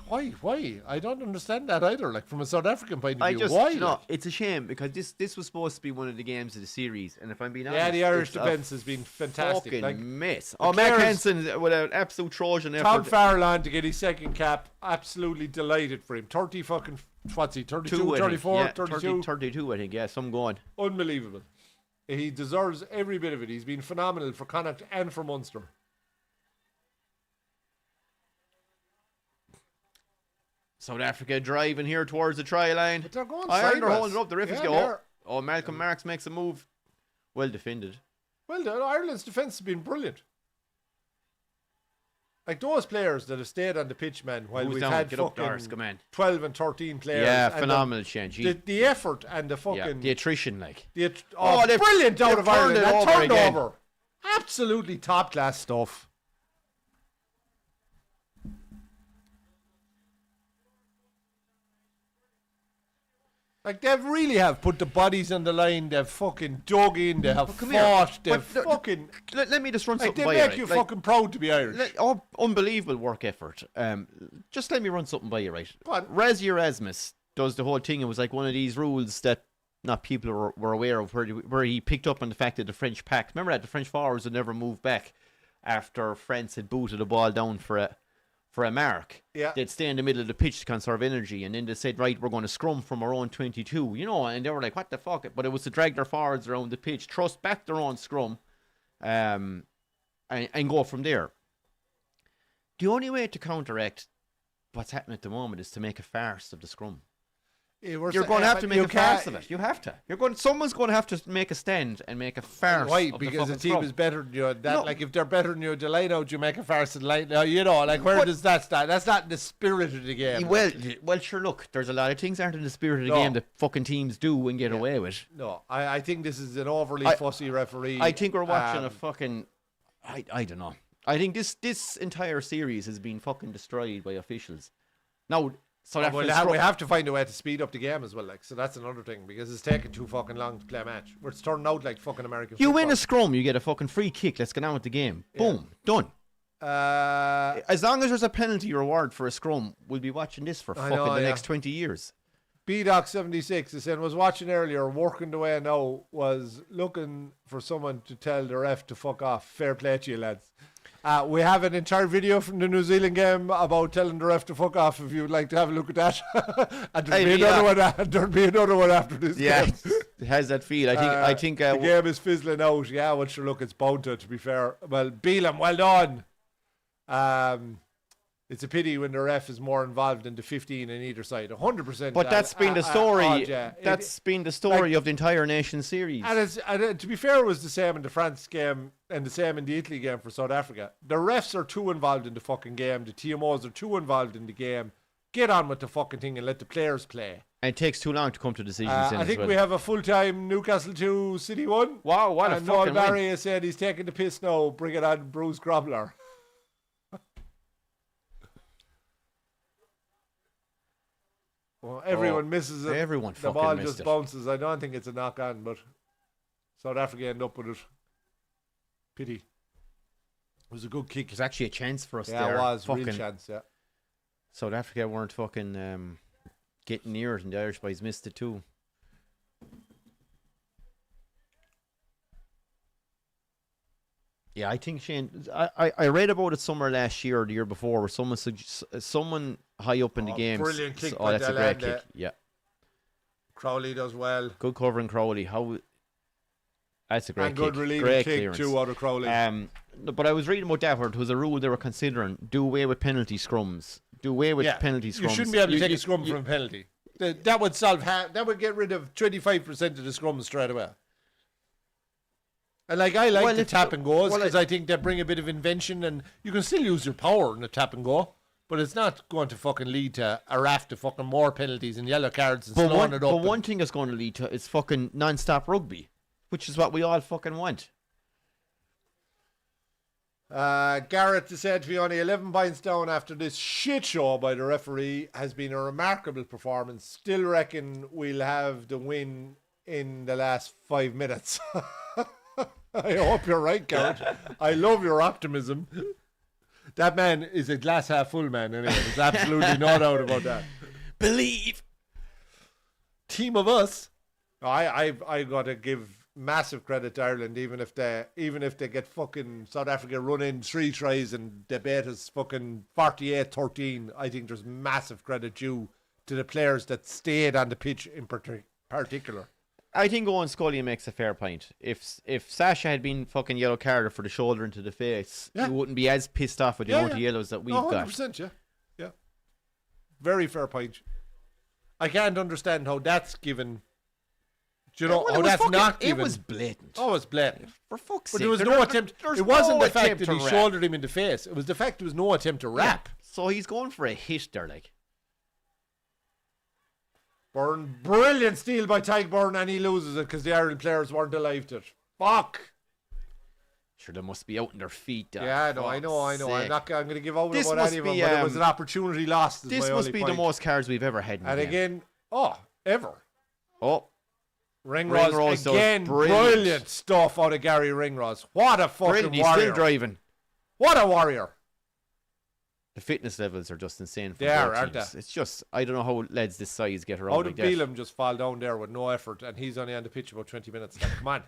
Why? I don't understand that either. Like, from a South African point of view, why? You know, it's a shame because this was supposed to be one of the games of the series, and if I'm being honest, yeah, the Irish defence has been fantastic. Fucking Like, miss. Oh, Mac Henson with an absolute Trojan effort. Todd Farrell on to get his second cap. Absolutely delighted for him. 30 fucking, what's he, 32, 34, 32? 32, I think, yeah, some going. Unbelievable. He deserves every bit of it. He's been phenomenal for Connacht and for Munster. South Africa driving here towards the try line. But they're going Ireland are sideways. holding it up. The referees go, oh, Malcolm Marks makes a move. Well defended. Well, Ireland's defence has been brilliant. Like, those players that have stayed on the pitch, man, while we've had fucking 12 and 13 players. Yeah, phenomenal change. The effort and the fucking... Yeah, the attrition, like. Brilliant out of Ireland. That turned again. over. Absolutely top-class stuff. Like, they really have put the bodies on the line. They've fucking dug in. They have fought. They've fucking... Let me just run something by you. They make you fucking proud to be Irish. Unbelievable work effort. Just let me run something by you, right? Go on. Res Erasmus does the whole thing. It was like one of these rules that not people were aware of, where he picked up on the fact that the French pack... Remember that? The French forwards would never move back after France had booted the ball down for a mark. Yeah. They'd stay in the middle of the pitch to conserve energy, and then they said, right, we're going to scrum from our own 22, you know, and they were like, what the fuck? But it was to drag their forwards around the pitch, thrust back their own scrum, and go from there. The only way to counteract what's happening at the moment is to make a farce of the scrum. You're going to have to make a farce of it. You have to. Someone's going to have to make a stand and make a farce. Why? Of Because the team scrum. is better than you. Like, if they're better than you, the line out, you make a farce of the line. You know, like, where does that start? That's not in the spirit of the game. Well, sure. Look, there's a lot of things aren't in the spirit of the game that fucking teams do and get away with. No, I think this is an overly fussy referee. I think we're watching a fucking. I don't know. I think this entire series has been fucking destroyed by officials. Now. So we have to find a way to speed up the game as well, like, so that's another thing, because it's taking too fucking long to play a match. Where it's turning out like fucking American football. You win a scrum, you get a fucking free kick. Let's get on with the game. Boom, done. As long as there's a penalty reward for a scrum, we'll be watching this for fucking the next 20 years. BDoc76 is saying, was watching earlier, working the way now, was looking for someone to tell the ref to fuck off. Fair play to you, lads. We have an entire video from the New Zealand game about telling the ref to fuck off if you would like to have a look at that. And there'll be another one after this game. It has that feel. I think the game is fizzling out. Yeah, well, sure, look, it's BANTER, to be fair. Well, Beelum, well done. It's a pity when the ref is more involved in the 15 on either side. 100%. But that's been the story. That's been the story of the entire nation series. And to be fair, it was the same in the France game and the same in the Italy game for South Africa. The refs are too involved in the fucking game. The TMOs are too involved in the game. Get on with the fucking thing and let the players play. And it takes too long to come to decisions. I think we have a full-time Newcastle 2, City 1. Wow, what a fucking Noel win. Barry has said he's taking the piss now. Bring it on, Bruce Grobbler. Well, everyone misses it. Everyone the fucking ball missed just it. bounces. I don't think it's a knock on, but South Africa end up with it. Pity. It was a good kick. There's actually a chance for us there. Yeah, it was. Fucking Real chance, yeah. South Africa weren't fucking getting near it, and the Irish boys missed it too. Yeah, I think, Shane, I read about it somewhere last year or the year before, where someone high up in the game. Brilliant kick by that's a great Delande. kick. Yeah. Crowley does well. Good covering Crowley. That's a great and kick. good relieving Great kick clearance. too out of Crowley. But I was reading about that where it was a rule they were considering. Do away with penalty scrums. Do away with penalty scrums. You shouldn't be able to take a scrum from a penalty. That would solve that would get rid of 25% of the scrums straight away. And like I like the tap and goes because I think they bring a bit of invention, and you can still use your power in a tap and go, but it's not going to fucking lead to a raft of fucking more penalties and yellow cards and slowing it up. But one thing it's going to lead to is fucking non-stop rugby, which is what we all fucking want. Garrett said to be only 11 points down after this shit show by the referee has been a remarkable performance. Still reckon we'll have the win in the last 5 minutes. I hope you're right, Garrett. I love your optimism. That man is a glass half full man anyway. There's absolutely no doubt about that. Believe. Team of us. I got to give massive credit to Ireland, even if they get fucking South Africa run in 3 tries and they beat us fucking 48-13. I think there's massive credit due to the players that stayed on the pitch in particular. I think Owen Scully makes a fair point. If Sasha had been fucking yellow carded for the shoulder into the face, you wouldn't be as pissed off with the amount of yellows that we've got. 100%, yeah. Very fair point. I can't understand how that's given. Do you know how that's not given? It was blatant. Oh, it was blatant. For fuck's But sake. there was no attempt. It wasn't the fact that he wrap. shouldered him in the face. It was the fact there was no attempt to wrap. So he's going for a hit there, like. Byrne, brilliant steal by Tyke Byrne, and he loses it because the Ireland players weren't alive to it. Fuck. Sure, they must be out on their feet. Yeah, no, I know. I'm going to give out This about must any of them, be, but it was an opportunity lost. This must be the most cards we've ever had in the And game. again, ever. Oh, Ringrose again, brilliant stuff out of Gary Ringrose. What a fucking brilliant. He's warrior. still driving. What a warrior. The fitness levels are just insane. They are, aren't they? It's just, I don't know how lads this size get around How like did that. Beelum just fall down there with no effort, and he's only on the pitch about 20 minutes? Like, come on.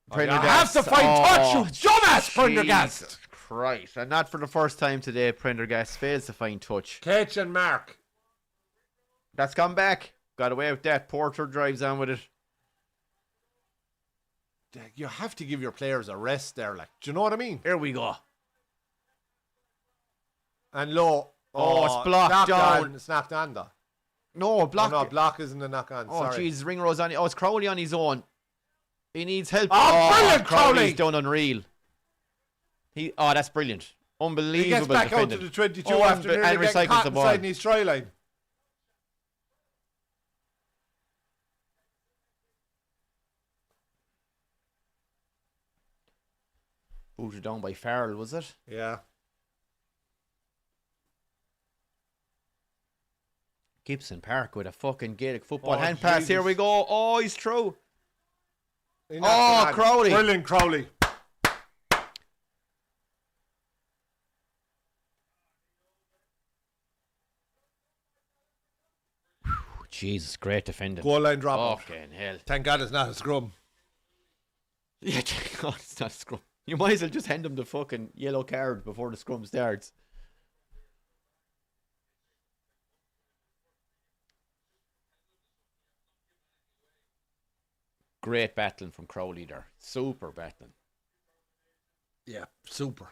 Prendergast. You have to find touch, you dumbass Prendergast. Jesus Christ. And not for the first time today, Prendergast fails to find touch. Catch and mark. That's gone back. Got away with that. Porter drives on with it. You have to give your players a rest there, like. Do you know what I mean? Here we go. And low. It's blocked down. It's knocked on, though. No, block. No, block isn't a knock on. Oh, Sorry. jeez, Ringrose on. Oh, it's Crowley on his own. He needs help. Oh, brilliant, Crowley! Crowley's done unreal. That's brilliant. Unbelievable. He gets back defending. out to the 22 after nearly and getting recycles caught the ball. inside his try line. Booted down by Farrell, was it? Yeah. Gibson Park with a fucking Gaelic football hand Jesus. pass. Here we go. Oh, he's through. He knocked it on. Crowley. Brilliant, Crowley. Jesus, great defending. Goal line drop off. Fucking hell. Thank God it's not a scrum. Yeah, thank God it's not a scrum. You might as well just hand him the fucking yellow card before the scrum starts. Great battling from Crowley there. Super battling. Yeah, super.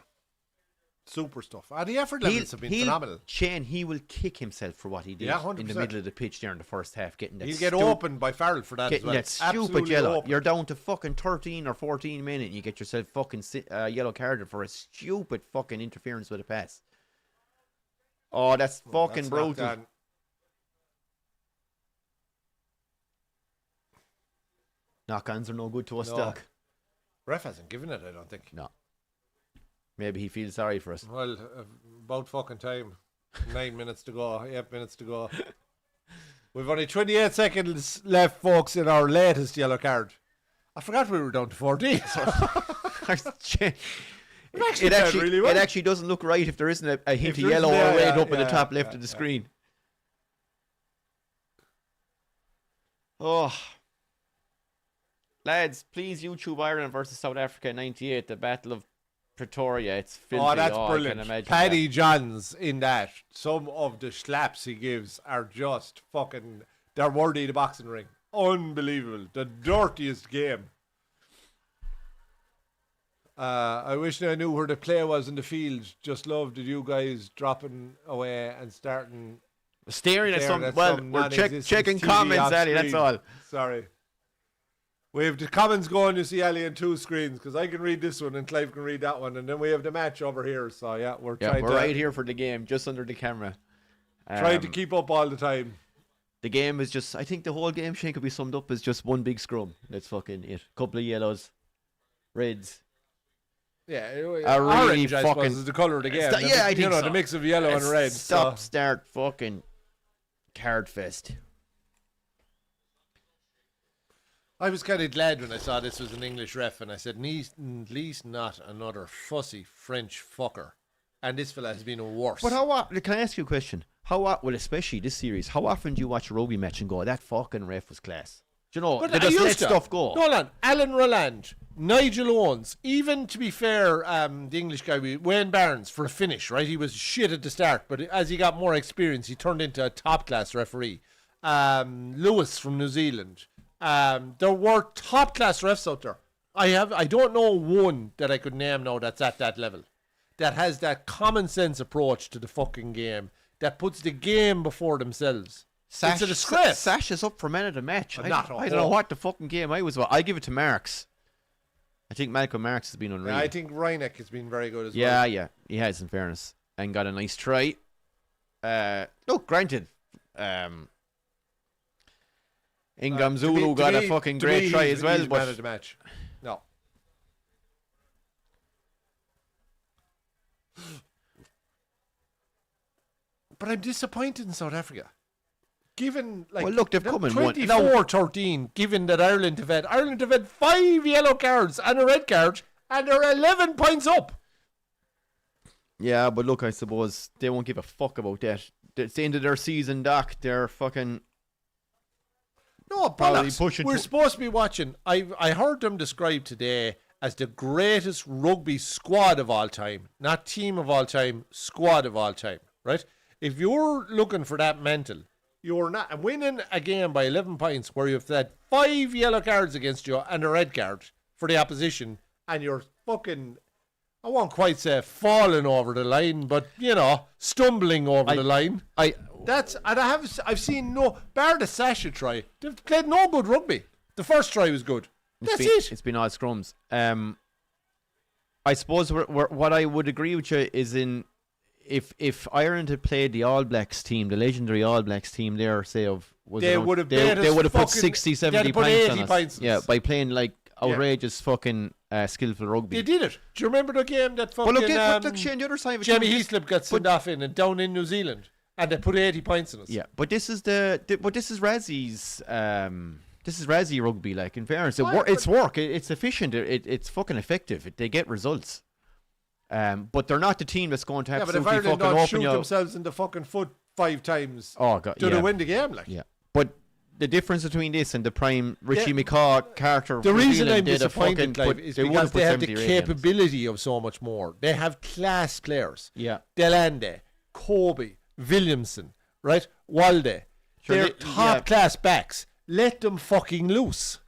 Super stuff. The effort levels have been phenomenal. Shane, he will kick himself for what he did Yeah, in the 100%. middle of the pitch there in the first half. Getting that He'll get opened by Farrell for that as Getting well. that stupid Absolutely yellow. open. You're down to fucking 13 or 14 minutes and you get yourself fucking yellow carded for a stupid fucking interference with a pass. Oh, that's fucking That's knocked brutal. on. Knock-ons are no good to us, No. Doc. Ref hasn't given it, I don't think. No. Maybe he feels sorry for us. Well, about fucking time. 9 minutes to go. 8 minutes to go. We've only 28 seconds left, folks, in our latest yellow card. I forgot we were down to 14. It actually doesn't look right if there isn't a hint of there yellow isn't, or yeah, red up in the yeah, top left yeah, of the yeah. screen. Oh. Lads, please YouTube Ireland versus South Africa 98, the Battle of Pretoria. It's filthy. Oh, that's I brilliant. can imagine Paddy that. Johns in that. Some of the slaps he gives are just fucking... They're worthy of the boxing ring. Unbelievable. The dirtiest game. I wish I knew where the play was in the field. Just loved you guys dropping away and starting... Staring at staring some... at Well, some we're non-existent checking TV comments, off Ali, that's screen. all. Sorry. We have the comments going, you see, Ali, on 2 screens, because I can read this one and Clive can read that one, and then we have the match over here. So, yeah, we're trying We're to... right here for the game, just under the camera. Trying to keep up all the time. The game is just... I think the whole game, Shane, could be summed up as just one big scrum. That's fucking it. Couple of yellows. Reds. Yeah, A really orange, I fucking- suppose, is the colour of the game. I think so. the mix of yellow and red. Stop, So. start, fucking card fest. I was kind of glad when I saw this was an English ref, and I said, at least not another fussy French fucker. And this fella has been worse. But can I ask you a question? Well, especially this series, how often do you watch a rugby match and go, that fucking ref was class? Do you know, But they I just used let to. stuff go. Nolan, Alan Roland, Nigel Owens, even to be fair, the English guy, Wayne Barnes, for a finish, right? He was shit at the start, but as he got more experience, he turned into a top-class referee. Lewis from New Zealand. There were top-class refs out there. I don't know one that I could name now that's at that level, that has that common sense approach to the fucking game, that puts the game before themselves. It's a disgrace. Sash is up for man of the match. I Not don't know what the fucking game I was about. I give it to Marks. I think Malcolm Marks has been unreal. I think Reineck has been very good as well. Yeah, he has, in fairness, and got a nice try. Look, granted, Ingham Zulu got a fucking great try as well, man but of the match. No. But I'm disappointed in South Africa. Given, like, well, look, they've come in one. 24-13, given that Ireland have had 5 yellow cards and a red card, and they're 11 points up. Yeah, but look, I suppose they won't give a fuck about that. It's the end of their season, Doc. They're fucking... No, Probably bollocks. pushing We're to- supposed to be watching. I heard them described today as the greatest rugby squad of all time. Not team of all time, squad of all time, right? If you're looking for that mental, you're not winning a game by 11 points where you've had 5 yellow cards against you and a red card for the opposition, and you're fucking, I won't quite say falling over the line, but, you know, stumbling over the line. I've seen bar the Sasha try, they've played no good rugby. The first try was good. It's been odd scrums. I suppose what I would agree with you is if Ireland had played the All Blacks team, the legendary All Blacks team there, say they would have put 60, 70 points on us. By playing like outrageous fucking skillful rugby. They did it. Do you remember the game that fucking look, Shane, the other side of it, Jamie Heaslip got sent off in and down in New Zealand, and they put 80 points on us? Yeah, but this is Razzie's. This is Razzie rugby. Like, in fairness, it's work. It's efficient. It's fucking effective. They get results. But they're not the team that's going to absolutely but if Ireland fucking don't open shoot you. themselves in the fucking foot 5 times, Oh God, do they win the game? Like, yeah. But the difference between this and the prime Richie McCaw, Carter, the New reason Zealand I'm did a disappointed, fucking Clive, put- is they would because put they have the 70 or 80 games. capability of so much more. They have class players. Yeah. Delande, Kobe, Williamson, right? Walde. Sure, They're top class backs. Let them fucking loose.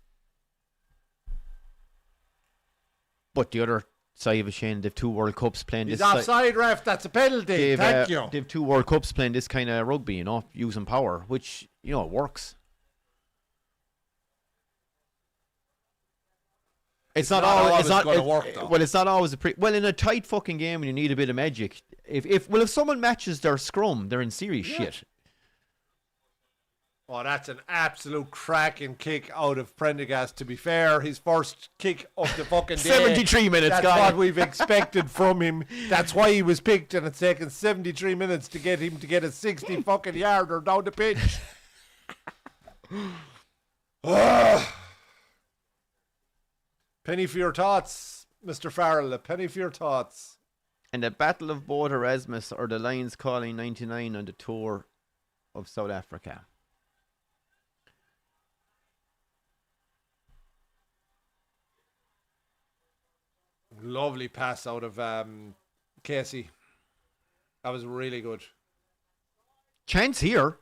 But the other side of it, Shane, they've 2 World Cups playing He's this. offside, ref. That's a penalty. Thank you. They've 2 World Cups playing this kind of rugby, you know, using power, which, you know, works. It's not always gonna work, though. Well, it's not always well, in a tight fucking game when you need a bit of magic. If someone matches their scrum, they're in serious shit. Oh, that's an absolute cracking kick out of Prendergast. To be fair, his first kick of the fucking day. 73 minutes, That's guy. what we've expected from him. That's why he was picked, and it's taken 73 minutes to get him to get a 60 fucking yarder down the pitch. Penny for your thoughts, Mr. Farrell. A penny for your thoughts. And the Battle of Both Erasmus, or the Lions calling 99 on the tour of South Africa. Lovely pass out of Casey. That was really good. Chance here.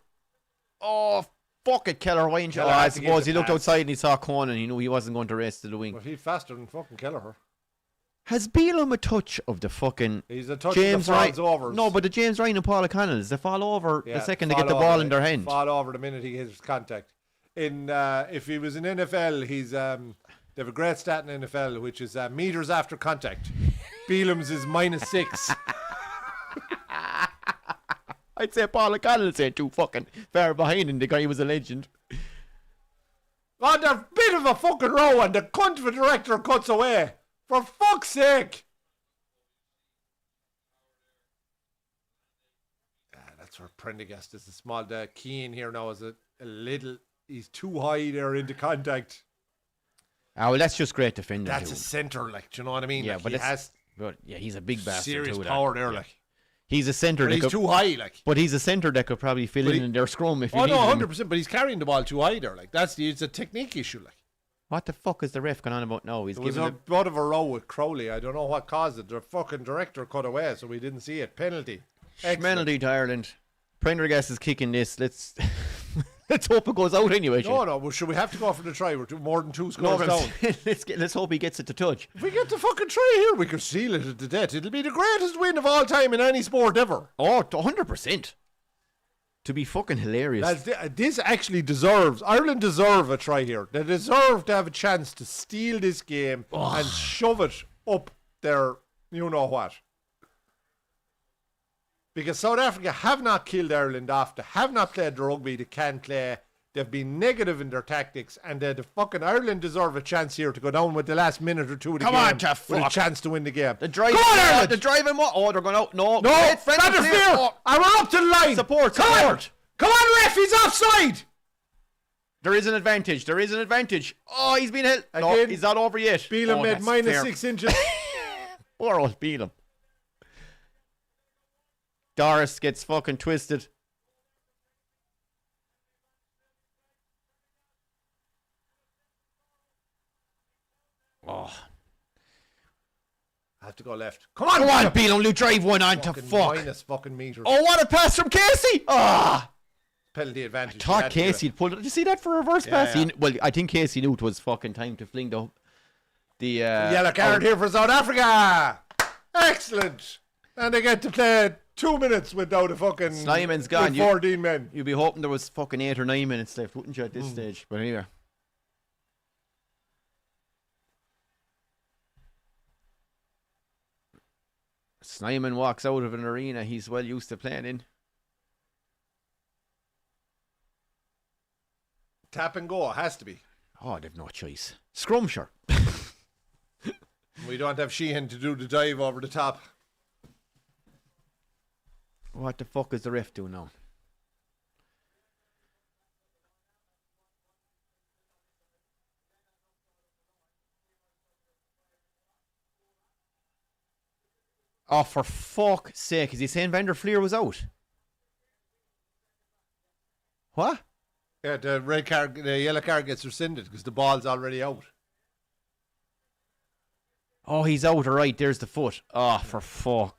Oh, fuck it, Keller. Why Keller I had to give suppose the he looked pass. outside and he saw Conan and he knew he wasn't going to race to the wing. But he's faster than fucking Kelleher. Has Bealham a touch of the fucking He's a touch James of the Ryan? falls overs. No, but the James Ryan and Paul O'Connell's, they fall over Yeah, the second they fall get the over ball the- in their hand. Fall over the minute he hits contact. If he was in NFL, he's they have a great stat in NFL, which is meters after contact. Bealham's is -6. I'd say Paul O'Connell's ain't too fucking far behind, and the guy was a legend. On the bit of a fucking row, and the cunt of a director cuts away. For fuck's sake! that's where Prendergast is a small. The Keane here now is a little. He's too high there into contact. Oh, well, that's just great defending. That's a centre, like, do you know what I mean? Yeah, like, but he has he's a big bastard. serious too, power there, yeah. like. He's a centre. But he's too high, like. But he's a centre that could probably fill in their scrum if you Oh need no, him. 100%. But he's carrying the ball too high there, like. It's a technique issue, like. What the fuck is the ref going on about now? He's There was giving a bit of a row with Crowley. I don't know what caused it. The fucking director cut away, so we didn't see it. Penalty. penalty to Ireland. Prendergast is kicking this. Let's let's hope it goes out anyway. No. Well, should we have to go for the try? We're more than 2 No, scores but down. let's hope he gets it to touch. If we get the fucking try here, we could seal it at the death. It'll be the greatest win of all time in any sport ever. Oh, 100%. To be fucking hilarious. This actually deserves. Ireland deserve a try here. They deserve to have a chance to steal this game and shove it up their, you know what. Because South Africa have not killed Ireland off. They have not played the rugby they can play. They've been negative in their tactics. And the fucking Ireland deserve a chance here to go down with the last minute or two of the Come game. on, tough with a fuck. chance to win the game. The drive. Come on, Ireland! The driving. Oh, they're going out. No. No, Great friendly not player. interfere. Oh, And we're up to the line. Support. Come on, ref. He's offside. There is an advantage. Oh, he's been held. No, Again, he's not over yet. Beelan made that's minus fair. 6 inches. Poor old Beelan. Doris gets fucking twisted. Oh. I have to go left. Come on, Beelan, you drive one on to fucking fuck. minus fucking meters. Oh, what a pass from Casey! Ah! Penalty advantage. Thought Casey had pulled it. Did you see that for a reverse pass? yeah. Well, I think Casey knew it was fucking time to fling the Yellow card here for South Africa. Excellent. And they get to play 2 minutes without a fucking Snyman's gone. with 14 men. You'd be hoping there was fucking 8 or 9 minutes left, wouldn't you, at this stage? But anyway. Snyman walks out of an arena he's well used to playing in. Tap and go. It has to be. Oh, they've no choice. Scrum, sure. We don't have Sheehan to do the dive over the top. What the fuck is the ref doing now? Oh, for fuck's sake. Is he saying Vander Fleer was out? What? Yeah, the yellow card gets rescinded because the ball's already out. Oh, he's out. All right, there's the foot. Oh, for fuck's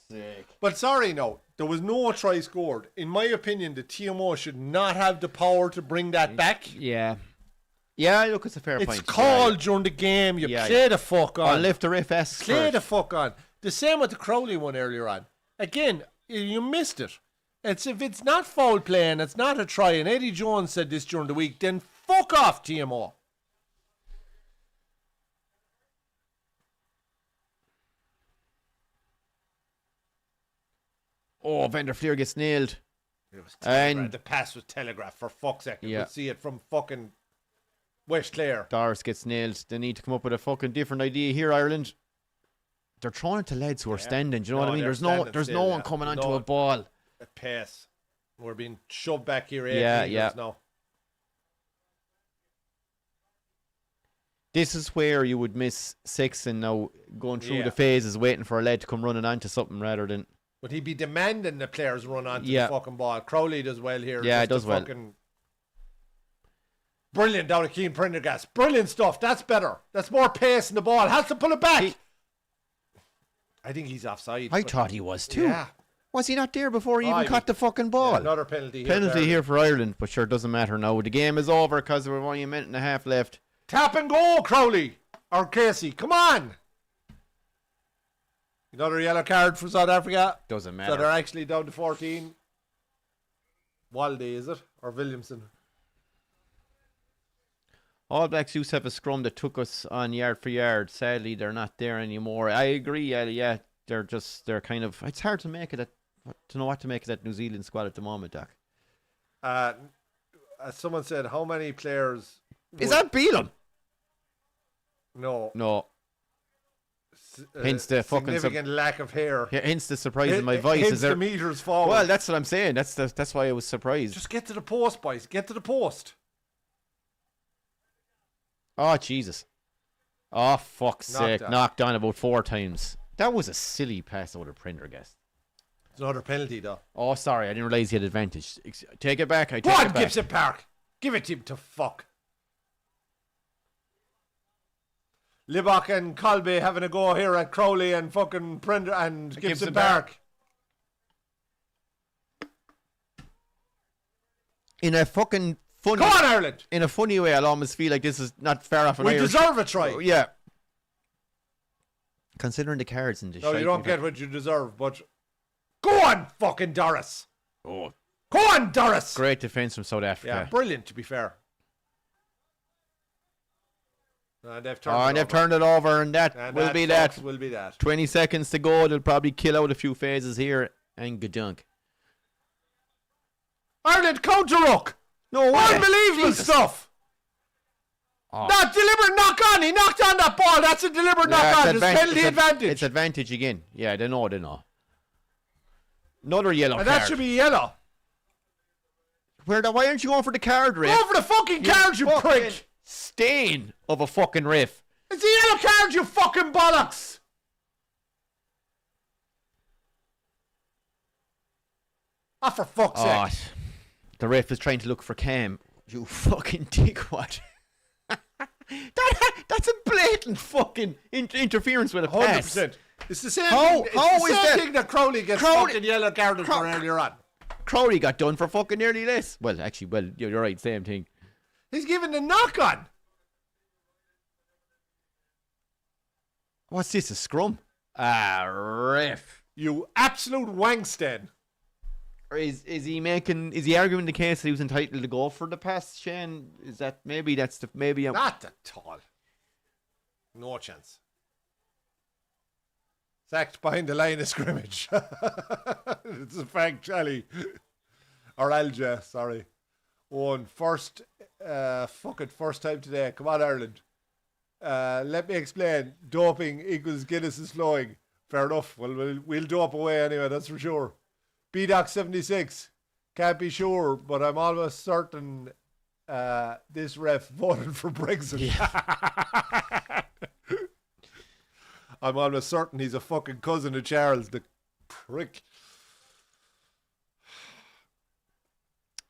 sake. But sorry, no. There was no try scored. In my opinion, the TMO should not have the power to bring that back. Yeah. Yeah, look, it's a fair point. It's called during the game. You play the fuck on. Unless the ref asks for Play it. the fuck on. The same with the Crowley one earlier on. Again, you missed it. If it's not foul play and it's not a try, and Eddie Jones said this during the week, then fuck off, TMO. Oh, Vander Fleer gets nailed. It was And- the pass was telegraphed, for fuck's sake. You Yeah. could see it from fucking West Clare. Doris gets nailed. They need to come up with a fucking different idea here, Ireland. They're throwing it to lads who are standing. Do you know what I mean? they're There's standing no still, one yeah. coming onto No. a ball. A pass. We're being shoved back here 8 Yeah, meters yeah. now. This is where you would miss Sexton now going through Yeah. the phases, waiting for a lad to come running onto something rather than. But he'd be demanding the players run onto Yeah. the fucking ball. Crowley does well here. Yeah, just he does to well. fucking- Brilliant down at Keane Prendergast. Brilliant stuff. That's better. That's more pace in the ball. Has to pull it back. I think he's offside. I but- thought he was too. Yeah. Was he not there before he Oh, even he caught the fucking ball? Yeah, another penalty here. Penalty there. here for Ireland, but sure, it doesn't matter now. The game is over because we're only a minute and a half left. Tap and go, Crowley. Or Casey. Come on. Another yellow card for South Africa. Doesn't So matter. they're actually down to 14. Walde, is it? Or Williamson? All Blacks used to have a scrum that took us on yard for yard. Sadly, they're not there anymore. I agree. Yeah, they're kind of. It's hard to make it to know what to make of that New Zealand squad at the moment, Doc. As someone said, how many players? Is that Beelan? No. No. Hence the fucking significant lack of hair. hence the surprise in my voice. Hence Is there? the meters forward. Well, that's what I'm saying. That's why I was surprised. Just get to the post, boys. Get to the post. Oh Jesus! Oh fuck's Knocked sake! on. Knocked on about 4 times. That was a silly pass out of Prendergast. It's another penalty, though. Oh, sorry, I didn't realize he had advantage. Take it back. I take Go it on, back. Gibson Park. Give it to him to fuck. Libach and Colby having a go here at Crowley and fucking Prender and Gibson Park. In a fucking funny. Go on, Ireland. In a funny way, I'll almost feel like this is not far off an We Irish. deserve a try. Oh, yeah. Considering the cards in this. No, shite you don't we've get had. what you deserve, but go on, fucking Doris. Oh, Go on, Doris. great defense from South Yeah, Africa. brilliant, to be fair. And they've turned And they've turned it over, and that And will be that. folks, will be that. 20 seconds to go. They'll probably kill out a few phases here, and gadunk. Ireland counter-ruck. No way. Unbelievable Jesus. stuff. Oh. Not deliberate knock on. He knocked on that ball. That's a deliberate knock on. There's penalty advantage. It's advantage again. Yeah, they know. Another yellow And card. that should be yellow. Why aren't you going for the card, ref? Go for the fucking card, you fucking prick. stain of a fucking ref. It's a yellow card, you fucking bollocks. Ah, for fuck's Oh, sake. the ref is trying to look for Cam. You fucking dickwad. That's a blatant fucking interference with a pass. 100%. It's the same How- thing. It's how the is same that? thing that Crowley gets Crowley- fucking yellow carded for earlier on. Crowley got done for fucking nearly this. Well, actually, you're right, same thing. He's given the knock on. What's this, a scrum? Ref. You absolute wanksten. Or is he arguing the case that he was entitled to go for the pass, Shane? Is that maybe Not at all. No chance. Sacked behind the line of scrimmage. It's a fact, Charlie. Or Alja, sorry. First time today. Come on, Ireland. Let me explain. Doping equals Guinness is flowing. Fair enough. Well, we'll dope away anyway, that's for sure. BDoc76. Can't be sure, but I'm almost certain this ref voted for Brexit. Yeah. I'm almost certain he's a fucking cousin of Charles, the prick.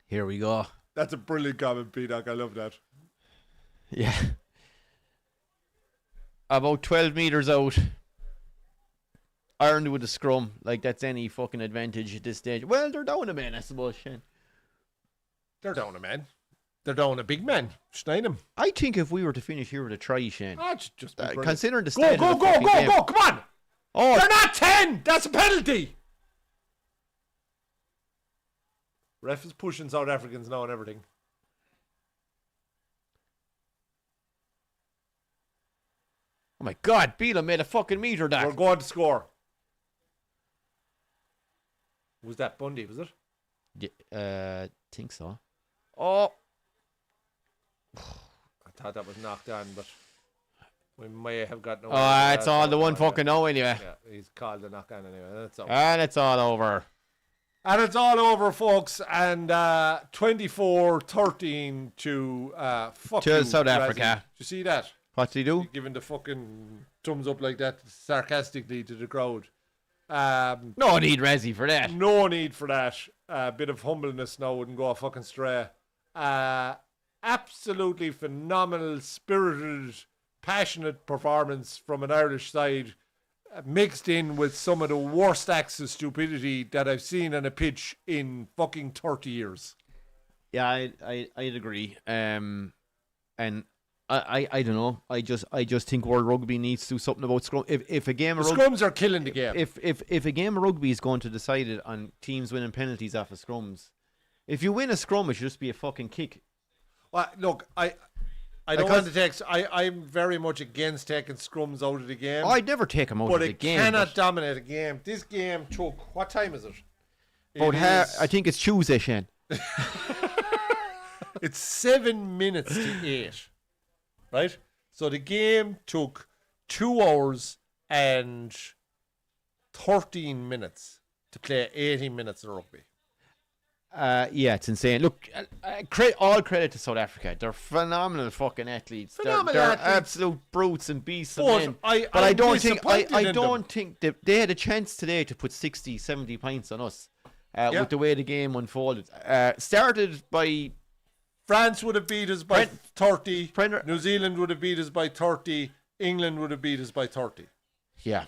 Here we go. That's a brilliant comment, BDoc. I love that. Yeah. About 12 metres out. Ireland with a scrum. Like, that's any fucking advantage at this stage. Well, they're down a man, I suppose, Shane. They're down a man. They're down a big man. Schneid him. I think if we were to finish here with a try, Shane. Just be brilliant. Considering the Go, state go, of the go, fucking go, game. go. Come on. Oh, They're not 10. That's a penalty. Ref is pushing South Africans now and everything. oh my God. Beelan made a fucking meter We're that. going to score. Was that Bundy, was it? Think so. Oh. I thought that was knocked on, but we may have got no. Oh, it's all the one fucking no anyway. Yeah, he's called a knock on anyway. That's all. And it's all over. And it's all over, folks. And 24-13 to fuck To you, South Brazil. Africa. Did you see that? What did he do? Giving the fucking thumbs up like that sarcastically to the crowd. No need Razzie for that. No need for that. A bit of humbleness now wouldn't go fucking stray. Absolutely phenomenal, spirited, passionate performance from an Irish side, mixed in with some of the worst acts of stupidity that I've seen on a pitch in fucking 30 years. Yeah, I'd agree. And I don't know. I just think World Rugby needs to do something about scrum. If a game of rugby, Scrums are killing the game. if a game of rugby is going to decide it on teams winning penalties off of scrums, if you win a scrum, it should just be a fucking kick. Well, look, I don't want to take. I'm very much against taking scrums out of the game. I'd never take them out but of the it game. cannot dominate a game. This game took. What time is it? I think it's Tuesday, Shane. It's 7 minutes to 8. Right? So the game took 2 hours and 13 minutes to play 80 minutes of rugby. Yeah, it's insane. Look, all credit to South Africa. They're phenomenal fucking athletes. Phenomenal they're athletes. absolute brutes and beasts of But men. I I don't think disappointed in them. they had a chance today to put 60, 70 points on us with the way the game unfolded. Started by France would have beat us by 30. Premier- New Zealand would have beat us by 30. England would have beat us by 30. yeah,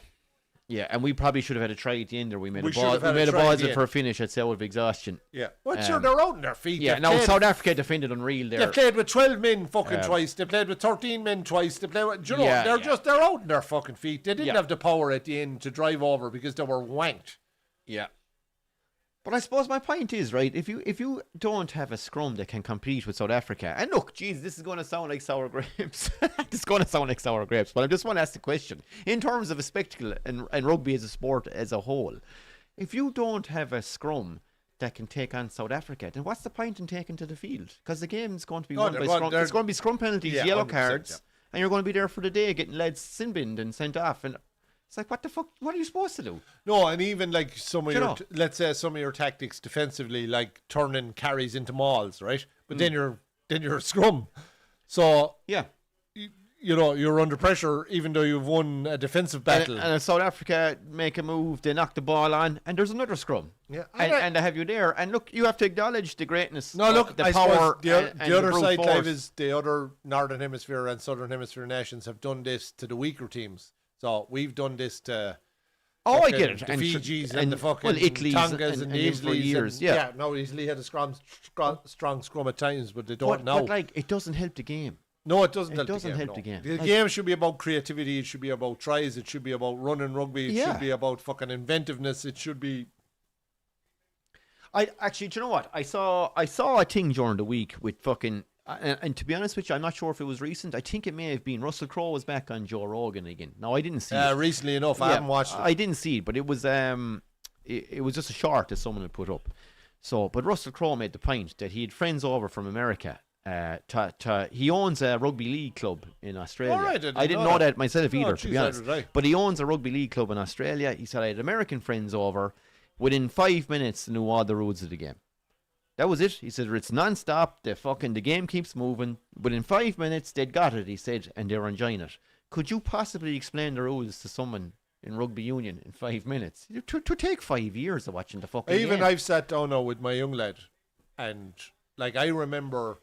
and we probably should have had a try at the end there. We made We a should ball. have We had a made a try at ball the end. for a finish. I'd say out of exhaustion. Yeah. Well, sure, they're out on their feet. Yeah, They've now played- South Africa defended unreal there. They played with 12 men fucking twice. They played with 13 men twice. They played with, they're out on their fucking feet. They didn't have the power at the end to drive over because they were wanked. Yeah. But I suppose my point is, right, if you don't have a scrum that can compete with South Africa, and look, geez, this is going to sound like sour grapes. It's going to sound like sour grapes, but I just want to ask the question. In terms of a spectacle and rugby as a sport as a whole, if you don't have a scrum that can take on South Africa, then what's the point in taking to the field? Because the game's going to be won by scrum. It's going to be scrum penalties, yellow 100%, cards, and you're going to be there for the day getting lads sin-binned and sent off. And it's like, what the fuck? What are you supposed to do? No, and even like some of You your, know. let's say some of your tactics defensively, like turning carries into mauls, right? But then you're a scrum. So, Yeah. you know, you're under pressure even though you've won a defensive battle. And if South Africa make a move, they knock the ball on, and there's another scrum. Yeah, And they have you there. And look, you have to acknowledge the greatness. No, look, the I power. suppose and the other brute side, force. Clive, is the other Northern Hemisphere and Southern Hemisphere nations have done this to the weaker teams. So we've done this to Oh, I fucking get it. the Fijis and the fucking well, Italy's Tongas and the him for Isleys. years. And, Yeah. no, Italy had a strong scrum at times, but they don't But, now. but like, it doesn't help the game. No, it doesn't It help doesn't the game. help no. the game. The Like- game should be about creativity. It should be about tries. It should be about running rugby. It Yeah. should be about fucking inventiveness. It should be. I actually, do you know what? I saw a thing during the week with fucking. And to be honest with you, I'm not sure if it was recent. I think it may have been. Russell Crowe was back on Joe Rogan again. No, I didn't see it. Recently enough, I Yeah, haven't watched it. I didn't see it, but it was it was just a short that someone had put up. So, but Russell Crowe made the point that he had friends over from America. He owns a rugby league club in Australia. All right, I didn't know that myself either, to geez, be honest. neither did I. But he owns a rugby league club in Australia. He said I had American friends over. Within 5 minutes, they knew all the rules of the game. That was it. He said it's non-stop. The game keeps moving. Within 5 minutes, they'd got it. He said, and they're enjoying it. Could you possibly explain the rules to someone in rugby union in 5 minutes? To take 5 years of watching the fucking Even game. I've sat down now with my young lad, and like I remember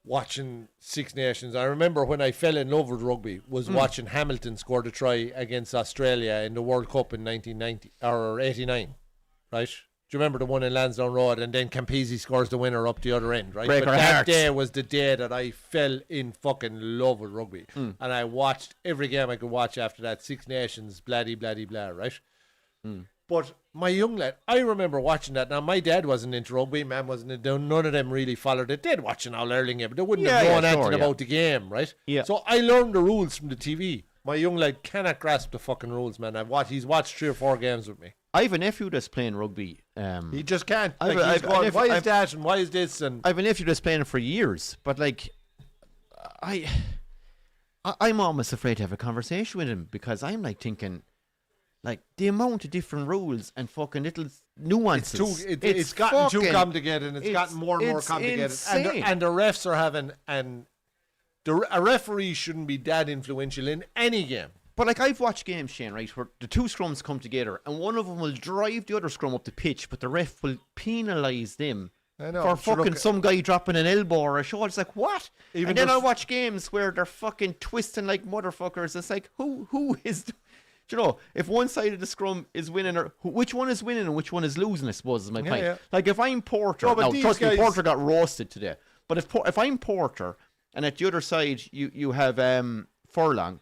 watching Six Nations. I remember when I fell in love with rugby was watching Hamilton score the try against Australia in the World Cup in 1990 or 89, right? Do you remember the one in Lansdowne Road, and then Campese scores the winner up the other end, right? Break but our that hearts. day was the day that I fell in fucking love with rugby, and I watched every game I could watch after that. Six Nations, bloody blah, right? But my young lad, I remember watching that. Now, my dad wasn't into rugby, Mum wasn't into, none of them really followed it. They'd watch an All Ireland game, but they wouldn't have known anything about the game, right? Yeah. So I learned the rules from the TV. My young lad cannot grasp the fucking rules, man. He's watched 3 or 4 games with me. I have a nephew that's playing rugby. He just can't. I've- Like, he's I've- going, I've- why is I've- that and why is this? And I have a nephew that's playing for years, but like, I'm almost afraid to have a conversation with him because I'm like thinking, like the amount of different rules and fucking little nuances. it's gotten too fucking- complicated, and it's gotten more and more it's complicated. insane. And the refs are having, a referee shouldn't be that influential in any game. But like I've watched games, Shane, right, where the two scrums come together and one of them will drive the other scrum up the pitch, but the ref will penalise them I know, for sure, fucking look- some guy dropping an elbow or a shoulder. It's like, what? Even And then I just- watch games where they're fucking twisting like motherfuckers. It's like, who is... Do you know, if one side of the scrum is winning, or which one is winning and which one is losing, I suppose, is my point. yeah. Like, if I'm Porter... No, but now, these trust me, guys- Porter got roasted today. But if I'm Porter, and at the other side you have Furlong,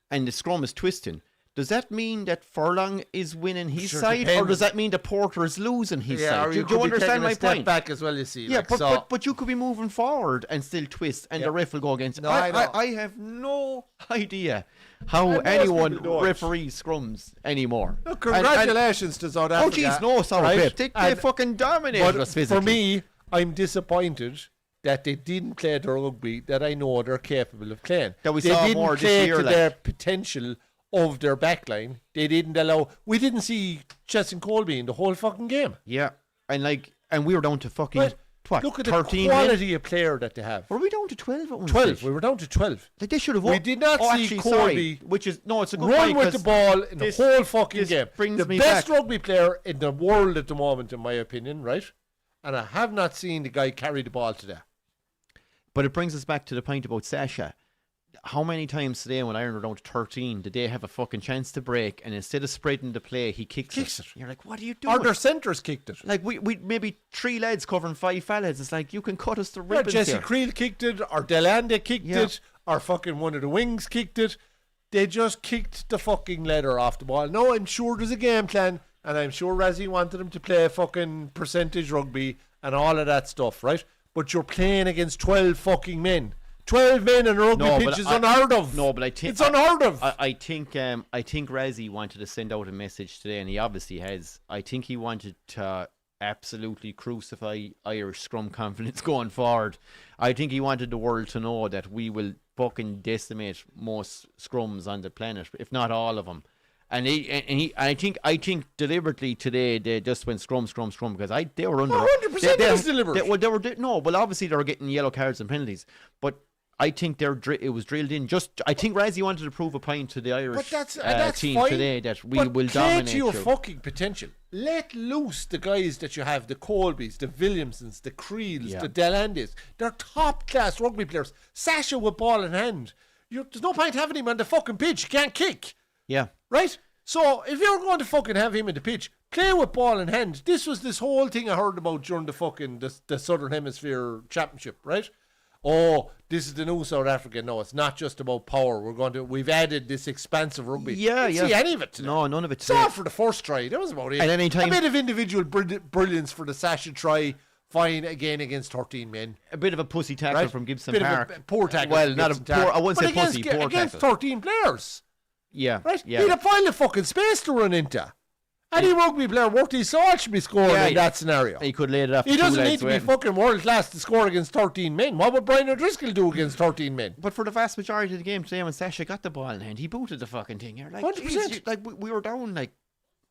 and the scrum is twisting, does that mean that Furlong is winning his Sure, side, or depends. does that mean the Porter is losing his Yeah, side? or Do you you could be understand taking my a step point? back as well, you see. Yeah, like, but you could be moving forward and still twist, and Yeah. the ref will go against. No, I know. I have no idea how And most anyone people don't. referees scrums anymore. Look, And- congratulations to South oh, Africa. jeez, no, sour right? grape. They And- fucking dominated But us physically. for me, I'm disappointed that they didn't play the rugby that I know they're capable of playing. That we they saw didn't more this play year, to like. their potential of their backline. They didn't allow. We didn't see Chesson Colby in the whole fucking game. Yeah, and we were down to fucking But what? look at 13 the quality of player that they have. Were we down to 12 at one 12. stage? We were down to 12. Like they should have. We did not see actually, Colby sorry, which is no, it's a good run point, with 'cause the ball in this- the whole fucking this game. brings The me best back. rugby player in the world at the moment, in my opinion, right? And I have not seen the guy carry the ball today. But it brings us back to the point about Sasha. How many times today when Ireland were down to 13 did they have a fucking chance to break, and instead of spreading the play, he kicks it. You're like, what are you doing? Or their centres kicked it. Like we maybe 3 lads covering 5 fellas. It's like you can cut us to Yeah, ribbons Jesse here. Creel kicked it, or Delande kicked Yeah. it, or fucking one of the wings kicked it. They just kicked the fucking leather off the ball. No, I'm sure there's a game plan, and I'm sure Razzie wanted them to play fucking percentage rugby and all of that stuff, right? But you're playing against 12 fucking men. 12 men in a rugby No, pitch but is I- unheard of. No, but I think it's unheard of. I think Razzie wanted to send out a message today, and he obviously has. I think he wanted to absolutely crucify Irish scrum confidence going forward. I think he wanted the world to know that we will fucking decimate most scrums on the planet, if not all of them. And I think deliberately today they just went scrum because they were under. 100% it was deliberate. Well, obviously they were getting yellow cards and penalties, but I think it was drilled in. I think Razzie wanted to prove a point to the Irish that's team fine. today that we But will play dominate to your you. fucking potential. Let loose the guys that you have, the Colbys, the Williamsons, the Creels, Yeah. the Delandes. They're top class rugby players. Sasha with ball in hand. There's no point having him on the fucking pitch. You can't kick. Yeah. Right? So if you're going to fucking have him in the pitch, play with ball in hand. This was this whole thing I heard about during the fucking the Southern Hemisphere Championship, right? Oh, this is the new South Africa. No, it's not just about power. We've added this expansive rugby. Yeah, Didn't see any of it today. No, none of it Saw today. it for the first try. That was about it. And anytime- a bit of individual brilliance for the Sasha try. Fine again against 13 men. A bit of a pussy tackle Right? from Gibson Bit Park. of a poor tackle. Well, from not a Gibson poor. Park. I wouldn't But say pussy. Poor against tackle. 13 players. Yeah. Right? Yeah. He'd have found a fucking space to run into. Any rugby player worth his salt should be scoring Yeah, in that scenario. He could lay it off. He to two doesn't lads need to be waiting. fucking world class to score against 13 men. What would Brian O'Driscoll do against 13 men? But for the vast majority of the game today, when Sasha got the ball in hand, he booted the fucking thing. You're like, 100%. geez, like we were down, like,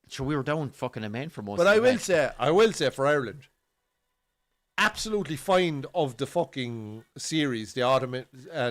sure, we were down fucking a man for most. But of I the will match. say for Ireland, absolutely fond of the fucking series, the Autumn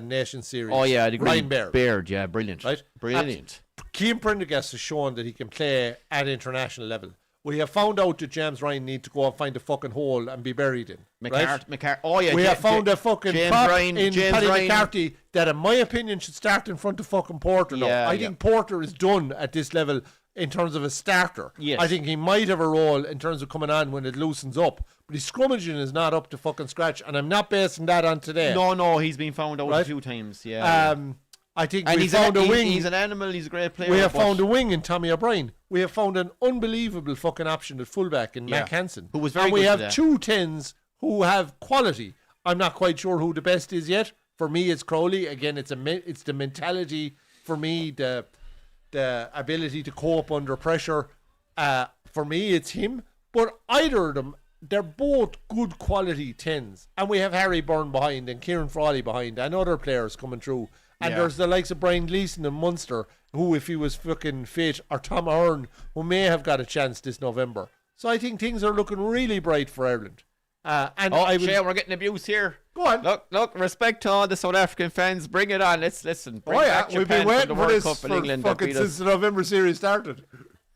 Nation series. Oh yeah, I'd agree. Ryan Baird. Yeah, brilliant. Right? Brilliant. Keane Prendergast has shown that he can play at international level. We have found out that James Ryan need to go and find a fucking hole and be buried in. Right? Oh yeah, We have found a fucking James prop Ryan, in James Paddy Ryan. McCarthy that, in my opinion, should start in front of fucking Porter now. Yeah, I yeah. think Porter is done at this level in terms of a starter. Yes. I think he might have a role in terms of coming on when it loosens up. But his scrummaging is not up to fucking scratch, and I'm not basing that on today. No, he's been found out a Right? few times. Yeah. I think and we he's found a wing. He's an animal. He's a great player. We have but- found a wing in Tommy O'Brien. We have found an unbelievable fucking option at fullback in Mac Yeah. Hansen. Who was very and we good have today. 2 10s who have quality. I'm not quite sure who the best is yet. For me, it's Crowley. Again, it's the mentality for me, the ability to cope under pressure. For me, it's him. But either of them, they're both good quality 10s. And we have Harry Byrne behind and Kieran Frawley behind and other players coming through. And Yeah. there's the likes of Brian Gleeson and Munster, who, if he was fucking fit, or Tom Ahern, who may have got a chance this November. So I think things are looking really bright for Ireland. And Oh, I will Shane, we're getting abuse here. go on. Look, respect to all the South African fans. Bring it on. Let's listen. Bring Oh yeah, back we've Japan been waiting the for World this Cup in for England that fucking beat since us. the November series started.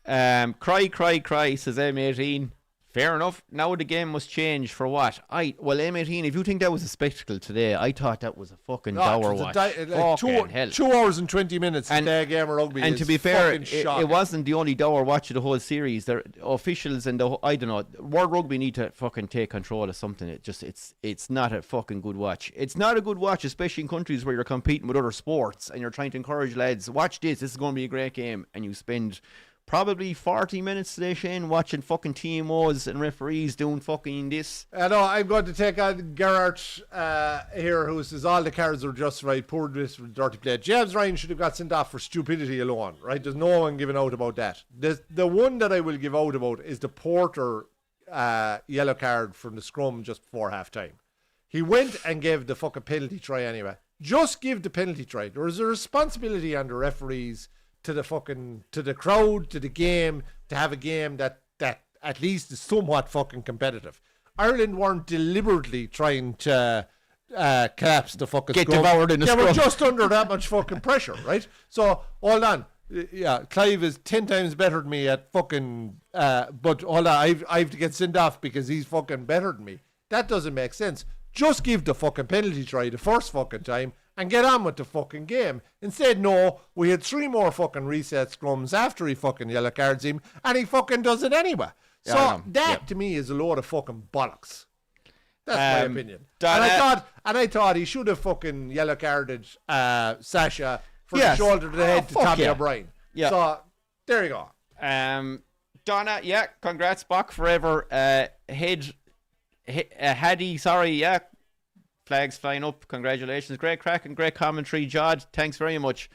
Cry, says M18. Fair enough. Now the game must change for what? M18, if you think that was a spectacle today, I thought that was a fucking dour watch. Fucking hell. 2 hours and 20 minutes And- today game of rugby. And is to be fair, fucking it shocking. wasn't the only dour watch of the whole series. The officials and I don't know, World Rugby need to fucking take control of something. It's not a fucking good watch. It's not a good watch, especially in countries where you're competing with other sports and you're trying to encourage lads, watch this is going to be a great game, and you spend probably 40 minutes today, Shane, watching fucking TMOs and referees doing fucking this. I know, I'm going to take on Gerard here, who says all the cards are justified. Poor dirty play. James Ryan should have got sent off for stupidity alone, right? There's no one giving out about that. The one that I will give out about is the Porter yellow card from the scrum just before half time. He went and gave the fucking penalty try anyway. Just give the penalty try. There is a responsibility on the referees to the crowd, to the game, to have a game that at least is somewhat fucking competitive. Ireland weren't deliberately trying to collapse the fucking Get scrum. devoured in the They were scrum. just under that much fucking pressure, right? So, hold on. Yeah, Clive is 10 times better than me at fucking... but hold on, I have to get sent off because he's fucking better than me. That doesn't make sense. Just give the fucking penalty try the first fucking time and get on with the fucking game. Instead, no, we had 3 more fucking reset scrums after he fucking yellow cards him, and he fucking does it anyway. Yeah, So that to me is a load of fucking bollocks. That's my opinion. Donna, And I thought he should have fucking yellow carded Sasha for the Yes. shoulder to the head to fuck Tommy yeah. O'Brien. Yeah. So there you go. Donna, yeah, congrats, Bach, forever. Haddy, sorry, yeah. Flags flying up. Congratulations. Great crack and great commentary, Jod. Thanks very much.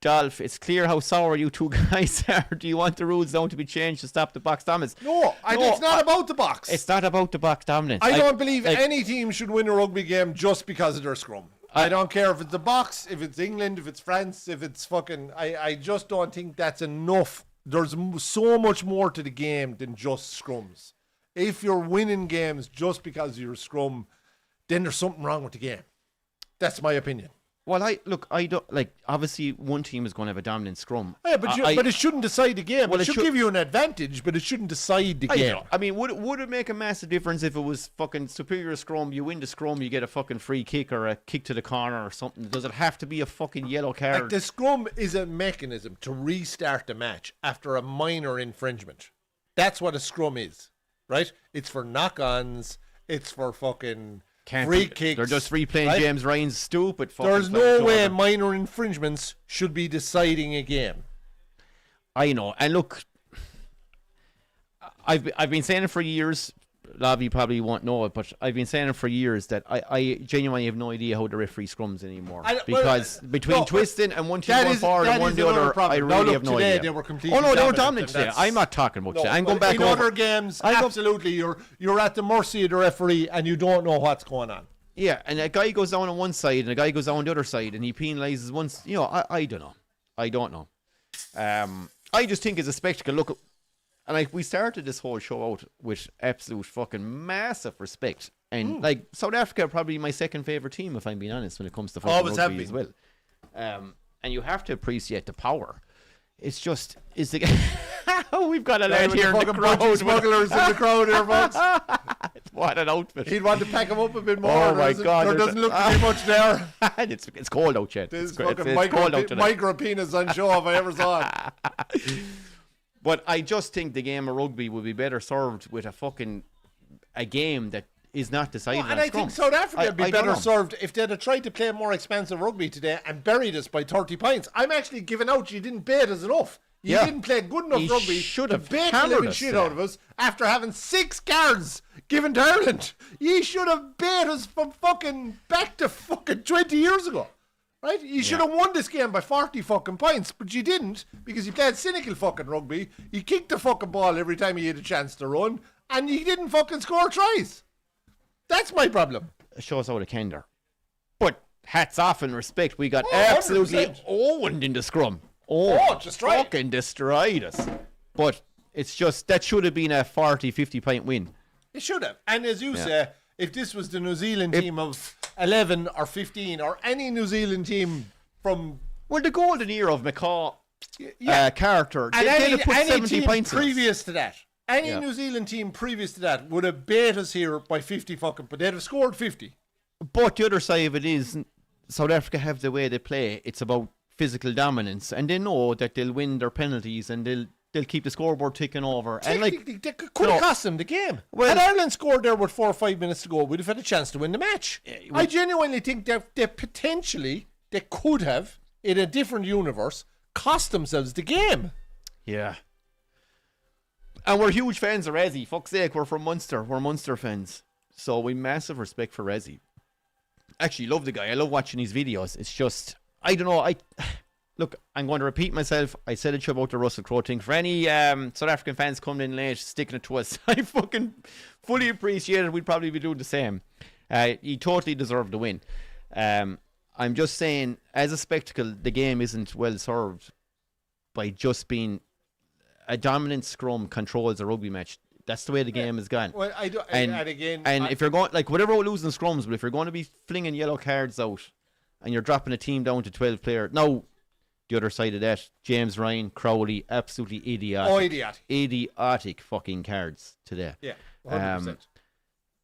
Dolph, it's clear how sour you two guys are. Do you want the rules down to be changed to stop the box dominance? No, it's not about the box. It's not about the box dominance. I don't believe any team should win a rugby game just because of their scrum. I don't care if it's the box, if it's England, if it's France, if it's fucking... I just don't think that's enough. There's so much more to the game than just scrums. If you're winning games just because of your scrum, then there's something wrong with the game. That's my opinion. Well, I don't like. Obviously, one team is going to have a dominant scrum. Yeah, but it shouldn't decide the game. Well, it should give you an advantage, but it shouldn't decide the game. I mean, would it make a massive difference if it was fucking superior scrum? You win the scrum, you get a fucking free kick or a kick to the corner or something. Does it have to be a fucking yellow card? Like the scrum is a mechanism to restart the match after a minor infringement. That's what a scrum is, right? It's for knock-ons. It's for fucking free kicks. They're just replaying right? James Ryan's stupid fucking... There's no way minor infringements should be deciding a game. I know. And look, I've been saying it for years. A lot of you probably won't know it, but I've been saying it for years that I genuinely have no idea how the referee scrums anymore. Because between twisting and one team going forward and one the other, I really have no idea. They were completely they were dominant today. I'm not talking about today. I'm going back in over. other games, absolutely, you're at the mercy of the referee and you don't know what's going on. Yeah, and a guy goes down on one side and a guy goes down on the other side and he penalises one. I don't know. I don't know. I just think it's a spectacle. Look, and we started this whole show out with absolute fucking massive respect. And like South Africa, probably my second favourite team, if I'm being honest, when it comes to fucking rugby as well. And you have to appreciate the power. It's just, we've got a lad here in the crowd. Smugglers in the crowd here, folks. What an outfit. He'd want to pack him up a bit more. Oh my God. There doesn't look to be much there. It's cold out, Chet. This It's fucking cold out today. micro penis on show if I ever saw it. But I just think the game of rugby would be better served with a game that is not decided on and I scrum. think South Africa would be better know. served if they'd have tried to play more expensive rugby today and buried us by 30 points. I'm actually giving out you didn't bait us enough. You didn't play good enough rugby should to have bait the hammered living us shit today. out of us after having 6 cards given to Ireland. You should have bait us from fucking back to fucking 20 years ago. Right? You should have won this game by 40 fucking points, but you didn't because you played cynical fucking rugby. You kicked the fucking ball every time you had a chance to run, and you didn't fucking score tries. That's my problem. It shows out of candor. But hats off and respect. We got 100%. absolutely owned in the scrum. Destroyed. Fucking destroyed us. But it's just, that should have been a 40, 50 point win. It should have. And as you say, if this was the New Zealand team of 11 or 15 or any New Zealand team from... Well, the golden era of McCaw, Carter, And they'd any have put 70 team points in us. previous to that, any New Zealand team previous to that would have bait us here by 50 fucking... But they'd have scored 50. But the other side of it is, South Africa have the way they play. It's about physical dominance, and they know that they'll win their penalties and they'll keep the scoreboard ticking over. And like, They could have cost them the game. Well- Had Ireland scored there with 4 or 5 minutes to go, we'd have had a chance to win the match. well- I genuinely think that they could have, in a different universe, cost themselves the game. yeah. And we're huge fans of Rezzy. Fuck's sake, we're from Munster. We're Munster fans. So we massive respect for Rezzy. Actually, love the guy. I love watching his videos. It's just, I don't know. look, I'm going to repeat myself. I said it about the Russell Crowe thing. For any South African fans coming in late, sticking it to us, I fucking fully appreciate it. We'd probably be doing the same. He totally deserved the win. I'm just saying, as a spectacle, the game isn't well served by just being a dominant scrum controls a rugby match. That's the way the game has gone. Well, I do, And again, if you're going, like, whatever we're losing scrums, but if you're going to be flinging yellow cards out and you're dropping a team down to 12 players, now the other side of that, James Ryan, Crowley, absolutely idiotic fucking cards today. Yeah, 100%.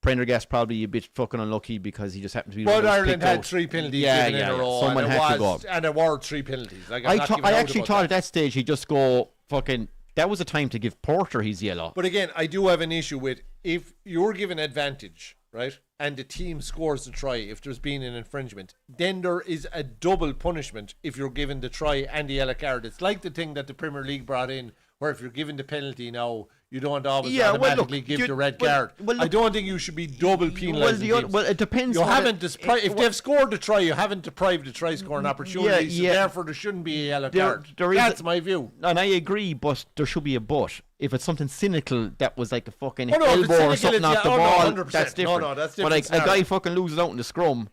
Prendergast probably a bit fucking unlucky because he just happened to be. But Ireland had 3 penalties given in a row. Someone had to go. And there were 3 penalties. Like, I actually thought at that stage he'd just go fucking. That was a time to give Porter his yellow. But again, I do have an issue with if you're given advantage, right, and the team scores the try if there's been an infringement, then there is a double punishment if you're given the try and the yellow card. It's like the thing that the Premier League brought in, where if you're given the penalty now, you don't always automatically give the red card. I don't think you should be double penalising teams. Well, it depends. You haven't if they've scored the try, you haven't deprived the try scoring opportunity. So therefore, there shouldn't be a yellow card. That's my view. And I agree, but there should be a but. If it's something cynical that was like a fucking elbow or something off the ball, that's different. No, that's different. But like, a guy fucking loses out in the scrum.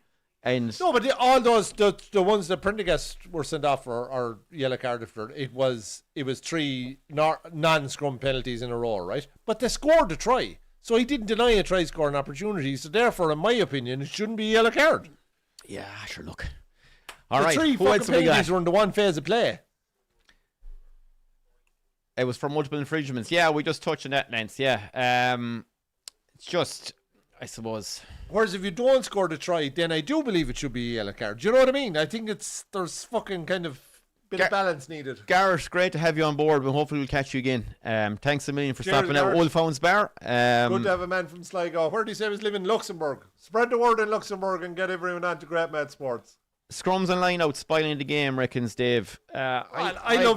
And no, but all those the ones that Prendergast were sent off for are yellow carded for. It was 3 non-scrum penalties in a row, right? But they scored the try, so he didn't deny a try scoring opportunity. So therefore, in my opinion, it shouldn't be a yellow card. Yeah, sure. Look, all the right. 3 fucking penalties were in the one phase of play. It was for multiple infringements. Yeah, we just touched on that, Lance. Yeah, it's just, I suppose. Whereas if you don't score the try, then I do believe it should be a yellow card. Do you know what I mean? I think there's fucking kind of bit of balance needed. Garrett, great to have you on board, but hopefully we'll catch you again. Thanks a million for stopping at Wolfhounds Bar. Good to have a man from Sligo. Where did he say he was living in Luxembourg? Spread the word in Luxembourg and get everyone on to Great Mad Sports. Scrums and lineouts spoiling the game, reckons Dave. I love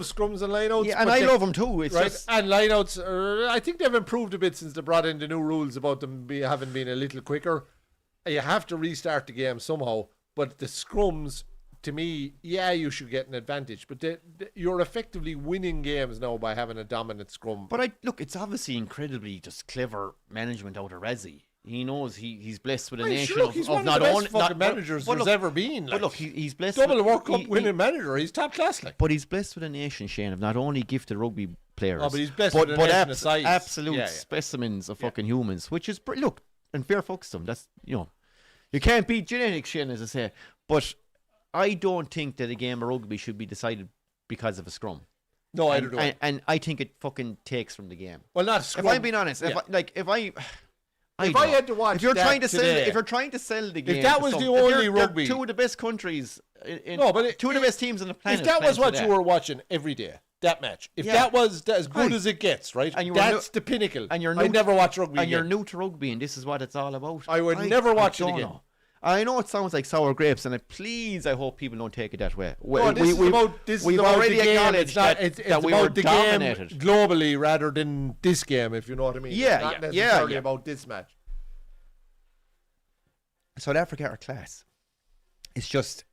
scrums and lineouts. Yeah, and I love them too. It's right, just, and lineouts. I think they've improved a bit since they brought in the new rules about them having been a little quicker. You have to restart the game somehow, but the scrums, to me, you should get an advantage. But you're effectively winning games now by having a dominant scrum. But it's obviously incredibly just clever management out of Razzie. He knows he's blessed with a nation he's of one not of the only best fucking managers there's ever been. But look, he's blessed. Double World Cup winning manager. He's top class. Like. But he's blessed with a nation, Shane, of not only gifted rugby players, but he's blessed with a nation of size. Absolute specimens of fucking humans. Which is look, and fair fucks them. That's you can't beat genetics, Shane, as I say. But I don't think that a game of rugby should be decided because of a scrum. No, I don't. And I think it fucking takes from the game. Well, not a scrum. If I'm being honest, if I had to watch, if you're trying to sell the game, if that was the only rugby, two of the best countries, two of the best teams on the planet. If that was what you were watching every day, that match, if that was as good as it gets, right? And that's the pinnacle. And I never watch rugby. And you're new to rugby, and this is what it's all about. I would never watch it again. I know it sounds like sour grapes, and I hope people don't take it that way. We've already acknowledged that we were dominated. Game globally rather than this game, if you know what I mean. Not necessarily about this match. South Africa are class. It's just,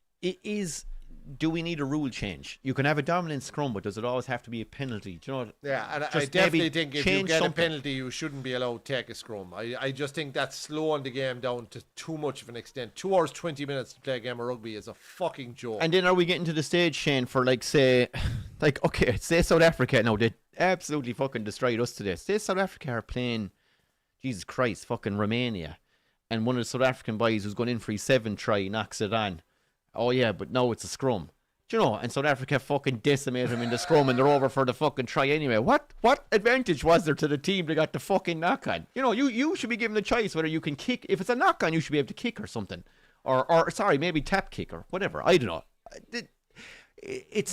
do we need a rule change? You can have a dominant scrum, but does it always have to be a penalty? Do you know what? Yeah, and I definitely think if you get a penalty, you shouldn't be allowed to take a scrum. I just think that's slowing the game down to too much of an extent. 2 hours, 20 minutes to play a game of rugby is a fucking joke. And then are we getting to the stage, Shane, for say South Africa, no, they absolutely fucking destroyed us today. Say South Africa are playing, Jesus Christ, fucking Romania. And one of the South African boys who's going in for his 7th try knocks it on. Oh yeah, but no, it's a scrum. Do you know? And South Africa fucking decimated him in the scrum, and they're over for the fucking try anyway. What advantage was there to the team that got the fucking knock on? You should be given the choice whether you can kick. If it's a knock on, you should be able to kick or something, or sorry, maybe tap kick or whatever. I don't know.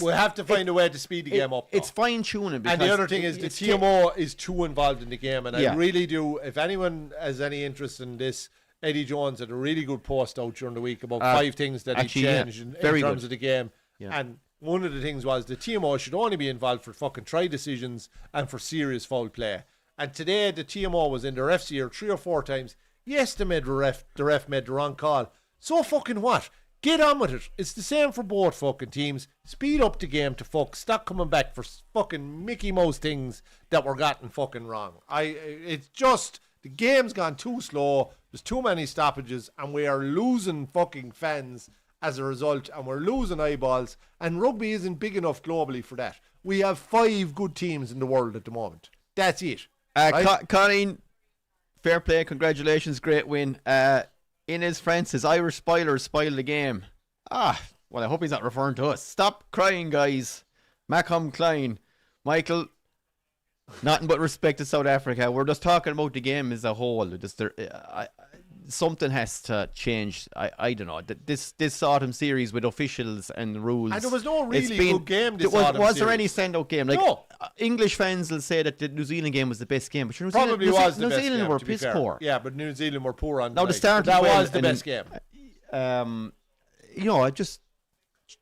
We'll have to find a way to speed the game up. It's fine tuning. And the other thing is the TMO is too involved in the game, and I really do. If anyone has any interest in this. Eddie Jones had a really good post out during the week about 5 things that he changed in terms of the game. Yeah. And one of the things was the TMO should only be involved for fucking try decisions and for serious foul play. And today the TMO was in the ref's ear 3 or 4 times. Yes, the ref made the wrong call. So fucking what? Get on with it. It's the same for both fucking teams. Speed up the game to stop coming back for fucking Mickey Mouse things that were gotten fucking wrong. It's just the game's gone too slow. There's too many stoppages, and we are losing fucking fans as a result, and we're losing eyeballs. And rugby isn't big enough globally for that. We have 5 good teams in the world at the moment. That's it. Right? Colleen, fair play, congratulations, great win. Inez Francis, Irish spoilers spoiled the game. Well, I hope he's not referring to us. Stop crying, guys. Macomb Klein, Michael, nothing but respect to South Africa. We're just talking about the game as a whole. Something has to change. I don't know. This autumn series with officials and rules. And there was no really good game this autumn Was there series. any standout game? Like, No. English fans will say that the New Zealand game was the best game, but New Probably Zealand, was the New best Zealand game, were to be piss fair. poor. Yeah, but New Zealand were poor on Now the night. start But that well, was the and best then, game. I just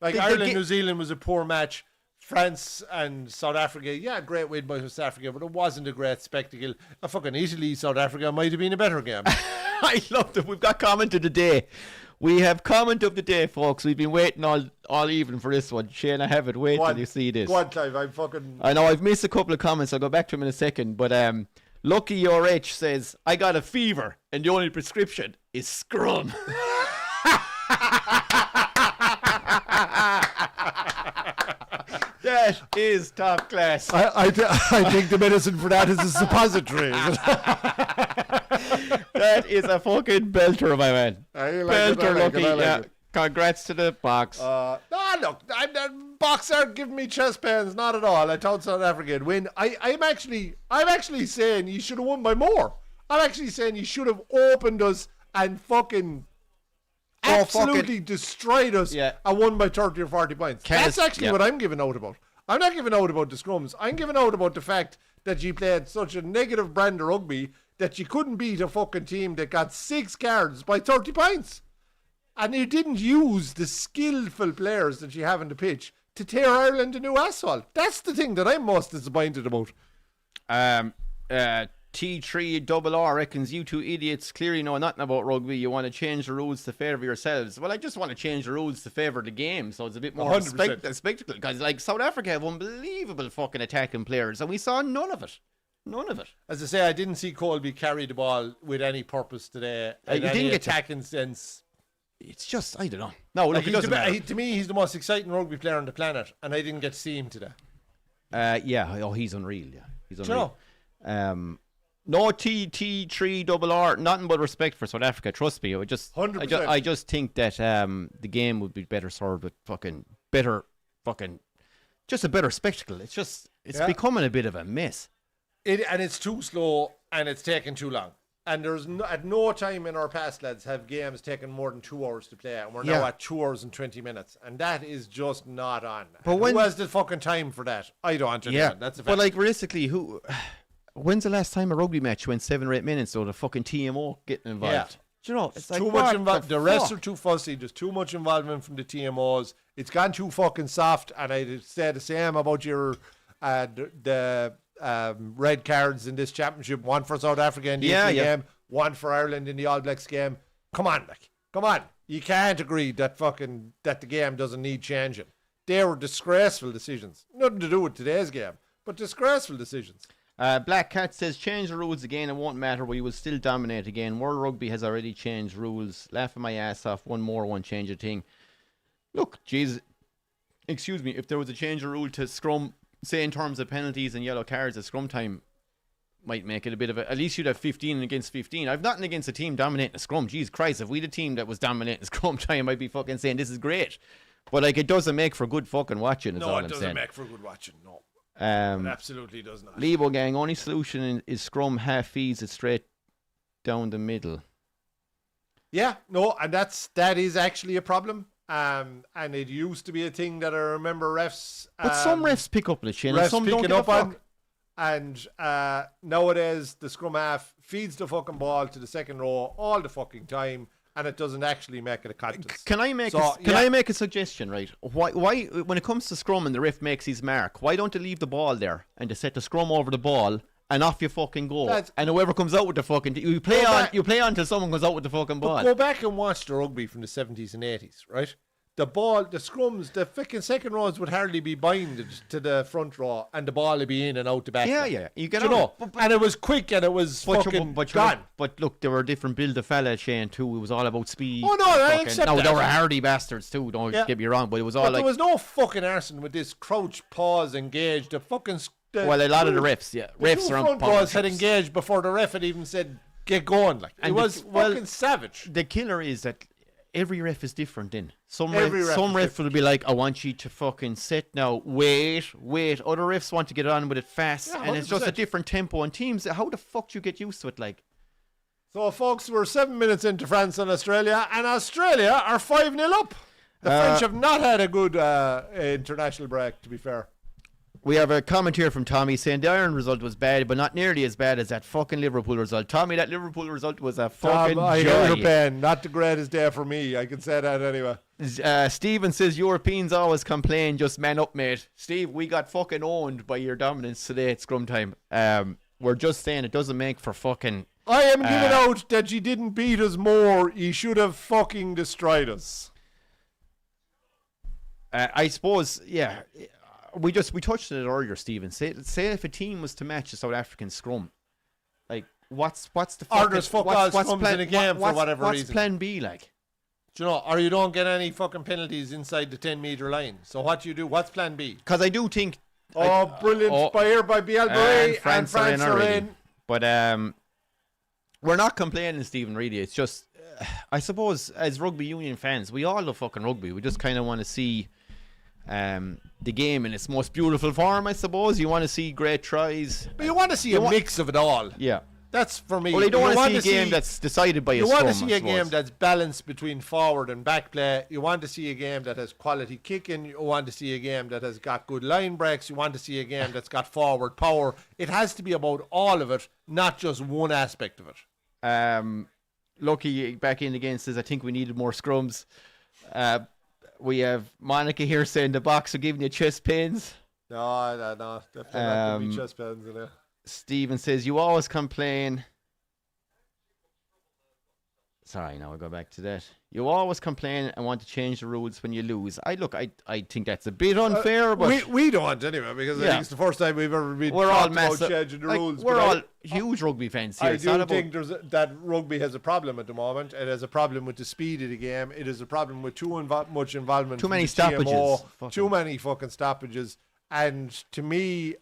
Like Ireland, New Zealand was a poor match. France and South Africa, yeah, great win by South Africa, but it wasn't a great spectacle. A fucking Italy, South Africa might have been a better game. I loved it. We've got comment of the day. We have comment of the day, folks. We've been waiting all evening for this one. Shane, I have it. Wait till you see this. Go on, Clive. I know I've missed a couple of comments. I'll go back to him in a second. But Lucky Your H says, I got a fever and the only prescription is Scrum. That is top class. I think the medicine for that is a suppository. That is a fucking belter, my man. Belter, Lucky. Congrats to the box. Look, Box aren't giving me chest pains, not at all. I thought South Africa would win. I'm actually saying you should have won by more. I'm actually saying you should have opened us and fucking absolutely destroyed us and won by 30 or 40 points. That's actually what I'm giving out about. I'm not giving out about the scrums. I'm giving out about the fact that you played such a negative brand of rugby that you couldn't beat a fucking team that got 6 cards by 30 points. And you didn't use the skillful players that you have in the pitch to tear Ireland a new asphalt. That's the thing that I'm most disappointed about. T3RR reckons you two idiots clearly know nothing about rugby. You want to change the rules to favour yourselves. Well, I just want to change the rules to favour the game, so it's a bit more spectacle. Because like South Africa have unbelievable fucking attacking players, and we saw none of it. None of it. As I say, I didn't see Colby carry the ball with any purpose today. You didn't get attacking sense. It's just, I don't know. No, look, Like it doesn't matter. to me, he's the most exciting rugby player on the planet, and I didn't get to see him today. He's unreal. Yeah, he's unreal. Sure. No T3RR, nothing but respect for South Africa. Trust me. I just 100%. I just think that the game would be better served with just a better spectacle. It's becoming a bit of a mess. And it's too slow, and it's taking too long. And there's at no time in our past, lads, have games taken more than 2 hours to play, and we're now at 2 hours and 20 minutes, and that is just not on. But who has the fucking time for that? I don't understand. Yeah, that's a fact. But like realistically, when's the last time a rugby match went 7 or 8 minutes so the fucking TMO getting involved? Yeah. Do you know, it's like too much involved. The refs are too fussy. There's too much involvement from the TMOs. It's gone too fucking soft, and I'd say the same about your red cards in this championship. One for South Africa in the Italy game, one for Ireland in the All Blacks game. Come on, like, come on. You can't agree that the game doesn't need changing. They were disgraceful decisions. Nothing to do with today's game, but disgraceful decisions. Black Cat says, change the rules again, it won't matter, we will still dominate again. World Rugby has already changed rules. Laughing my ass off, one more won't change a thing. Look, Jesus, excuse me, if there was a change of rule to scrum, say in terms of penalties and yellow cards at scrum time, might make it a bit of a, at least you'd have 15 against 15. I've nothing against a team dominating a scrum. Jesus Christ, if we had a team that was dominating scrum time, I'd be fucking saying this is great. But like, it doesn't make for good fucking watching, is all I'm saying. No, it doesn't make for good watching, no. It absolutely does not. Lebo gang, only solution is scrum half feeds it straight down the middle. Yeah, no, and that is actually a problem. And it used to be a thing that I remember refs. But some refs pick up on it, Shane, and some don't give a fuck. And nowadays the scrum half feeds the fucking ball to the second row all the fucking time, and it doesn't actually make it a contest. Can I make a suggestion, right? Why when it comes to scrum and the ref makes his mark, why don't they leave the ball there and they set the scrum over the ball and off you fucking go. That's- And whoever comes out with the fucking... You play on till someone comes out with the fucking ball. But go back and watch the rugby from the 70s and 80s, right? The ball, the scrums, the fucking second rows would hardly be binded to the front row, and the ball would be in and out the back. Yeah. You get You on know, it. and it was quick and it was fucking gone. But look, there were different build of fella, Shane, too. It was all about speed. Oh, no, I accept No, that. there were hardy bastards, too. Don't get me wrong, but it was all But like... there was no fucking arson with this crouch, pause, engage. The fucking... Well, a lot of the refs, yeah. The Refs two are front on rows had engaged before the ref had even said, get going. Like, it was fucking savage. The killer is that every ref is different then. Some Every ref is ref will be like, I want you to fucking sit now, wait. Other refs want to get on with it fast, Yeah, and it's just a 100%. different tempo. And teams, how the fuck do you get used to it? Like, So, folks, we're 7 minutes into France and Australia are 5-0 up. The French have not had a good international break, to be fair. we have a comment here from Tommy saying the Ireland result was bad, but not nearly as bad as that fucking Liverpool result. Tommy, that Liverpool result was a fucking I hear your joy. pain. Not the greatest day for me. I can say that anyway. Stephen says Europeans always complain, just man up, mate. Steve, we got fucking owned by your dominance today at scrum time. We're just saying it doesn't make for fucking... I am giving out that you didn't beat us more. You should have fucking destroyed us. I suppose, yeah. We touched on it earlier, Stephen. Say if a team was to match the South African scrum, like what's the Or there's fuck all scrums in a game for whatever what's reason. plan B like? Do you know, or you don't get any fucking penalties inside the 10-metre line. So what do you do? What's plan B? Because I do think... Oh, brilliant. By Bielbarret and France are already. in. But we're not complaining, Stephen, really. It's just, I suppose, as rugby union fans, we all love fucking rugby. We just kind of want to see the game in its most beautiful form, I suppose. You want to see great tries. But you want to see a mix of it all. Yeah. That's for me. Well, you don't want to see a game that's decided by a You scrum, want to see I a game suppose. that's balanced between forward and back play. You want to see a game that has quality kicking. You want to see a game that has got good line breaks. You want to see a game that's got forward power. It has to be about all of it, not just one aspect of it. Lucky back in again says, I think we needed more scrums. We have Monica here saying the box are giving you chest pains. No. Definitely not going to be chest pains in there. Stephen says, you always complain. Sorry, now I'll go back to that. You always complain and want to change the rules when you lose. I think that's a bit unfair, but we don't anyway, because I think it's the first time we've ever been we're all talked about massive. changing the Like, rules. we're but all huge rugby fans here. I It's not do about- think that rugby has a problem at the moment. It has a problem with the speed of the game. It has a problem with much involvement. Too from many the GMO, stoppages. Too many fucking stoppages. And to me,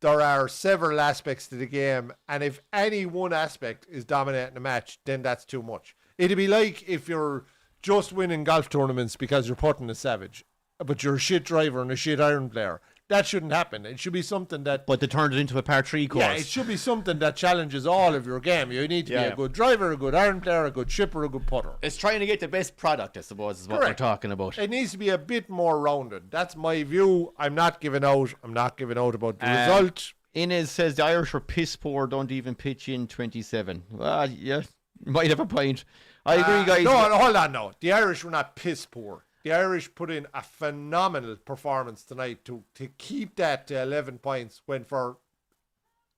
there are several aspects to the game. And if any one aspect is dominating the match, then that's too much. It'd be like if you're just winning golf tournaments because you're putting a savage, but you're a shit driver and a shit iron player. That shouldn't happen. It should be something that... But they turned it into a par 3 course. Yeah, it should be something that challenges all of your game. You need to be Yeah. a good driver, a good iron player, a good shipper, a good putter. It's trying to get the best product, I suppose, is what Correct. we're talking about. It needs to be a bit more rounded. That's my view. I'm not giving out about the result. Inez says the Irish are piss poor, don't even pitch in 27. Well, yeah, might have a point. I agree, guys. No, hold on, no. The Irish were not piss poor. The Irish put in a phenomenal performance tonight to keep that to 11 points when for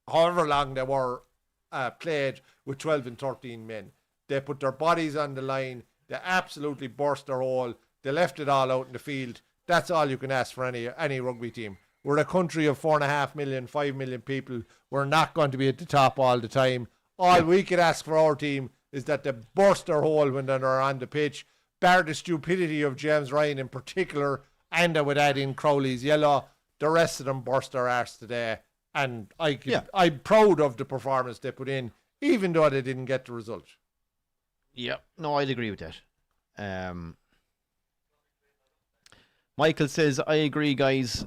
however long they were played with 12 and 13 men. They put their bodies on the line. They absolutely burst their hole. They left it all out in the field. That's all you can ask for any rugby team. We're a country of 4.5 million, 5 million people. We're not going to be at the top all the time. All we could ask for our team is that they burst their hole when they're on the pitch. Bar the stupidity of James Ryan in particular, and I would add in Crowley's yellow. The rest of them burst their arse today. And I'm proud of the performance they put in, even though they didn't get the result. Yeah, no, I'd agree with that. Michael says, I agree, guys.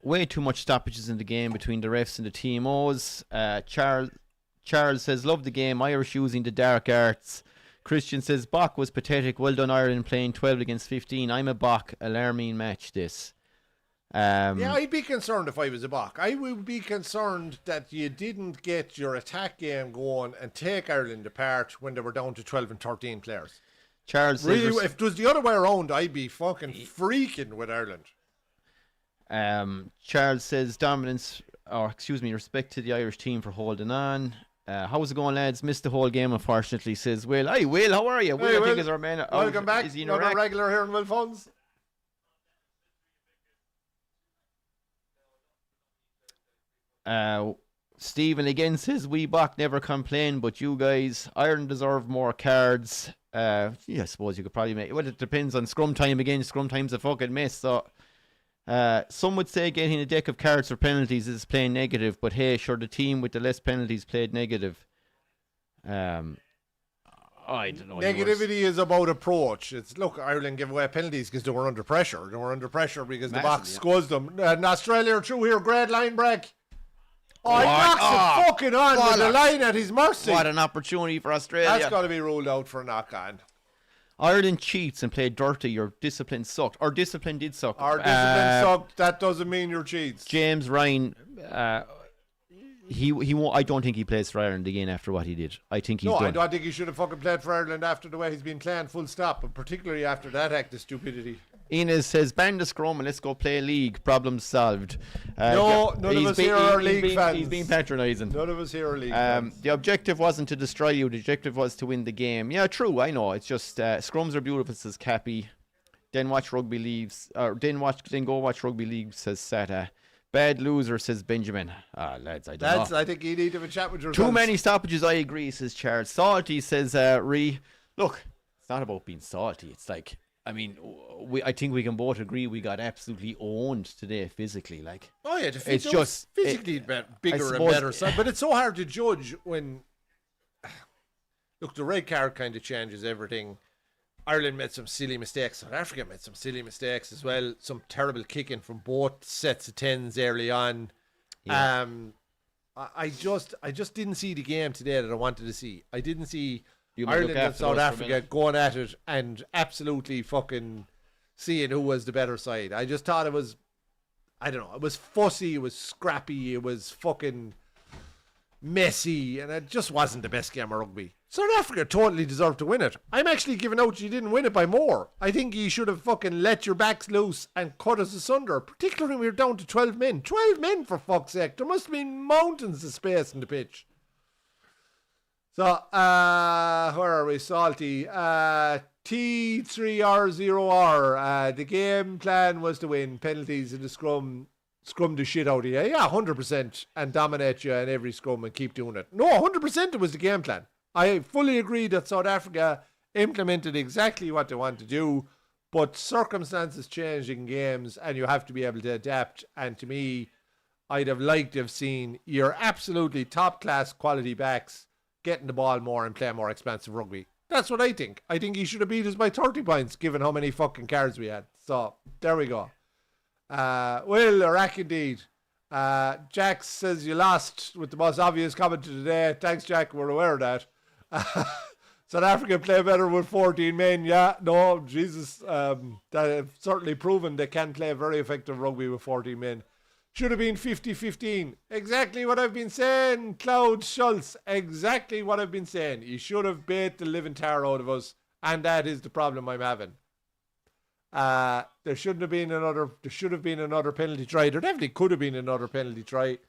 Way too much stoppages in the game between the refs and the TMOs. Charles says, love the game. Irish using the dark arts. Christian says, Bach was pathetic. Well done, Ireland playing 12 against 15. I'm a Bach. Alarming match, this. Yeah, I'd be concerned if I was a Bach. I would be concerned that you didn't get your attack game going and take Ireland apart when they were down to 12 and 13 players. Charles says, Really, if it was the other way around, I'd be fucking freaking with Ireland. Charles says, dominance respect to the Irish team for holding on. How's it going, lads? Missed the whole game, unfortunately, says Will. Hey, Will, how are you? Will, Hey, I Will. think is our man. Welcome back. Is he in Another Iraq? regular here in Wolfhounds. Stephen again says, we Bach never complain, but you guys, Ireland deserve more cards. I suppose you could probably make, well, it depends on scrum time again. Scrum time's a fucking mess, so some would say getting a deck of cards for penalties is playing negative, but hey, sure, the team with the less penalties played negative. I don't know. Negativity is about approach. It's, look, Ireland gave away penalties because they were under pressure. They were under pressure because the box squazzed them. And Australia are through here. Great line break. Oh, he knocks it fucking on with the line at his mercy. What an opportunity for Australia. That's got to be ruled out for a knock-on. Ireland cheats and played dirty. Your discipline sucked. Our discipline did suck. Our discipline sucked. That doesn't mean you're cheats. James Ryan, he won't. I don't think he plays for Ireland again after what he did. I think he's done. I don't think he should have fucking played for Ireland after the way he's been playing, full stop, and particularly after that act of stupidity. Inez says, ban the scrum and let's go play a league. Problem solved. No, none of us here are league fans. He's been patronising. None of us here are league fans. The objective wasn't to destroy you. The objective was to win the game. Yeah, true. I know. It's just scrums are beautiful, says Cappy. Then watch rugby leagues. Then go watch rugby league, says Sata. Bad loser, says Benjamin. Lads, I don't know. I think you need to have a chat with yourself. Too many stoppages, I agree, says Charles. Salty, says Ree. Look, it's not about being salty. It's like, I mean, I think we can both agree we got absolutely owned today physically. Like, oh yeah, it's just physically bigger and better side, but it's so hard to judge when. Look, the red card kind of changes everything. Ireland made some silly mistakes. South Africa made some silly mistakes as well. Some terrible kicking from both sets of tens early on. Yeah. I just didn't see the game today that I wanted to see. I didn't see Ireland and South Africa going at it and absolutely fucking seeing who was the better side. I just thought it was, I don't know, it was fussy, it was scrappy, it was fucking messy, and it just wasn't the best game of rugby. South Africa totally deserved to win it. I'm actually giving out you didn't win it by more. I think you should have fucking let your backs loose and cut us asunder, particularly when we were down to 12 men. 12 men, for fuck's sake. There must have been mountains of space in the pitch. So, where are we? Salty. T3R0R. The game plan was to win. Penalties in the scrum the shit out of you. Yeah, 100%. And dominate you in every scrum and keep doing it. No, 100% it was the game plan. I fully agree that South Africa implemented exactly what they want to do, but circumstances change in games and you have to be able to adapt. And to me, I'd have liked to have seen your absolutely top-class quality backs getting the ball more and playing more expansive rugby. That's what I think. I think he should have beat us by 30 points, given how many fucking cards we had. So, there we go. Will, Iraq indeed. Jack says you lost with the most obvious comment today. Thanks, Jack. We're aware of that. South Africa play better with 14 men. Yeah, no, Jesus. That have certainly proven they can play very effective rugby with 14 men. Should have been 50-15. Exactly what I've been saying, Cloud Schultz. Exactly what I've been saying. You should have bait the living tar out of us, and that is the problem I'm having. There should have been another penalty try. There definitely could have been another penalty try.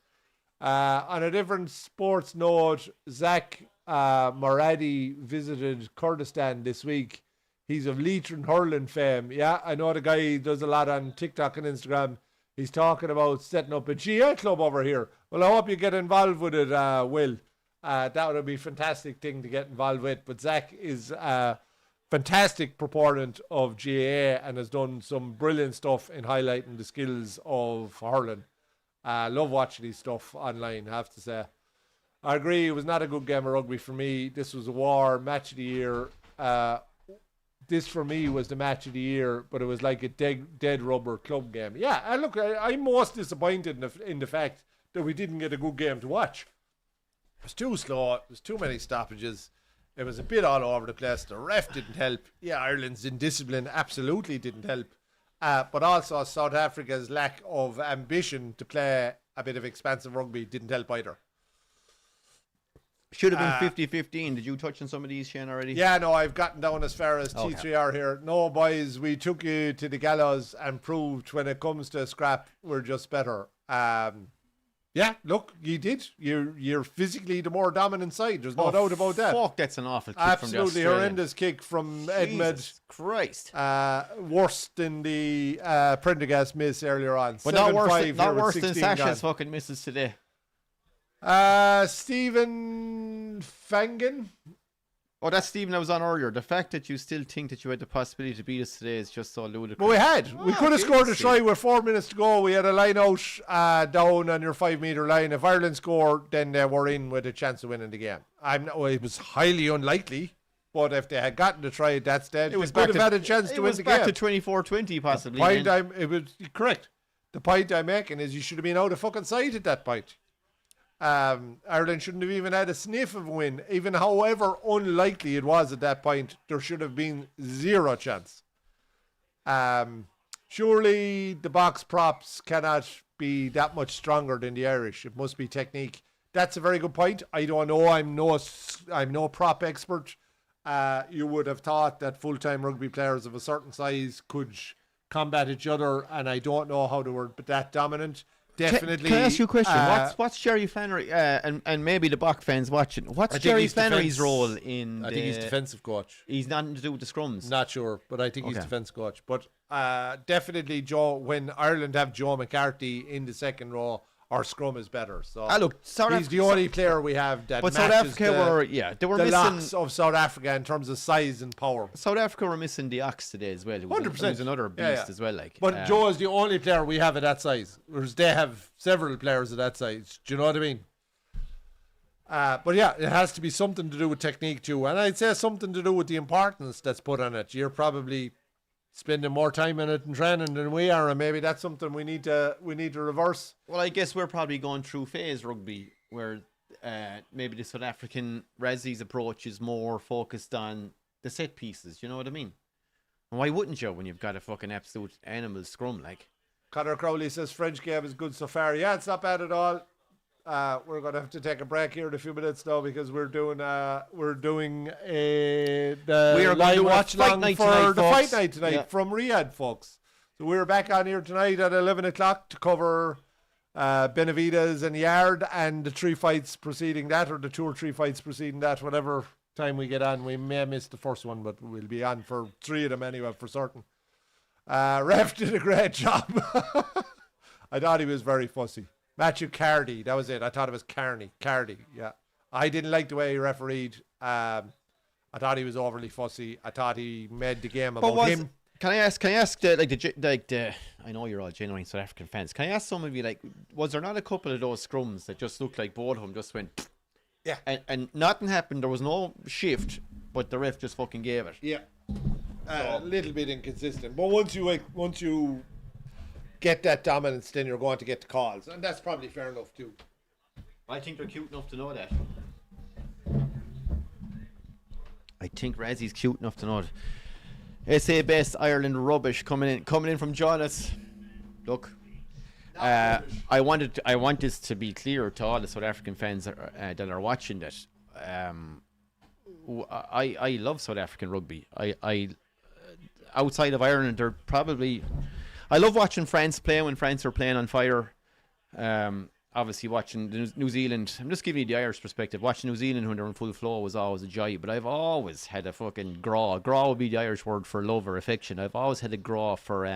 On a different sports note, Zach Moradi visited Kurdistan this week. He's of Leitrim hurling fame. Yeah, I know the guy. He does a lot on TikTok and Instagram. He's talking about setting up a GA club over here. Well, I hope you get involved with it, Will. That would be a fantastic thing to get involved with. But Zach is a fantastic proponent of GAA and has done some brilliant stuff in highlighting the skills of hurling. I love watching his stuff online, I have to say. I agree, it was not a good game of rugby for me. This was a war, match of the year. This for me was the match of the year, but it was like a dead rubber club game. Yeah, look, I'm most disappointed in the fact that we didn't get a good game to watch. It was too slow, it was too many stoppages. It was a bit all over the place. The ref didn't help. Yeah, Ireland's indiscipline absolutely didn't help. But also South Africa's lack of ambition to play a bit of expansive rugby didn't help either. Should have been 50-15. Did you touch on some of these, Shane, already? Yeah, no, I've gotten down as far as T3R here. No, boys, we took you to the gallows and proved when it comes to scrap, we're just better. Yeah, Yeah, look, you did. You're physically the more dominant side. There's no doubt about that. Fuck, that's an awful kick Absolutely from the Australian. horrendous kick from Edmed. Jesus Christ. Worse than the Prendergast miss earlier on. But not 7-5 worse here than with 16 Sasha's gone. fucking misses today. Stephen Fangen. Oh, that's Stephen I was on earlier. The fact that you still think that you had the possibility to beat us today is just so ludicrous. But we had. We could have scored a try with 4 minutes to go. We had a line out down on your 5 metre line. If Ireland scored, then they were in with a chance of winning the game. It was highly unlikely, but if they had gotten the try, that's dead. It was could have had a chance to win the game. It was back to 24-20 possibly. It was correct. The point I'm making is you should have been out of fucking sight at that point. Ireland shouldn't have even had a sniff of a win. Even however unlikely it was at that point, there should have been zero chance. Surely the box props cannot be that much stronger than the Irish. It must be technique. That's a very good point. I don't know. I'm no prop expert. You would have thought that full-time rugby players of a certain size could combat each other, and I don't know how they were that dominant. Definitely. Can I ask you a question? What's Jerry Flannery, and maybe the Bach fans watching, what's Jerry Flannery's role in I think he's defensive coach. He's nothing to do with the scrums? Not sure, but I think he's defense coach. But definitely, Joe, when Ireland have Joe McCarthy in the second row, our scrum is better. So look, he's the only player we have that but matches South Africa they were missing locks of South Africa in terms of size and power. South Africa were missing the Ox today as well. 100%. Who's another beast as well. Like, but Joe is the only player we have at that size, whereas they have several players at that size. Do you know what I mean? But yeah, it has to be something to do with technique too, and I'd say something to do with the importance that's put on it. You're probably spending more time in it and training than we are, and maybe that's something we need to reverse. Well, I guess we're probably going through phase rugby where maybe the South African Razzie's approach is more focused on the set pieces. You know what I mean? And why wouldn't you when you've got a fucking absolute animal scrum like? Connor Crowley says French game is good so far. Yeah, it's not bad at all. We're going to have to take a break here in a few minutes now because we're doing live watch along for the fight night tonight from Riyadh, folks. So we're back on here tonight at 11 o'clock to cover Benavides and Yard and the 3 fights preceding that, or the 2 or 3 fights preceding that, whatever time we get on. We may miss the first one, but we'll be on for 3 of them anyway, for certain. Ref did a great job. I thought he was very fussy. Matthew Cardy, that was it. I thought it was Cardy, yeah. I didn't like the way he refereed. I thought he was overly fussy. I thought he made the game about him. Can I ask I know you're all genuine South African fans. Can I ask some of you, like, was there not a couple of those scrums that just looked like both of them just went, yeah, and nothing happened? There was no shift, but the ref just fucking gave it. Yeah, a little bit inconsistent. But once you get that dominance, then you're going to get the calls, and that's probably fair enough too. I think they're cute enough to know that. I think Razzie's cute enough to know it. SA Best Ireland rubbish coming in from Jonas. Look, I want this to be clear to all the South African fans that are watching that. I love South African rugby. I outside of Ireland, they're probably. I love watching France play when France are playing on fire. Obviously, watching the New Zealand. I'm just giving you the Irish perspective. Watching New Zealand when they're in full flow was always a joy. But I've always had a fucking graw. Graw would be the Irish word for love or affection. I've always had a graw for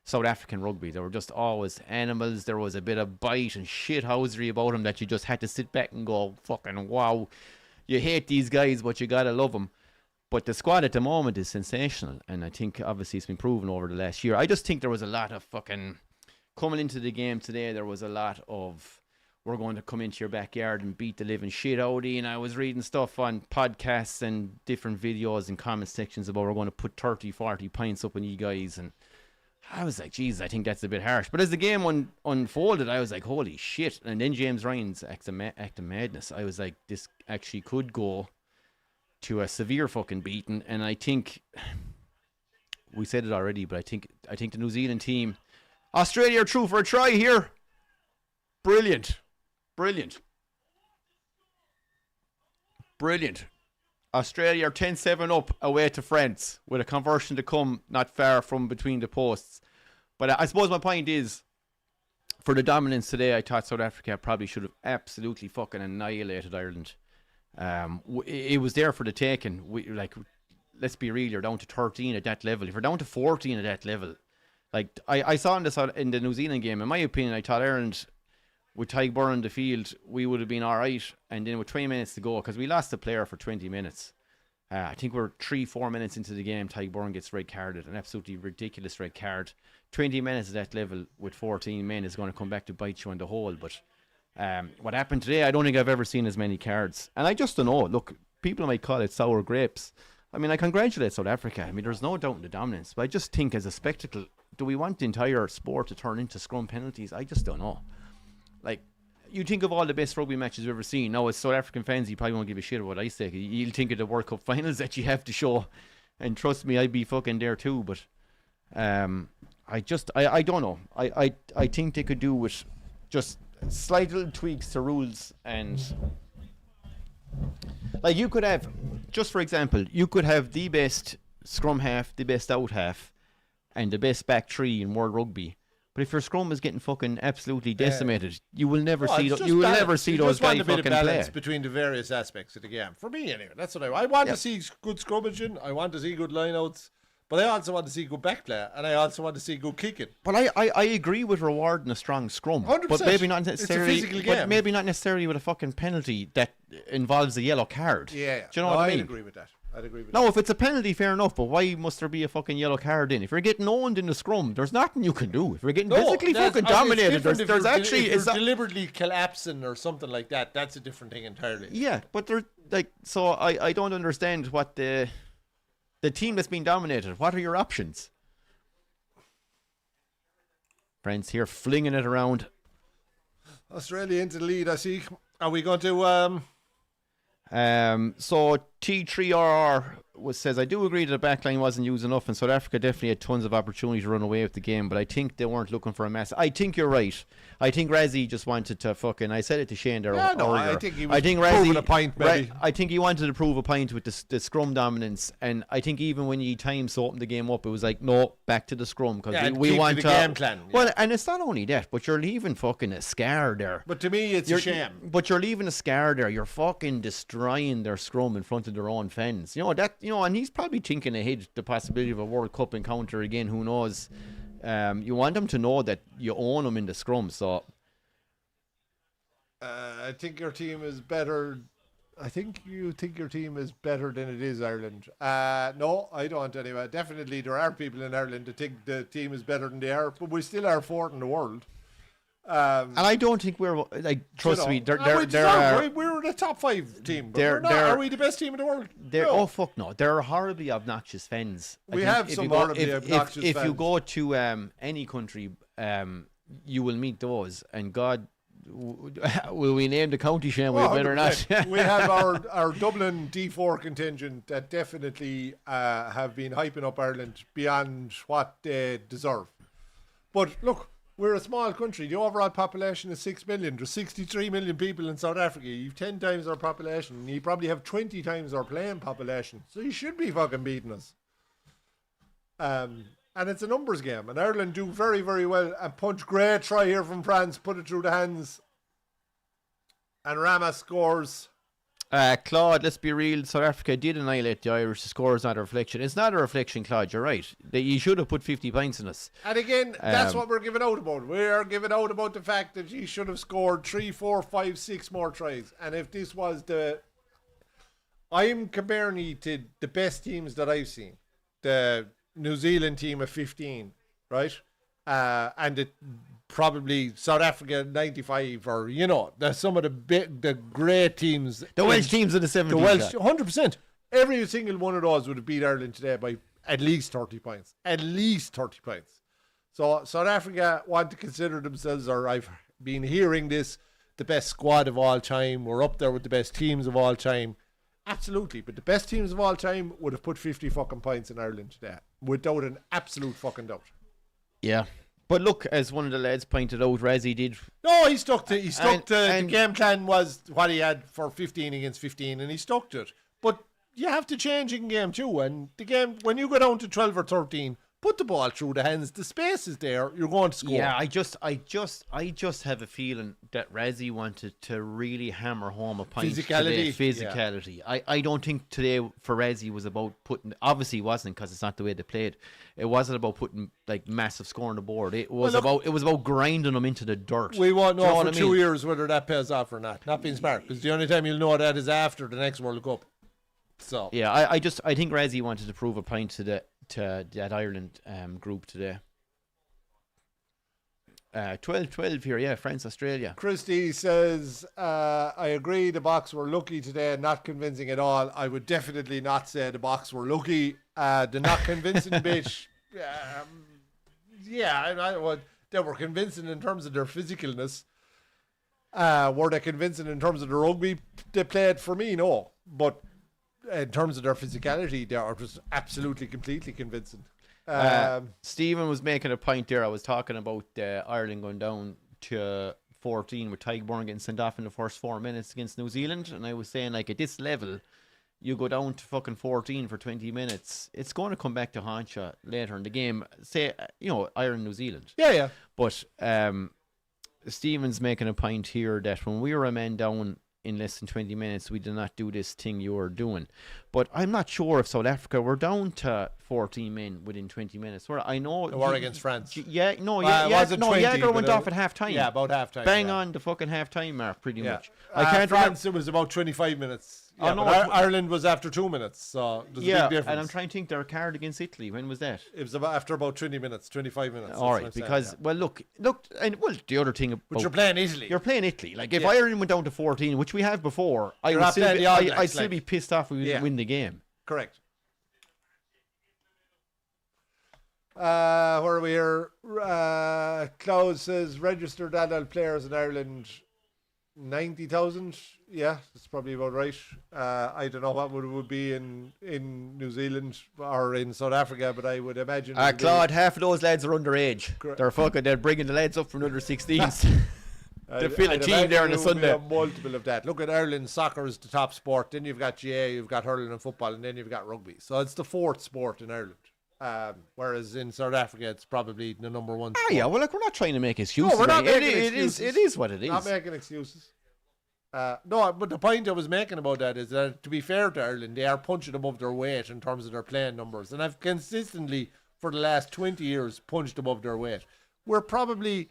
South African rugby. They were just always animals. There was a bit of bite and shithousery about them that you just had to sit back and go, fucking wow. You hate these guys, but you gotta love them. But the squad at the moment is sensational, and I think obviously it's been proven over the last year. I just think there was a lot of fucking coming into the game today. There was a lot of we're going to come into your backyard and beat the living shit out of you. And I was reading stuff on podcasts and different videos and comment sections about we're going to put 30, 40 pints up on you guys, and I was like, geez, I think that's a bit harsh. But as the game unfolded, I was like, holy shit! And then James Ryan's act of madness. I was like, this actually could go to a severe fucking beating, and I think we said it already, but I think the New Zealand team, Australia are through for a try here. Brilliant. Australia are 10-7 up away to France with a conversion to come not far from between the posts. But I suppose my point is, For the dominance today, I thought South Africa probably should have absolutely fucking annihilated Ireland. It was there for the taking. Let's be real, you're down to 13 at that level. If you're down to 14 at that level, like I saw in the New Zealand game, in my opinion, I thought Ireland, with Tyburn in the field, we would have been all right. And then with 20 minutes to go, because we lost the player for 20 minutes. I think we're 3-4 minutes into the game, Tyburn gets red carded, an absolutely ridiculous red card. 20 minutes at that level with 14 men is going to come back to bite you on the hole. But what happened today, I don't think I've ever seen as many cards. And I just don't know. Look, people might call it sour grapes. I mean, I congratulate South Africa. I mean, there's no doubt in the dominance. But I just think as a spectacle, do we want the entire sport to turn into scrum penalties? I just don't know. Like, you think of all the best rugby matches you've ever seen. Now, as South African fans, you probably won't give a shit about what I say. You'll think of the World Cup finals that you have to show. And trust me, I'd be fucking there too. But I don't know. I think they could do with just slight little tweaks to rules. And like, you could have, just for example, you could have the best scrum half, the best out half, and the best back three in World Rugby. But if your scrum is getting fucking absolutely decimated, you will never see those guys fucking play. Between the various aspects of the game. For me, anyway, that's what I want to see. Good scrummaging. I want to see good lineouts. But I also want to see good backplay, and I also want to see good kicking. But I agree with rewarding a strong scrum. 100%. But maybe not necessarily. It's a physical game. But maybe not necessarily with a fucking penalty that involves a yellow card. Yeah. Do you know what I mean? I'd agree with that. No, if it's a penalty, fair enough. But why must there be a fucking yellow card in? If you're getting owned in the scrum, there's nothing you can do. If you're getting physically fucking dominated, there's actually if you're deliberately collapsing or something like that. That's a different thing entirely. Yeah, but they're like, so I don't understand what the team that's being dominated. What are your options? Friends here flinging it around. Australia into the lead. I see. Are we going to? So T3RR says, I do agree that the backline wasn't used enough, and South Africa definitely had tons of opportunity to run away with the game, but I think they weren't looking for a mess. I think you're right. I think Razzie just wanted to fucking, I said it to Shane there earlier. I think he was proving a point, maybe. I think he wanted to prove a point with the scrum dominance, and I think even when he times opened the game up, it was like, no, back to the scrum, because we want the game plan. Yeah. Well, and it's not only that, but you're leaving fucking a scar there. But to me, it's a shame. But you're leaving a scar there. You're fucking destroying their scrum in front of their own fans. And he's probably thinking ahead the possibility of a World Cup encounter again. Who knows? You want them to know that you own them in the scrum. So I think your team is better. I think you think your team is better than it is Ireland. No, I don't anyway. Definitely there are people in Ireland that think the team is better than they are, but we still are fourth in the world. And I don't think we're like. Trust me, we're the top 5 team. But are we the best team in the world? No. Oh fuck no! There are horribly obnoxious fans. We have some horribly obnoxious fans. If you go to any country, you will meet those. And God, will we name the county, Shane? We better not. We have our Dublin D4 contingent that definitely have been hyping up Ireland beyond what they deserve. But look. We're a small country. The overall population is 6 million. There's 63 million people in South Africa. You've 10 times our population. You probably have 20 times our playing population. So you should be fucking beating us. And it's a numbers game. And Ireland do very, very well. And punch, great try here from France. Put it through the hands. And Rama scores. Claude, let's be real. South Africa did annihilate the Irish. The score is not a reflection. It's not a reflection, Claude. You're right. You should have put 50 points in us. And again, that's what we're giving out about. We are giving out about the fact that you should have scored 3, 4, 5, 6 more tries. And if this was I'm comparing you to the best teams that I've seen. The New Zealand team of 15, right? And probably South Africa 95, or some of the great teams. The Welsh teams in the 70s. The Welsh, 100%. Every single one of those would have beat Ireland today by at least 30 points. At least 30 points. So South Africa want to consider themselves, or I've been hearing this, the best squad of all time. We're up there with the best teams of all time. Absolutely. But the best teams of all time would have put 50 fucking points in Ireland today. Without an absolute fucking doubt. Yeah. But look, as one of the lads pointed out, Razzie did. No, he stuck to the game plan was what he had for 15 against 15, and he stuck to it. But you have to change in game too. And the game, when you go down to 12 or 13, put the ball through the hands. The space is there. You're going to score. Yeah, I just have a feeling that Razzie wanted to really hammer home a point Physicality. today. Physicality. I don't think today for Razzie was about putting. Obviously, it wasn't, because it's not the way they played. It wasn't about putting like massive score on the board. It was about grinding them into the dirt. We won't Do you know what for I 2 mean? years whether that pays off or not. Not being smart, because the only time you'll know that is after the next World Cup. So Yeah, I think Razzie wanted to prove a point to that Ireland group today. 12-12 here, yeah, France, Australia. Christy says, I agree the Box were lucky today, not convincing at all. I would definitely not say the Box were lucky. The not convincing bit, they were convincing in terms of their physicalness. Were they convincing in terms of the rugby they played? For me, no. But in terms of their physicality, they are just absolutely, completely convincing. Stephen was making a point there. I was talking about Ireland going down to 14 with Tygburn getting sent off in the first 4 minutes against New Zealand, and I was saying, like, at this level, you go down to fucking 14 for 20 minutes, it's going to come back to haunt you later in the game. Say, Ireland, New Zealand. Yeah. But Stephen's making a point here that when we were a man down in less than 20 minutes, we did not do this thing you were doing. But I'm not sure if South Africa were down to 14 men within 20 minutes. Where I know They were against France. Jäger went off at half time. Yeah, about half time. Bang on the fucking half time mark, pretty much. I can't France, it was about 25 minutes. Yeah, no, Ireland was after 2 minutes, so there's a big difference. And I'm trying to think their card against Italy. When was that? It was after about 20 minutes, 25 minutes. All right, because look, and the other thing about, but you're playing Italy. You're playing Italy. Like, if Ireland went down to 14, which we have before, I'd still be pissed off if we didn't win the game. Correct. Where are we here? Claude says registered adult players in Ireland 90,000. Yeah, that's probably about right. I don't know what it would be in New Zealand or in South Africa, but I would imagine. Claude, half of those lads are underage. They're bringing the lads up from under 16s. They fill a team there on a Sunday. A multiple of that. Look at Ireland. Soccer is the top sport. Then you've got GA, you've got hurling and football, and then you've got rugby. So it's the fourth sport in Ireland. Whereas in South Africa, it's probably the number one sport. Yeah, well, like, we're not trying to make excuses. No, we're not making excuses. It is what it is. Not making excuses. No, but the point I was making about that is that, to be fair to Ireland, they are punching above their weight in terms of their playing numbers. And I've consistently, for the last 20 years, punched above their weight. We're probably,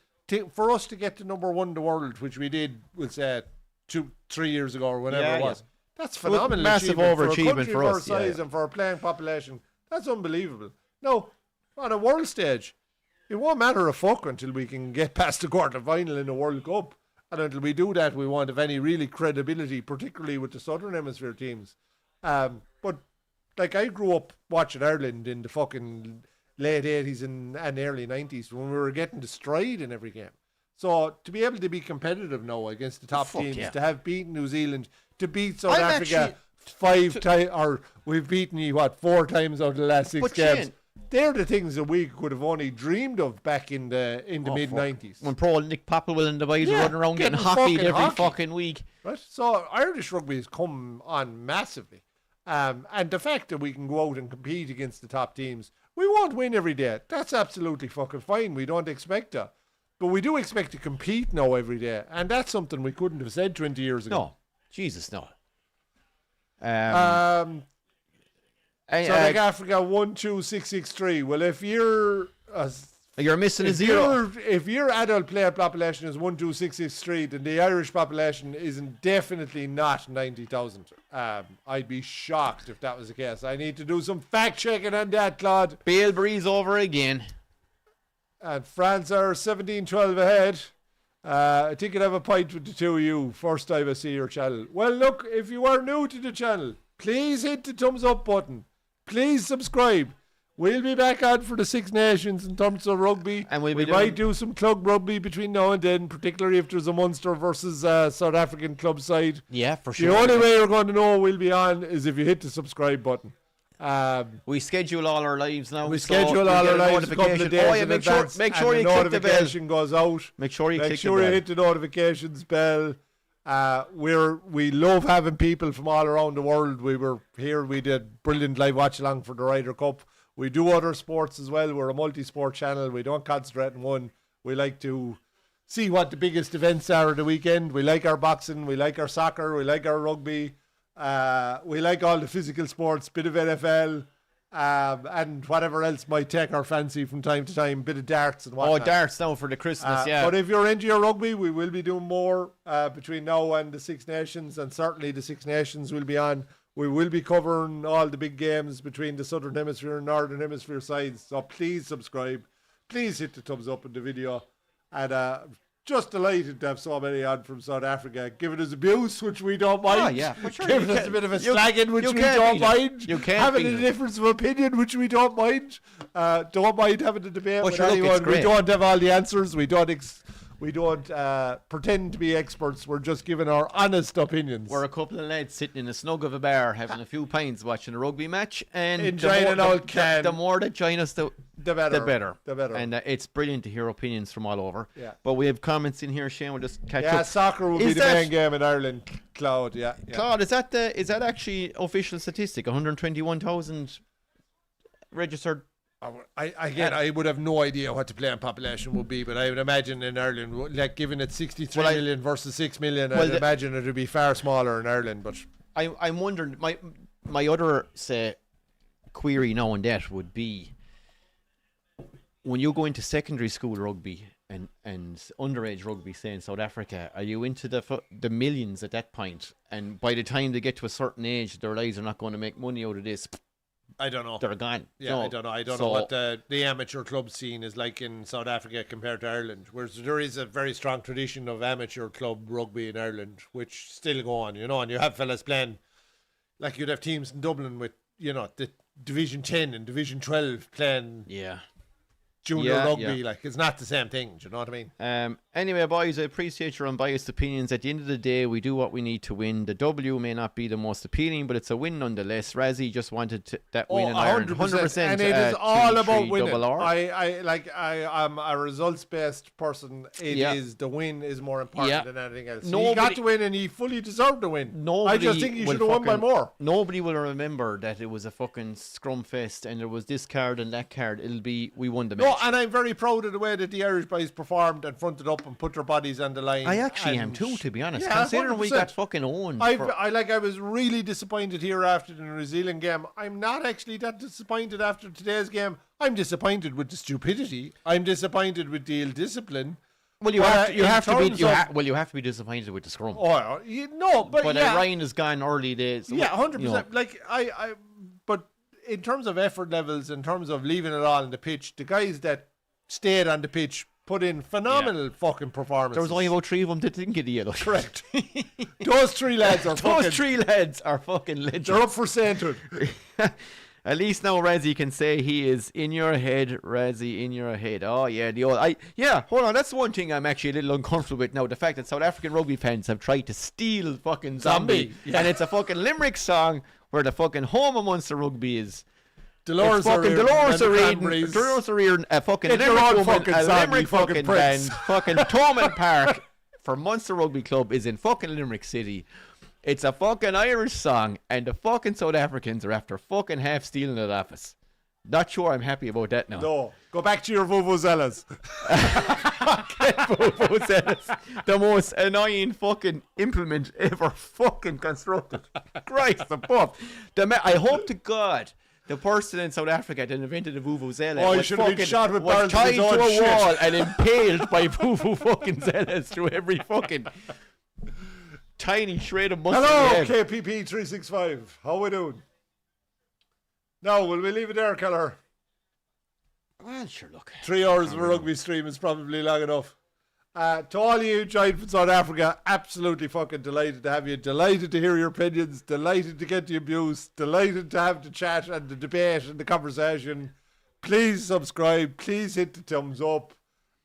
for us to get to number one in the world, which we did, we'll say, 2-3 years ago or whenever it was, that's phenomenal. Massive overachievement for our us. size and for our playing population. That's unbelievable. No, on a world stage, it won't matter a fuck until we can get past the quarter final in the World Cup. And until we do that, we won't have any really credibility, particularly with the Southern Hemisphere teams. But, like, I grew up watching Ireland in the fucking late 80s and early 90s when we were getting destroyed in every game. So, to be able to be competitive now against the top teams, to have beaten New Zealand, to beat South Africa 5 times, or we've beaten you, 4 times out of the last 6 games. Shane, they're the things that we could have only dreamed of back in the mid-90s. When pro Nick Popplewell and the boys were running around getting hockeyed every fucking week. Right? So Irish rugby has come on massively. And the fact that we can go out and compete against the top teams, we won't win every day. That's absolutely fucking fine. We don't expect that. But we do expect to compete now every day. And that's something we couldn't have said 20 years ago. No. Jesus, no. South Africa 12663. Well, if you're missing a zero. If your adult player population is 12663, then the Irish population isn't definitely not 90,000. I'd be shocked if that was the case. I need to do some fact checking on that, Claude. Balebury's over again. And France are 17-12 ahead. I think I'd have a point with the two of you. First time I see your channel. Well, look, if you are new to the channel, please hit the thumbs up button. Please subscribe. We'll be back on for the Six Nations in terms of rugby. And we might do some club rugby between now and then, particularly if there's a Munster versus South African club side. Yeah, for sure. The only way you're going to know we'll be on is if you hit the subscribe button. We schedule all our lives now. We schedule all our lives a couple of days in advance. Make sure you click the notification goes out. Make sure you hit the notifications bell. We love having people from all around the world. We were here. We did brilliant live watch along for the Ryder Cup. We do other sports as well. We're a multi-sport channel. We don't concentrate on one. We like to see what the biggest events are of the weekend. We like our boxing. We like our soccer. We like our rugby. We like all the physical sports, bit of NFL, and whatever else might take our fancy from time to time, bit of darts and whatnot. Oh, darts now for the Christmas, yeah. But if you're into your rugby, we will be doing more between now and the Six Nations, and certainly the Six Nations will be on. We will be covering all the big games between the Southern Hemisphere and Northern Hemisphere sides. So please subscribe. Please hit the thumbs up in the video. And just delighted to have so many on from South Africa, giving us abuse, which we don't mind. Oh, yeah, for sure. Giving us a bit of a slagging, which we don't mind. You can't having a difference of opinion, which we don't mind. Don't mind having a debate with sure, look, anyone. it's great. We don't have all the answers. We don't pretend to be experts. We're just giving our honest opinions. We're a couple of lads sitting in a snug of a bar having a few pints watching a rugby match, and enjoying an old can. The more that join us, the better. And it's brilliant to hear opinions from all over. Yeah. But we have comments in here, Shane. We'll just catch up. Yeah, soccer will be the main game in Ireland. Claude, yeah. Claude, is that actually official statistic? 121,000 registered. I would have no idea what the playing population would be, but I would imagine in Ireland, like given it 63 million versus 6 million, I'd imagine it would be far smaller in Ireland. But I'm wondering, my other query now and that would be, when you go into secondary school rugby and underage rugby, say in South Africa, are you into the millions at that point? And by the time they get to a certain age, their lives are not going to make money out of this. I don't know. They're gone. Yeah, no. I don't know. I don't know what the amateur club scene is like in South Africa compared to Ireland, whereas there is a very strong tradition of amateur club rugby in Ireland, which still go on, and you have fellas playing, like you'd have teams in Dublin with, the Division 10 and Division 12 playing junior rugby. Like, it's not the same thing. Do you know what I mean? Anyway, boys, I appreciate your unbiased opinions. At the end of the day, we do what we need to win. The W may not be the most appealing, but it's a win nonetheless. Razzie just wanted that win in Ireland. 100%. And it is all about winning. RR. I'm a results-based person. It is the win is more important than anything else. He got to win, and he fully deserved to win. I just think he should have won by more. Nobody will remember that it was a fucking scrum fest and there was this card and that card. It'll be, we won the match. No, and I'm very proud of the way that the Irish boys performed and fronted up and put their bodies on the line. I actually am too, to be honest. Considering 100%. We got fucking owned. I was really disappointed here after the New Zealand game. I'm not actually that disappointed after today's game. I'm disappointed with the stupidity. I'm disappointed with the ill discipline. Well, you have to be disappointed with the scrum. Oh, but Ryan has gone early days. Yeah, 100%. Like but in terms of effort levels, in terms of leaving it all on the pitch, the guys that stayed on the pitch put in phenomenal fucking performances. There was only about 3 of them that didn't get a yellow. Correct. Those 3 lads are fucking legends. They're up for sainthood. At least now Razzie can say he is in your head, Razzie, in your head. Oh yeah, hold on, that's one thing I'm actually a little uncomfortable with now. The fact that South African rugby fans have tried to steal fucking Zombie. And it's a fucking Limerick song where the fucking home of Munster rugby is. Dolores O'Riordan, a fucking Limerick woman, a Limerick fucking band, fucking Thomond Park for Munster Rugby Club is in fucking Limerick City. It's a fucking Irish song, and the fucking South Africans are after fucking half stealing it off us. Not sure I'm happy about that now. No, go back to your vuvuzelas. Vuvuzelas, the most annoying fucking implement ever fucking constructed. Christ above. I hope to God the person in South Africa that invented the vuvuzela was tied to a wall and impaled by vuvu fucking zelas through every fucking tiny shred of muscle. Hello, KPP 365. How we doing? No, will we leave it there, Keller? Well, sure, look. 3 hours of a rugby stream is probably long enough. To all of you joined from South Africa, absolutely fucking delighted to have you. Delighted to hear your opinions. Delighted to get the abuse. Delighted to have the chat and the debate and the conversation. Please subscribe. Please hit the thumbs up.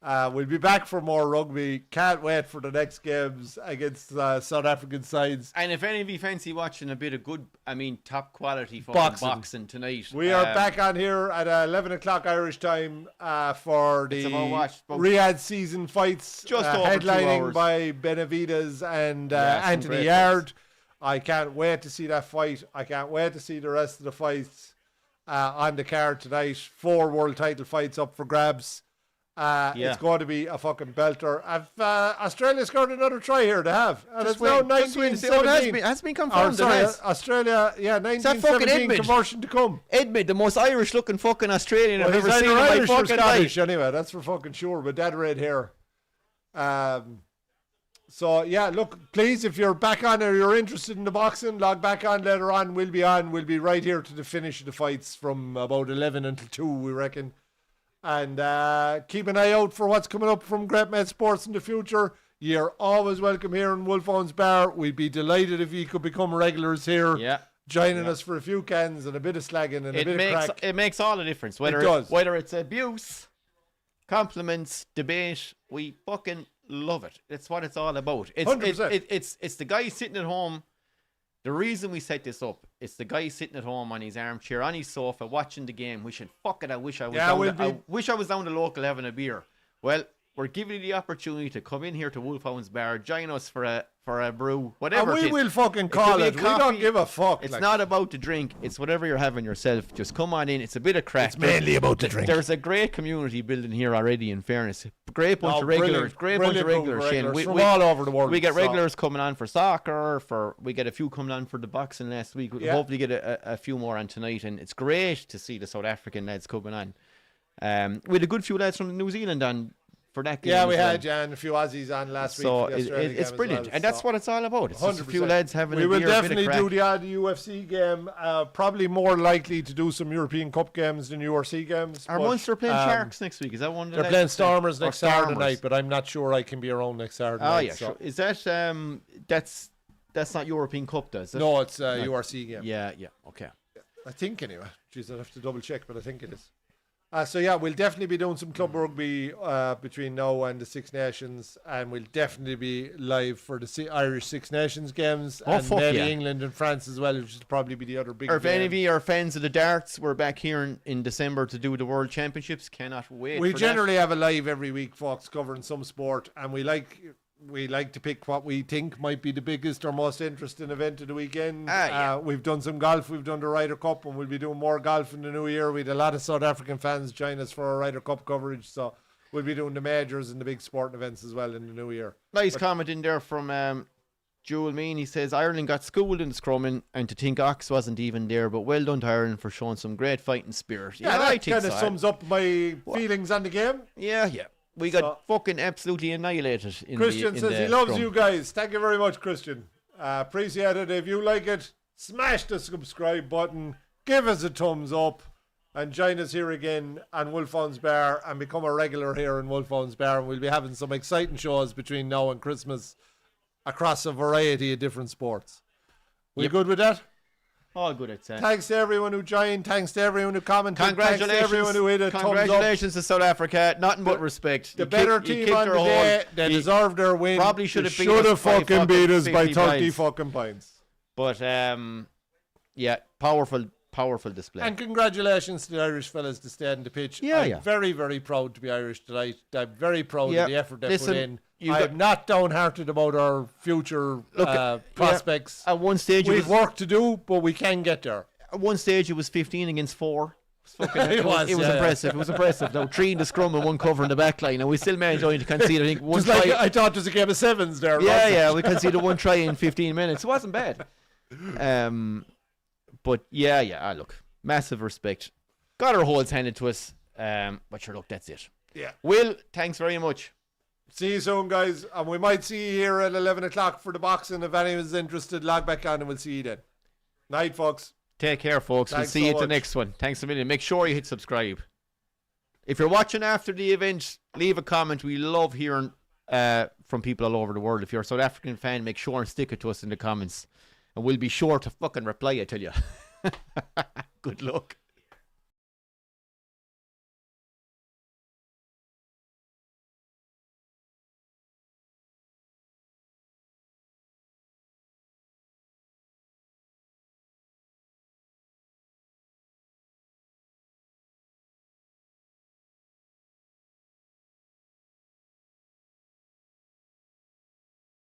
We'll be back for more rugby. Can't wait for the next games against South African sides. And if any of you fancy watching a bit of good, top quality fucking boxing tonight. We are back on here at 11 o'clock Irish time for the Riyadh season fights. Just over 2 headlining hours. by Benavides and Anthony Yard. I can't wait to see that fight. I can't wait to see the rest of the fights. on the card tonight. 4 world title fights up for grabs. It's going to be a fucking belter. Australia scored another try here, they have. And it's now 1917. Has been confirmed. Australia, 1917 conversion to come. Edmund, the most Irish looking fucking Australian I've ever seen in my Irish or fucking Scottish life. anyway, that's for fucking sure, with that red hair. So, yeah, look, please, if you're back on or you're interested in the boxing, log back on later on. We'll be on. We'll be right here to the finish of the fights from about 11 until 2, we reckon. And keep an eye out for what's coming up from Great Met Sports in the future. You're always welcome here in Wolfhounds Bar. We'd be delighted if you could become regulars here. Yeah. Joining us for a few cans and a bit of slagging and a bit of crack. It makes all the difference. Whether it's abuse, compliments, debate, we fucking love it. It's what it's all about. It's 100%. It's the guy sitting at home. The reason we set this up, it's the guy sitting at home on his armchair, on his sofa, watching the game, wishing, fuck it, I wish I was down the local having a beer. Well, we're giving you the opportunity to come in here to Wolfhounds Bar, join us for a brew, whatever. And we will fucking call it. We don't give a fuck. It's not about the drink. It's whatever you're having yourself. Just come on in. It's a bit of crack. It's mainly about the drink. There's a great community building here already, in fairness. Great bunch of regulars. Great bunch of regulars. Shane. From all over the world. We get regulars coming on for soccer. We get a few coming on for the boxing last week. We'll hopefully get a few more on tonight. And it's great to see the South African lads coming on. We had a good few lads from New Zealand on for that game. Yeah, we had and a few Aussies on last week. So it's brilliant, and that's what it's all about. It's just a few lads having a beer. We will definitely do the odd UFC game. Probably more likely to do some European Cup games than URC games. Are Munster playing Sharks next week? Is that one? They're playing Stormers next Saturday night, but I'm not sure I can be around next Saturday night. Oh yeah, sure. Is that that's not European Cup, does it? No, it's a URC game. Yeah, okay. I think anyway. Jeez, I'd have to double check, but I think it is. So yeah, we'll definitely be doing some club rugby between now and the Six Nations, and we'll definitely be live for the Irish Six Nations games, and maybe England and France as well, which will probably be the other big. Or if any of you are fans of the darts, we're back here in December to do the World Championships. Cannot wait. We generally have a live every week, folks, covering some sport, and we like to pick what we think might be the biggest or most interesting event of the weekend. We've done some golf. We've done the Ryder Cup, and we'll be doing more golf in the new year. We had a lot of South African fans join us for our Ryder Cup coverage, so we'll be doing the majors and the big sporting events as well in the new year. Nice comment in there from Joel Mean. He says, Ireland got schooled in the scrumming, and to think Ox wasn't even there, but well done to Ireland for showing some great fighting spirit. Yeah, that kind of sums up my feelings on the game. Yeah. We got fucking absolutely annihilated. Christian says he loves you guys. Thank you very much, Christian. Appreciate it. If you like it, smash the subscribe button, give us a thumbs up, and join us here again on Wolfhounds Bar and become a regular here in Wolfhounds Bar. And we'll be having some exciting shows between now and Christmas across a variety of different sports. We good with that? All good, I'd say. Thanks to everyone who joined. Thanks to everyone who commented. Congratulations. Thanks to everyone who hit a thumbs up. Congratulations to South Africa. Nothing but respect. The better team on the day. They deserved their win. Probably should have fucking beat us by 30 fucking points. But, yeah, powerful display. And congratulations to the Irish fellas to stay on the pitch. I'm very, very proud to be Irish tonight. I'm very proud of the effort they put in. I'm not downhearted about our future prospects. At one stage, we've work to do, but we can get there. At one stage, it was 15 against 4. It was impressive. It was impressive. Now 3 in the scrum and 1 covering the back line, and we still managed only to concede. I think one try. I thought it was a game of 7s there. Yeah, we conceded 1 try in 15 minutes. It wasn't bad. But look, massive respect. Got our holds handed to us. But sure, look, that's it. Yeah. Will, thanks very much. See you soon, guys. And we might see you here at 11 o'clock for the boxing. If anyone's interested, log back on and we'll see you then. Night, folks. Take care, folks. We'll see you at the next one. Thanks a million. Make sure you hit subscribe. If you're watching after the event, leave a comment. We love hearing from people all over the world. If you're a South African fan, make sure and stick it to us in the comments. And we'll be sure to fucking reply, I tell you. Good luck.